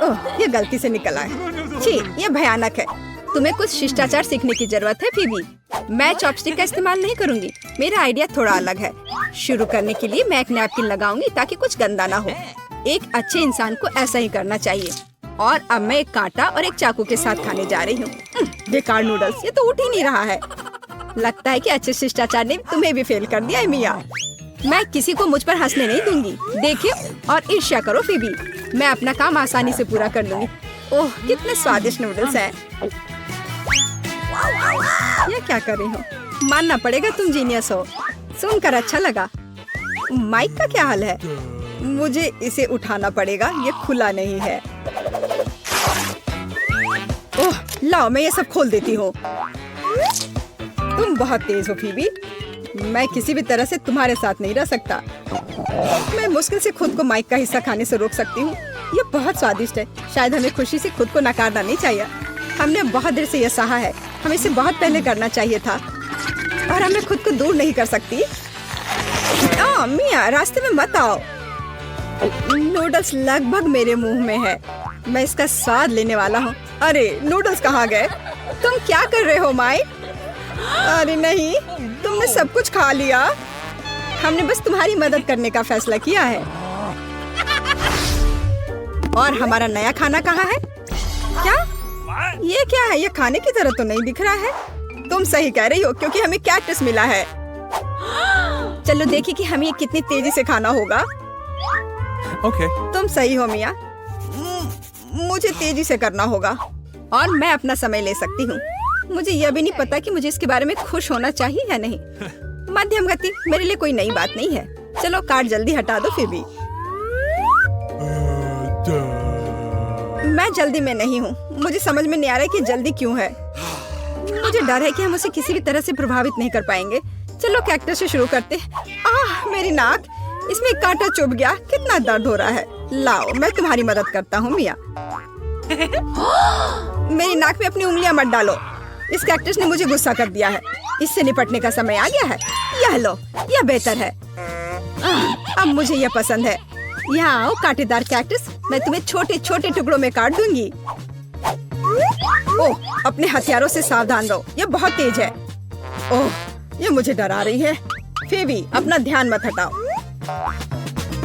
ओह, ये गलती से निकला है। छी, ये भयानक है। तुम्हें कुछ शिष्टाचार सीखने की जरूरत है फीबी। मैं चॉपस्टिक का इस्तेमाल नहीं करूंगी। मेरा आइडिया थोड़ा अलग है। शुरू करने के लिए मैं एक नैपकिन लगाऊंगी ताकि कुछ गंदा ना हो। एक अच्छे इंसान को ऐसा ही करना चाहिए। और अब मैं एक कांटा और एक चाकू के साथ खाने जा रही हूँ। बेकार नूडल्स, ये तो उठ ही नहीं रहा है। लगता है कि अच्छे शिष्टाचार ने तुम्हें भी फेल कर दिया है मिया। मैं किसी को मुझ पर हंसने नहीं दूंगी। देखिए और ईर्ष्या करो फीबी। मैं अपना काम आसानी से पूरा कर लूंगी। ओह, कितने स्वादिष्ट नूडल्स हैं। ये क्या कर रही हो? मानना पड़ेगा तुम जीनियस हो। सुनकर अच्छा लगा। माइक का क्या हाल है? मुझे इसे उठाना पड़ेगा, ये खुला नहीं है। ओह, लाओ मैं ये सब खोल देती हूँ। तुम बहुत तेज हो फीबी। मैं किसी भी तरह से तुम्हारे साथ नहीं रह सकता। मैं मुश्किल से खुद को माइक का हिस्सा खाने से रोक सकती हूँ। ये बहुत स्वादिष्ट है। शायद हमें खुशी से खुद को नकारना नहीं चाहिए। हमने बहुत देर से यह सहा है। हमें इसे बहुत पहले करना चाहिए था। और हमें खुद को दूर नहीं कर सकती। मिया, रास्ते में मत आओ। नूडल्स लगभग मेरे मुंह में है। मैं इसका स्वाद लेने वाला हूँ। अरे नूडल्स कहाँ गए? तुम क्या कर रहे हो माइक? अरे नहीं, तुमने सब कुछ खा लिया। हमने बस तुम्हारी मदद करने का फैसला किया है। और हमारा नया खाना कहाँ है? क्या? ये क्या है? ये खाने की तरह तो नहीं दिख रहा है। तुम सही कह रही हो, क्योंकि हमें कैक्टस मिला है। चलो देखिए कि हमें ये कितनी तेजी से खाना होगा। Okay. तुम सही हो मिया। मुझे तेजी से करना होगा और मैं अपना समय ले सकती हूँ। मुझे यह भी नहीं पता कि मुझे इसके बारे में खुश होना चाहिए या नहीं। मध्यम गति मेरे लिए कोई नई बात नहीं है। चलो कार्ड जल्दी हटा दो फिर भी। मैं जल्दी में नहीं हूँ। मुझे समझ में नहीं आ रहा है कि जल्दी क्यों है। मुझे डर है कि हम उसे किसी भी तरह से प्रभावित नहीं कर पाएंगे। चलो कैक्टस से शुरू करते। मेरी नाक, इसमें कांटा चुभ गया। कितना दर्द हो रहा है। लाओ, मैं तुम्हारी मदद करता हूँ मिया। मेरी नाक में अपनी उंगलियां मत डालो। इस कैक्टस ने मुझे गुस्सा कर दिया है। इससे निपटने का समय आ गया है। यह लो, यह बेहतर है। अब मुझे यह पसंद है। यहाँ आओ कांटेदार कैक्टस, मैं तुम्हें छोटे छोटे टुकड़ों में काट दूंगी। ओह, अपने हथियारों से सावधान रहो, यह बहुत तेज है। ओह, ये मुझे डरा रही है। फेबी, अपना ध्यान मत हटाओ।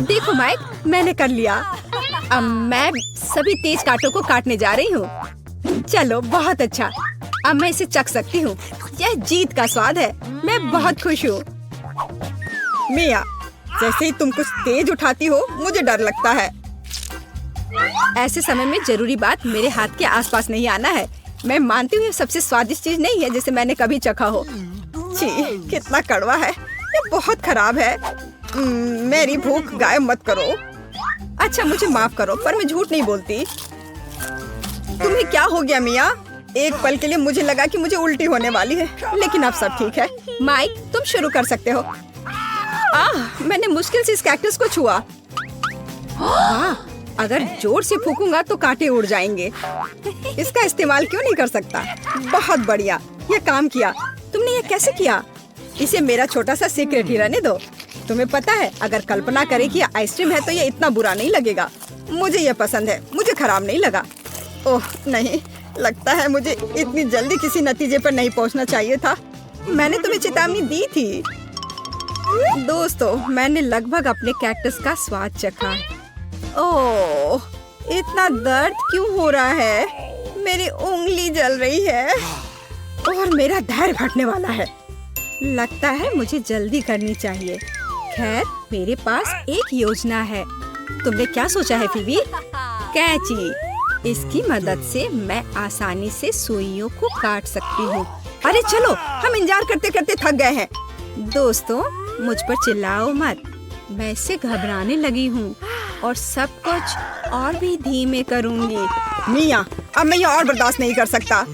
देखो माइक, मैंने कर लिया। अब मैं सभी तेज कांटों को काटने जा रही हूँ। चलो, बहुत अच्छा। अब मैं इसे चख सकती हूँ। यह जीत का स्वाद है। मैं बहुत खुश हूँ। मिया, जैसे ही तुम कुछ तेज उठाती हो, मुझे डर लगता है। ऐसे समय में जरूरी बात मेरे हाथ के आसपास नहीं आना है। मैं मानती हूँ ये सबसे स्वादिष्ट चीज नहीं है जिसे मैंने कभी चखा हो। छी, कितना कड़वा है। ये बहुत खराब है। मेरी भूख गायब मत करो। अच्छा, मुझे माफ करो, पर मैं झूठ नहीं बोलती। तुम्हें क्या हो गया मिया? एक पल के लिए मुझे लगा कि मुझे उल्टी होने वाली है, लेकिन अब सब ठीक है। माइक, तुम शुरू कर सकते हो। मैंने मुश्किल से इस कैक्टस को छुआ। अगर जोर से फूकूंगा तो कांटे उड़ जाएंगे। इसका इस्तेमाल क्यों नहीं कर सकता? बहुत बढ़िया, ये काम किया। तुमने ये कैसे किया? इसे मेरा छोटा सा सीक्रेट ही रहने दो। तुम्हें पता है, अगर कल्पना करे कि आइसक्रीम है तो ये इतना बुरा नहीं लगेगा। मुझे ये पसंद है। मुझे खराब नहीं लगा। ओह नहीं, लगता है मुझे इतनी जल्दी किसी नतीजे पर नहीं पहुंचना चाहिए था। मैंने तुम्हें चेतावनी दी थी। दोस्तों, मैंने लगभग अपने कैक्टस का स्वाद चखा। ओह, इतना दर्द क्यों हो रहा है? मेरी उंगली जल रही है और मेरा धैर्य घटने वाला है। लगता है मुझे जल्दी करनी चाहिए। खैर, मेरे पास एक योजना है। तुमने क्या सोचा है फीबी? कैंची। इसकी मदद से मैं आसानी से सुइयों को काट सकती हूँ। अरे चलो, हम इंतजार करते करते थक गए हैं। दोस्तों, मुझ पर चिल्लाओ मत। मैं इससे घबराने लगी हूँ और सब कुछ और भी धीमे करूँगी। मिया, अब मैं ये और बर्दाश्त नहीं कर सकता।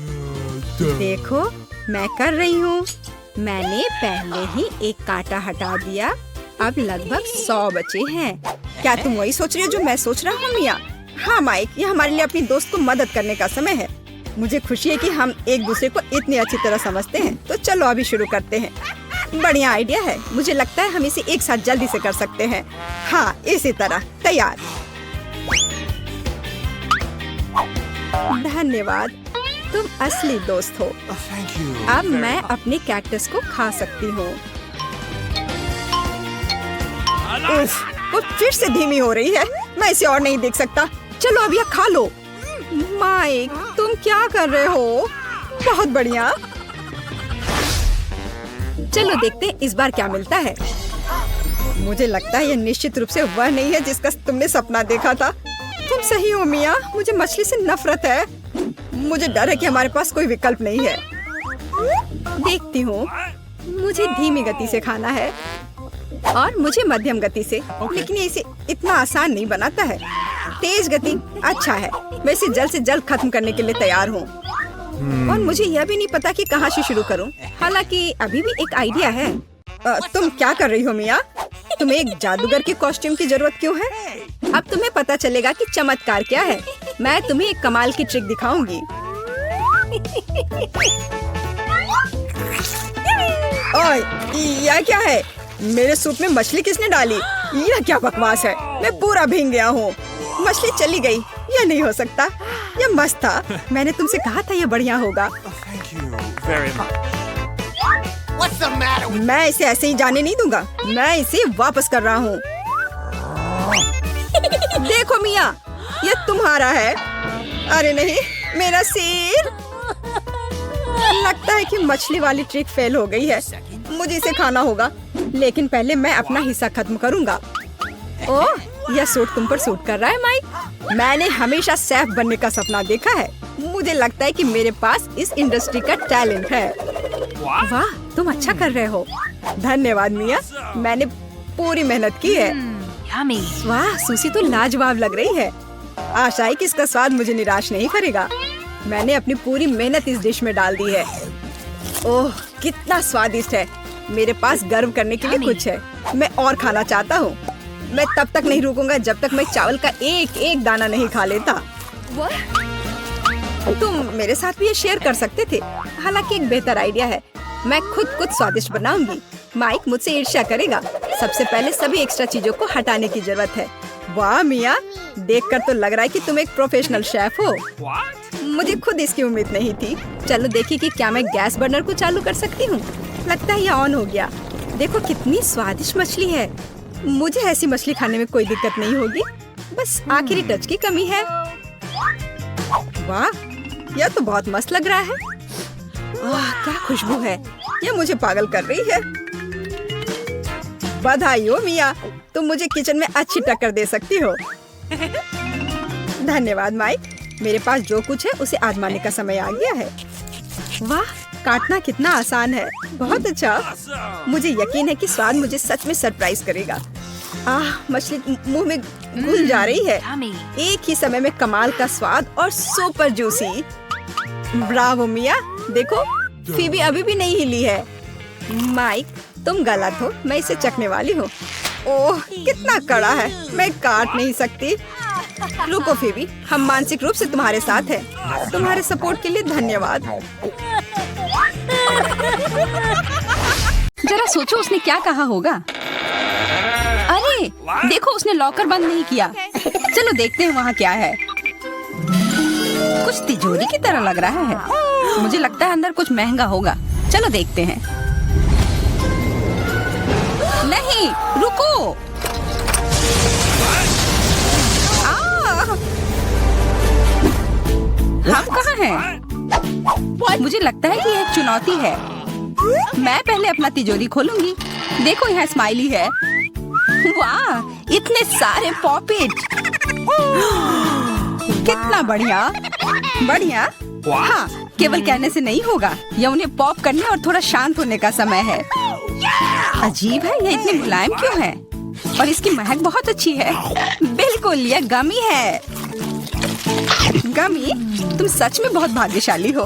देखो, मैं कर रही हूँ। मैंने पहले ही एक कांटा हटा दिया। अब लगभग 100 बचे हैं। क्या तुम वही सोच रही हो जो मैं सोच रहा हूँ मिया? हाँ माइक, ये हमारे लिए अपनी दोस्त को मदद करने का समय है। मुझे खुशी है कि हम एक दूसरे को इतनी अच्छी तरह समझते हैं। तो चलो अभी शुरू करते हैं। बढ़िया आइडिया है। मुझे लगता है हम इसे एक साथ जल्दी से कर सकते हैं। हाँ, इसी तरह। तैयार। धन्यवाद, तुम असली दोस्त हो। अब मैं अपने कैक्टस को खा सकती हूँ। वो फिर से धीमी हो रही है। मैं इसे और नहीं देख सकता। चलो अब यह खा लो। माइक, तुम क्या कर रहे हो? बहुत बढ़िया। चलो देखते हैं इस बार क्या मिलता है। मुझे लगता है यह निश्चित रूप से वह नहीं है जिसका तुमने सपना देखा था। तुम सही हो मिया, मुझे मछली से नफरत है। मुझे डर है कि हमारे पास कोई विकल्प नहीं है। देखती हूँ। मुझे धीमी गति से खाना है और मुझे मध्यम गति से। लेकिन ये इसे इतना आसान नहीं बनाता है। तेज गति अच्छा है। मैं इसे जल्द से जल्द खत्म करने के लिए तैयार हूँ। और मुझे यह भी नहीं पता कि कहाँ से शुरू करूँ। हालांकि अभी भी एक आइडिया है। तुम क्या कर रही हो मिया? तुम्हें एक जादूगर के कॉस्ट्यूम की जरूरत क्यों है? अब तुम्हें पता चलेगा कि चमत्कार क्या है। मैं तुम्हें एक कमाल की ट्रिक दिखाऊंगी। ओए, यह क्या है? मेरे सूप में मछली किसने डाली? यह क्या बकवास है? मैं पूरा भीग गया हूँ। मछली चली गई। यह नहीं हो सकता। यह मस्त था। मैंने तुमसे कहा था यह बढ़िया होगा। What's the matter with मैं इसे ऐसे ही जाने नहीं दूंगा। मैं इसे वापस कर रहा हूँ। देखो मिया, यह तुम्हारा है। अरे नहीं, मेरा सिर। लगता है कि मछली वाली ट्रिक फेल हो गई है। मुझे इसे खाना होगा, लेकिन पहले मैं अपना हिस्सा खत्म करूंगा। ओह, यह सूट तुम पर सूट कर रहा है माइक। मैंने हमेशा शेफ बनने का सपना देखा है। मुझे लगता है कि मेरे पास इस इंडस्ट्री का टैलेंट है। वाह, तुम अच्छा कर रहे हो। धन्यवाद मिया, मैंने पूरी मेहनत की है। Yummy. वाह, सुशी तो लाजवाब लग रही है। आशा है कि इसका स्वाद मुझे निराश नहीं करेगा। मैंने अपनी पूरी मेहनत इस डिश में डाल दी है। ओह, कितना स्वादिष्ट है। मेरे पास गर्व करने के लिए कुछ है। मैं और खाना चाहता हूँ। मैं तब तक नहीं रुकूंगा जब तक मैं चावल का एक एक दाना नहीं खा लेता। तुम मेरे साथ भी ये शेयर कर सकते थे। हालांकि एक बेहतर आइडिया है। मैं खुद कुछ स्वादिष्ट बनाऊंगी। माइक मुझसे ईर्ष्या करेगा। सबसे पहले सभी एक्स्ट्रा चीजों को हटाने की जरूरत है। वाह मिया, देखकर तो लग रहा है कि तुम एक प्रोफेशनल शेफ हो। मुझे खुद इसकी उम्मीद नहीं थी। चलो देखिए कि क्या मैं गैस बर्नर को चालू कर सकती हूँ। लगता है ये ऑन हो गया। देखो कितनी स्वादिष्ट मछली है। मुझे ऐसी मछली खाने में कोई दिक्कत नहीं होगी। बस आखिरी टच की कमी है। वाह, यह तो बहुत मस्त लग रहा है। वाह, क्या खुशबू है। यह मुझे पागल कर रही है। बधाई हो मिया, तुम मुझे किचन में अच्छी टक्कर दे सकती हो। धन्यवाद माइक। मेरे पास जो कुछ है उसे आजमाने का समय आ गया है। वाह, काटना कितना आसान है। बहुत अच्छा। मुझे यकीन है कि स्वाद मुझे सच में सरप्राइज करेगा। मछली मुंह में घुल जा रही है। एक ही समय में कमाल का स्वाद और सुपर जूसी। ब्रावो मिया। देखो, फीबी अभी भी नहीं हिली है। माइक, तुम गलत हो। मैं इसे चखने वाली हूँ। ओह, कितना कड़ा है। मैं काट नहीं सकती। रुको फीबी, हम मानसिक रूप से तुम्हारे साथ हैं। तुम्हारे सपोर्ट के लिए धन्यवाद। जरा सोचो उसने क्या कहा होगा। अरे देखो, उसने लॉकर बंद नहीं किया। चलो देखते हैं वहाँ क्या है। कुछ तिजोरी की तरह लग रहा है। मुझे लगता है अंदर कुछ महंगा होगा। चलो देखते हैं। नहीं, रुको। हम कहाँ हैं? मुझे लगता है कि यह एक चुनौती है। मैं पहले अपना तिजोरी खोलूंगी। देखो, यहाँ स्माइली है। वाह, इतने सारे पॉपिट। कितना बढ़िया। बढ़िया। हाँ, केवल कहने से नहीं होगा। यह उन्हें पॉप करने और थोड़ा शांत होने का समय है। अजीब है, यह इतनी मुलायम क्यों है? और इसकी महक बहुत अच्छी है। बिल्कुल, यह गमी है। गमी, तुम सच में बहुत भाग्यशाली हो।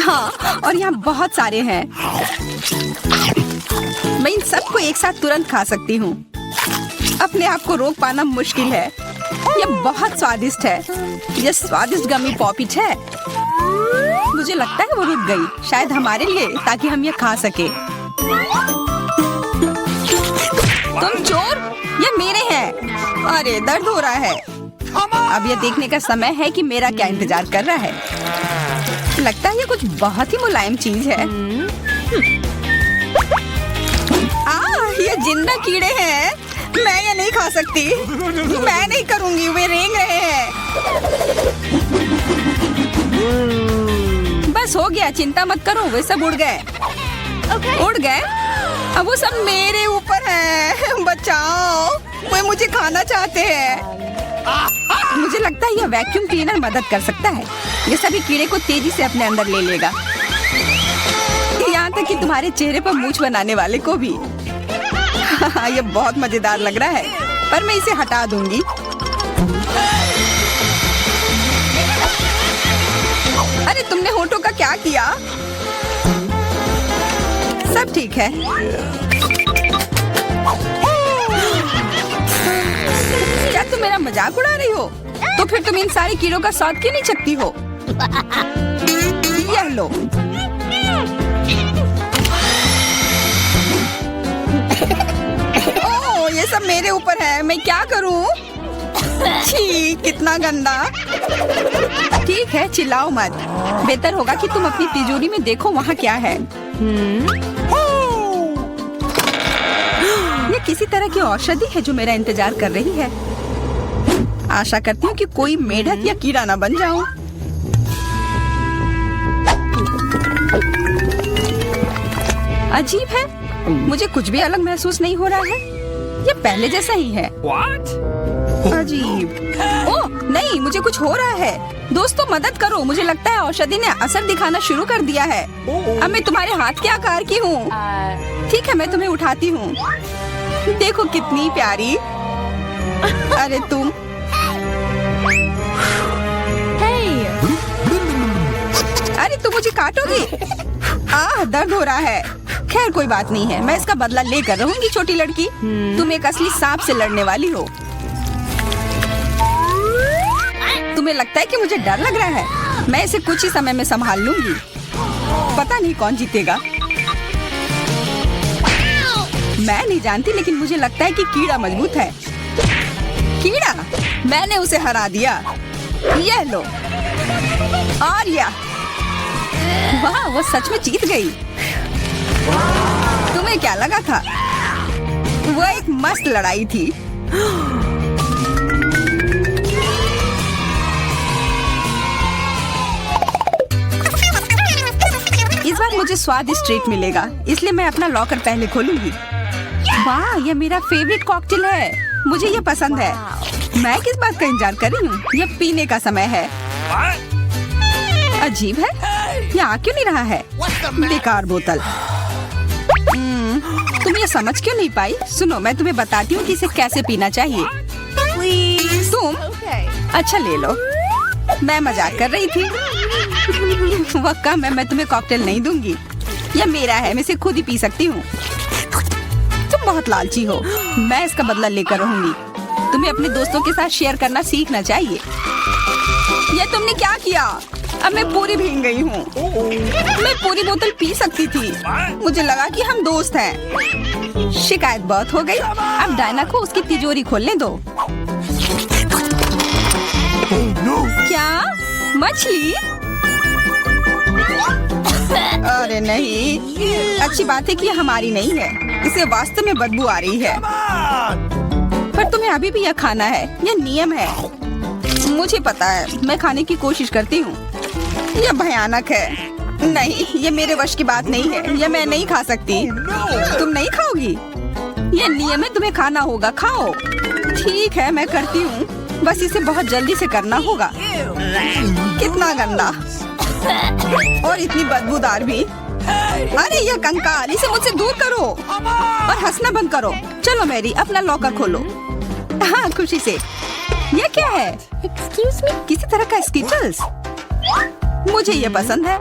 हाँ, और यहाँ बहुत सारे हैं। मैं इन सबको एक साथ तुरंत खा सकती हूँ। अपने आप को रोक पाना मुश्किल है। यह बहुत स्वादिष्ट है। यह स्वादिष्ट गमी पॉपिट है। मुझे लगता है वो रुक गई, शायद हमारे लिए, ताकि हम ये खा सके। तुम चोर, ये मेरे हैं। अरे दर्द हो रहा है। अब ये देखने का समय है कि मेरा क्या इंतजार कर रहा है। लगता है ये कुछ बहुत ही मुलायम चीज है। ये जिंदा कीड़े हैं। मैं ये नहीं खा सकती। मैं नहीं करूंगी, वे रेंग रहे हैं। बस हो गया, चिंता मत करो, वे सब उड़ गए। उड़ गए? अब वो सब मेरे ऊपर है। बचाओ, वे मुझे खाना चाहते हैं। मुझे लगता है यह वैक्यूम क्लीनर मदद कर सकता है। ये सभी कीड़े को तेजी से अपने अंदर ले लेगा, यहाँ तक कि तुम्हारे चेहरे पर मूंछ बनाने वाले को भी। ये बहुत मजेदार लग रहा है, पर मैं इसे हटा दूंगी। अरे तुमने होठों का क्या किया? सब ठीक है। क्या तुम मेरा मजाक उड़ा रही हो? तो फिर तुम इन सारे कीड़ों का स्वाद क्यों नहीं चखती हो? यह लो। ओह, ये सब मेरे ऊपर है। मैं क्या करूं? छी, कितना गंदा। ठीक है, चिल्लाओ मत। बेहतर होगा कि तुम अपनी तिजोरी में देखो वहाँ क्या है। ये किसी तरह की औषधि है जो मेरा इंतजार कर रही है। आशा करती हूँ कि कोई मेढक या कीड़ा ना बन जाऊं। अजीब है, मुझे कुछ भी अलग महसूस नहीं हो रहा है। ये पहले जैसा ही है। अजीब। ओह नहीं, मुझे कुछ हो रहा है। दोस्तों मदद करो, मुझे लगता है औषधि ने असर दिखाना शुरू कर दिया है। अब मैं तुम्हारे हाथ के आकार की हूँ। ठीक है, मैं तुम्हें उठाती हूँ। देखो कितनी प्यारी। अरे तुम तुम मुझे काटोगी? दर्द हो रहा है। खैर कोई बात नहीं है, मैं इसका बदला लेकर रहूंगी। छोटी लड़की, तुम एक असली सांप से लड़ने वाली हो। तुम्हें लगता है कि मुझे डर लग रहा है? मैं इसे कुछ ही समय में संभाल लूंगी। पता नहीं कौन जीतेगा। मैं नहीं जानती, लेकिन मुझे लगता है कि कीड़ा मजबूत है। कीड़ा, मैंने उसे हरा दिया। यह लो। और वाह, वो सच में जीत गई। तुम्हें क्या लगा था? वो एक मस्त लड़ाई थी। इस बार मुझे स्वादिष्ट ट्रीट मिलेगा, इसलिए मैं अपना लॉकर पहले खोलूंगी। वाह, यह मेरा फेवरेट कॉकटेल है। मुझे यह पसंद है। मैं किस बात का इंतजार कर रही हूँ? यह पीने का समय है। अजीब है, यह आ क्यों नहीं रहा है? बेकार बोतल। तुम ये समझ क्यों नहीं पाई? सुनो, मैं तुम्हें बताती हूँ कि इसे कैसे पीना चाहिए। तुम अच्छा ले लो। मैं मजाक कर रही थी। वह कम है, मैं तुम्हें कॉकटेल नहीं दूंगी। यह मेरा है, मैं इसे खुद ही पी सकती हूँ। तुम बहुत लालची हो। मैं इसका बदला लेकर रहूंगी। तुम्हें अपने दोस्तों के साथ शेयर करना सीखना चाहिए। यह तुमने क्या किया? अब मैं पूरी भीग गई हूँ। मैं पूरी बोतल पी सकती थी। मुझे लगा कि हम दोस्त हैं। शिकायत बहुत हो गई। अब डायना को उसकी तिजोरी खोलने दो। क्या? मछली? अरे नहीं, अच्छी बात है कि यह हमारी नहीं है। इसे वास्तव में बदबू आ रही है। पर तुम्हें अभी भी यह खाना है। यह नियम है। मुझे पता है, मैं खाने की कोशिश करती हूँ। यह भयानक है। नहीं, यह मेरे वश की बात नहीं है। यह मैं नहीं खा सकती। तुम नहीं खाओगी? यह नियम है, तुम्हें खाना होगा। खाओ। ठीक है, मैं करती हूँ। बस इसे बहुत जल्दी से करना होगा। कितना गंदा और इतनी बदबूदार भी। अरे यह कंकाल, इसे मुझसे दूर करो और हंसना बंद करो। चलो मैरी, अपना लॉकर खोलो। हाँ, खुशी से। यह क्या है? एक्सक्यूज मी, किसी तरह का स्किटल्स। मुझे ये पसंद है,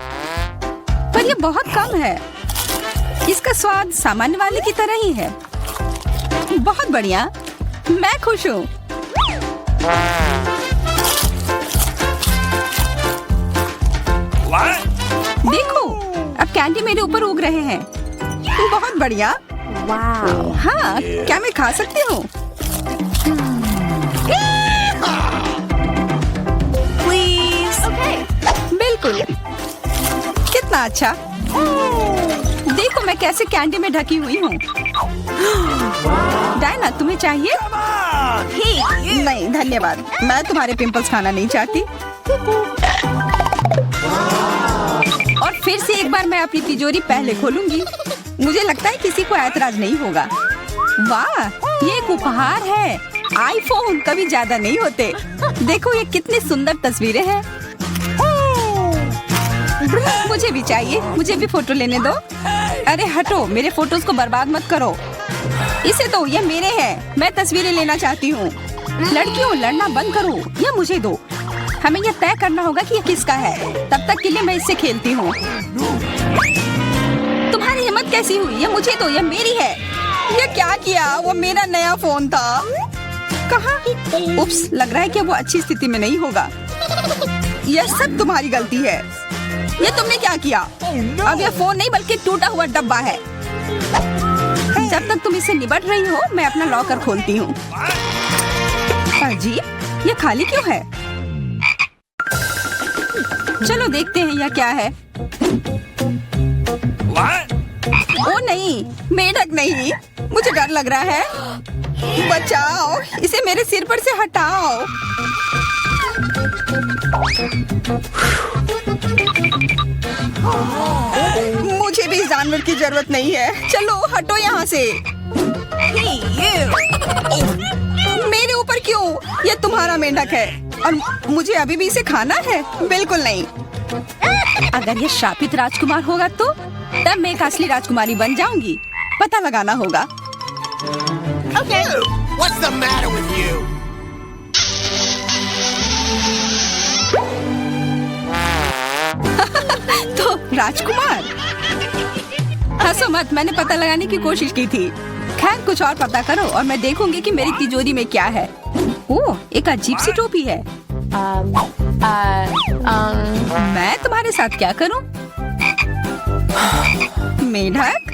पर यह बहुत कम है। इसका स्वाद सामान्य वाले की तरह ही है। बहुत बढ़िया, मैं खुश हूँ। देखो, अब कैंडी मेरे ऊपर उग रहे हैं। बहुत बढ़िया। हाँ, क्या मैं खा सकती हूँ? बिल्कुल। कितना अच्छा। देखो मैं कैसे कैंडी में ढकी हुई हूँ। डायना, तुम्हें चाहिए? नहीं धन्यवाद, मैं तुम्हारे पिंपल्स खाना नहीं चाहती। और फिर से एक बार मैं अपनी तिजोरी पहले खोलूंगी। मुझे लगता है किसी को ऐतराज नहीं होगा। वाह, ये एक उपहार है। आईफोन कभी ज्यादा नहीं होते। देखो ये कितनी सुंदर तस्वीरें हैं। मुझे भी चाहिए, मुझे भी फोटो लेने दो। अरे हटो, मेरे फोटोज को बर्बाद मत करो। इसे दो, ये मेरे हैं। मैं तस्वीरें लेना चाहती हूँ। लड़कियों, लड़ना बंद करो, यह मुझे दो। हमें यह तय करना होगा कि यह किसका है। तब तक के लिए मैं इससे खेलती हूँ। तुम्हारी हिम्मत कैसी हुई? यह मुझे दो, यह मेरी है। यह क्या किया? वो मेरा नया फोन था। कहाँ? उप्स, लग रहा है कि वो अच्छी स्थिति में नहीं होगा। यह सब तुम्हारी गलती है। ये तुमने क्या किया? अब यह फोन नहीं बल्कि टूटा हुआ डब्बा है। जब तक तुम इससे निपट रही हो, मैं अपना लॉकर खोलती हूँ। अजीब, ये खाली क्यों है? चलो देखते हैं यह क्या है। ओ नहीं, मेढक नहीं, मुझे डर लग रहा है। बचाओ, इसे मेरे सिर पर से हटाओ। मुझे भी जानवर की जरूरत नहीं है। चलो हटो यहाँ से। मेरे ऊपर क्यों? यह तुम्हारा मेंढक है और मुझे अभी भी इसे खाना है? बिल्कुल नहीं। अगर ये शापित राजकुमार होगा तो तब मैं एक असली राजकुमारी बन जाऊंगी। पता लगाना होगा। Okay. What's the matter with you? राजकुमार, हंसो मत, मैंने पता लगाने की कोशिश की थी। खैर कुछ और पता करो और मैं देखूंगी कि मेरी तिजोरी में क्या है। ओह, एक अजीब सी टोपी है। मैं तुम्हारे साथ क्या करूं? मेढक,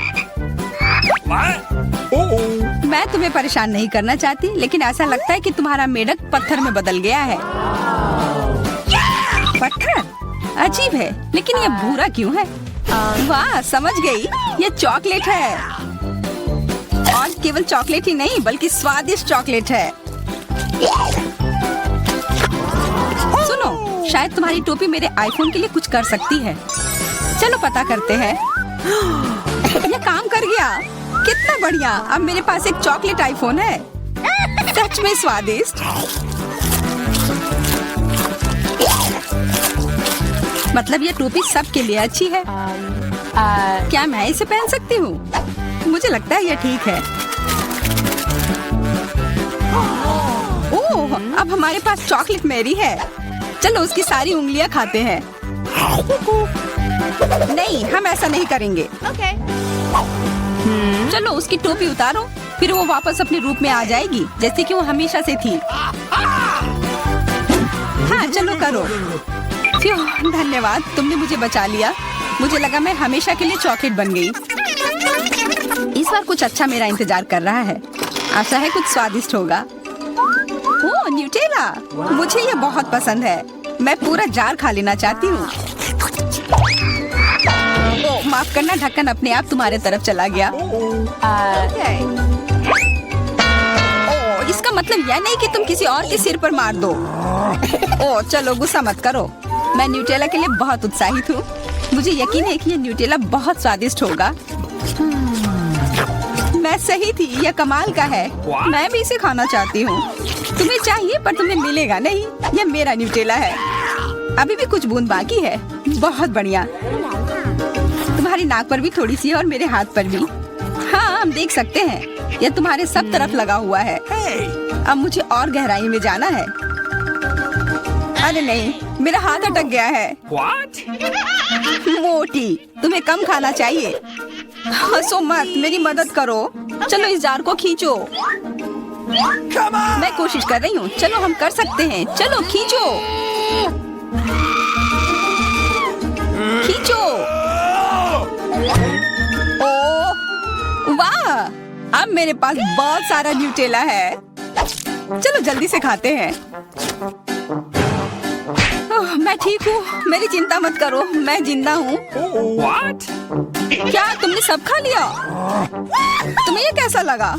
मैं तुम्हें परेशान नहीं करना चाहती, लेकिन ऐसा लगता है कि तुम्हारा मेढक पत्थर में बदल गया है। पत्थर? अजीब है, लेकिन ये भूरा क्यों है? वाह, समझ गई, ये चॉकलेट है। और केवल चॉकलेट ही नहीं, बल्कि स्वादिष्ट चॉकलेट है। सुनो, शायद तुम्हारी टोपी मेरे आईफोन के लिए कुछ कर सकती है। चलो पता करते हैं। ये काम कर गया, कितना बढ़िया। अब मेरे पास एक चॉकलेट आईफोन है। सच में स्वादिष्ट। मतलब ये टोपी सबके लिए अच्छी है। क्या मैं इसे पहन सकती हूँ? मुझे लगता है ये ठीक है। ओह, अब हमारे पास चॉकलेट मैरी है। चलो उसकी सारी उंगलियां खाते हैं। नहीं, हम ऐसा नहीं करेंगे। चलो उसकी टोपी उतारो, फिर वो वापस अपने रूप में आ जाएगी, जैसे कि वो हमेशा से थी। हाँ, चलो करो। धन्यवाद, तुमने मुझे बचा लिया। मुझे लगा मैं हमेशा के लिए चॉकलेट बन गई। इस बार कुछ अच्छा मेरा इंतजार कर रहा है। आशा है कुछ स्वादिष्ट होगा। ओह, न्यूटेला, मुझे ये बहुत पसंद है। मैं पूरा जार खा लेना चाहती हूँ। ओह, माफ करना, ढक्कन अपने आप तुम्हारे तरफ चला गया। ओह, इसका मतलब यह नहीं कि तुम किसी और के सिर पर मार दो। ओह, चलो गुस्सा मत करो। मैं न्यूटेला के लिए बहुत उत्साहित हूँ। मुझे यकीन है कि ये न्यूटेला बहुत स्वादिष्ट होगा। मैं सही थी, यह कमाल का है। मैं भी इसे खाना चाहती हूँ। तुम्हें चाहिए पर तुम्हें मिलेगा नहीं। यह मेरा न्यूटेला है। अभी भी कुछ बूंद बाकी है। बहुत बढ़िया। तुम्हारी नाक पर भी थोड़ी सी है और मेरे हाथ पर भी। हाँ, हम देख सकते हैं। यह तुम्हारे सब तरफ लगा हुआ है। अब मुझे और गहराई में जाना है। अरे नहीं, मेरा हाथ अटक गया है। What? मोटी, तुम्हें कम खाना चाहिए। हंसो मत, मेरी मदद करो। चलो इस जार को खींचो। मैं कोशिश कर रही हूँ। चलो हम कर सकते हैं। चलो खींचो, खींचो। ओह वाह, अब मेरे पास बहुत सारा न्यूटेला है। चलो जल्दी से खाते हैं। ओह, मैं ठीक हूँ, मेरी चिंता मत करो, मैं जिंदा हूँ। What? क्या तुमने सब खा लिया? तुम्हें ये कैसा लगा?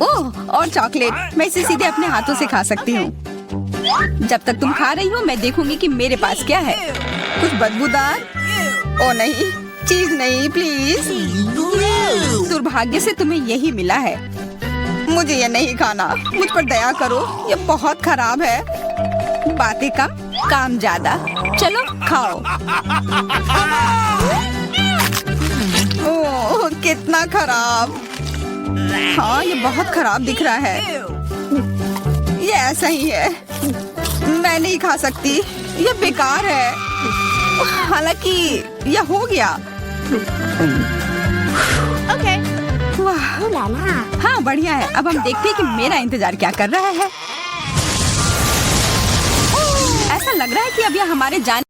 ओह, और चॉकलेट, मैं इसे सीधे अपने हाथों से खा सकती हूँ। जब तक तुम खा रही हो, मैं देखूंगी कि मेरे पास क्या है। कुछ बदबूदार? ओ नहीं, चीज नहीं, प्लीज। दुर्भाग्य से तुम्हें यही मिला है। मुझे ये नहीं खाना, मुझ पर दया करो, ये बहुत खराब है। बातें कम, काम ज्यादा। चलो खाओ। ओह, कितना खराब। हाँ, ये बहुत खराब दिख रहा है। ये ऐसा ही है, मैं नहीं खा सकती, ये बेकार है। हालांकि यह हो गया। Okay. वाह, Ooh la la. हाँ बढ़िया है। अब हम देखते हैं कि मेरा इंतजार क्या कर रहा है। ऐसा लग रहा है कि अब यह हमारे जाने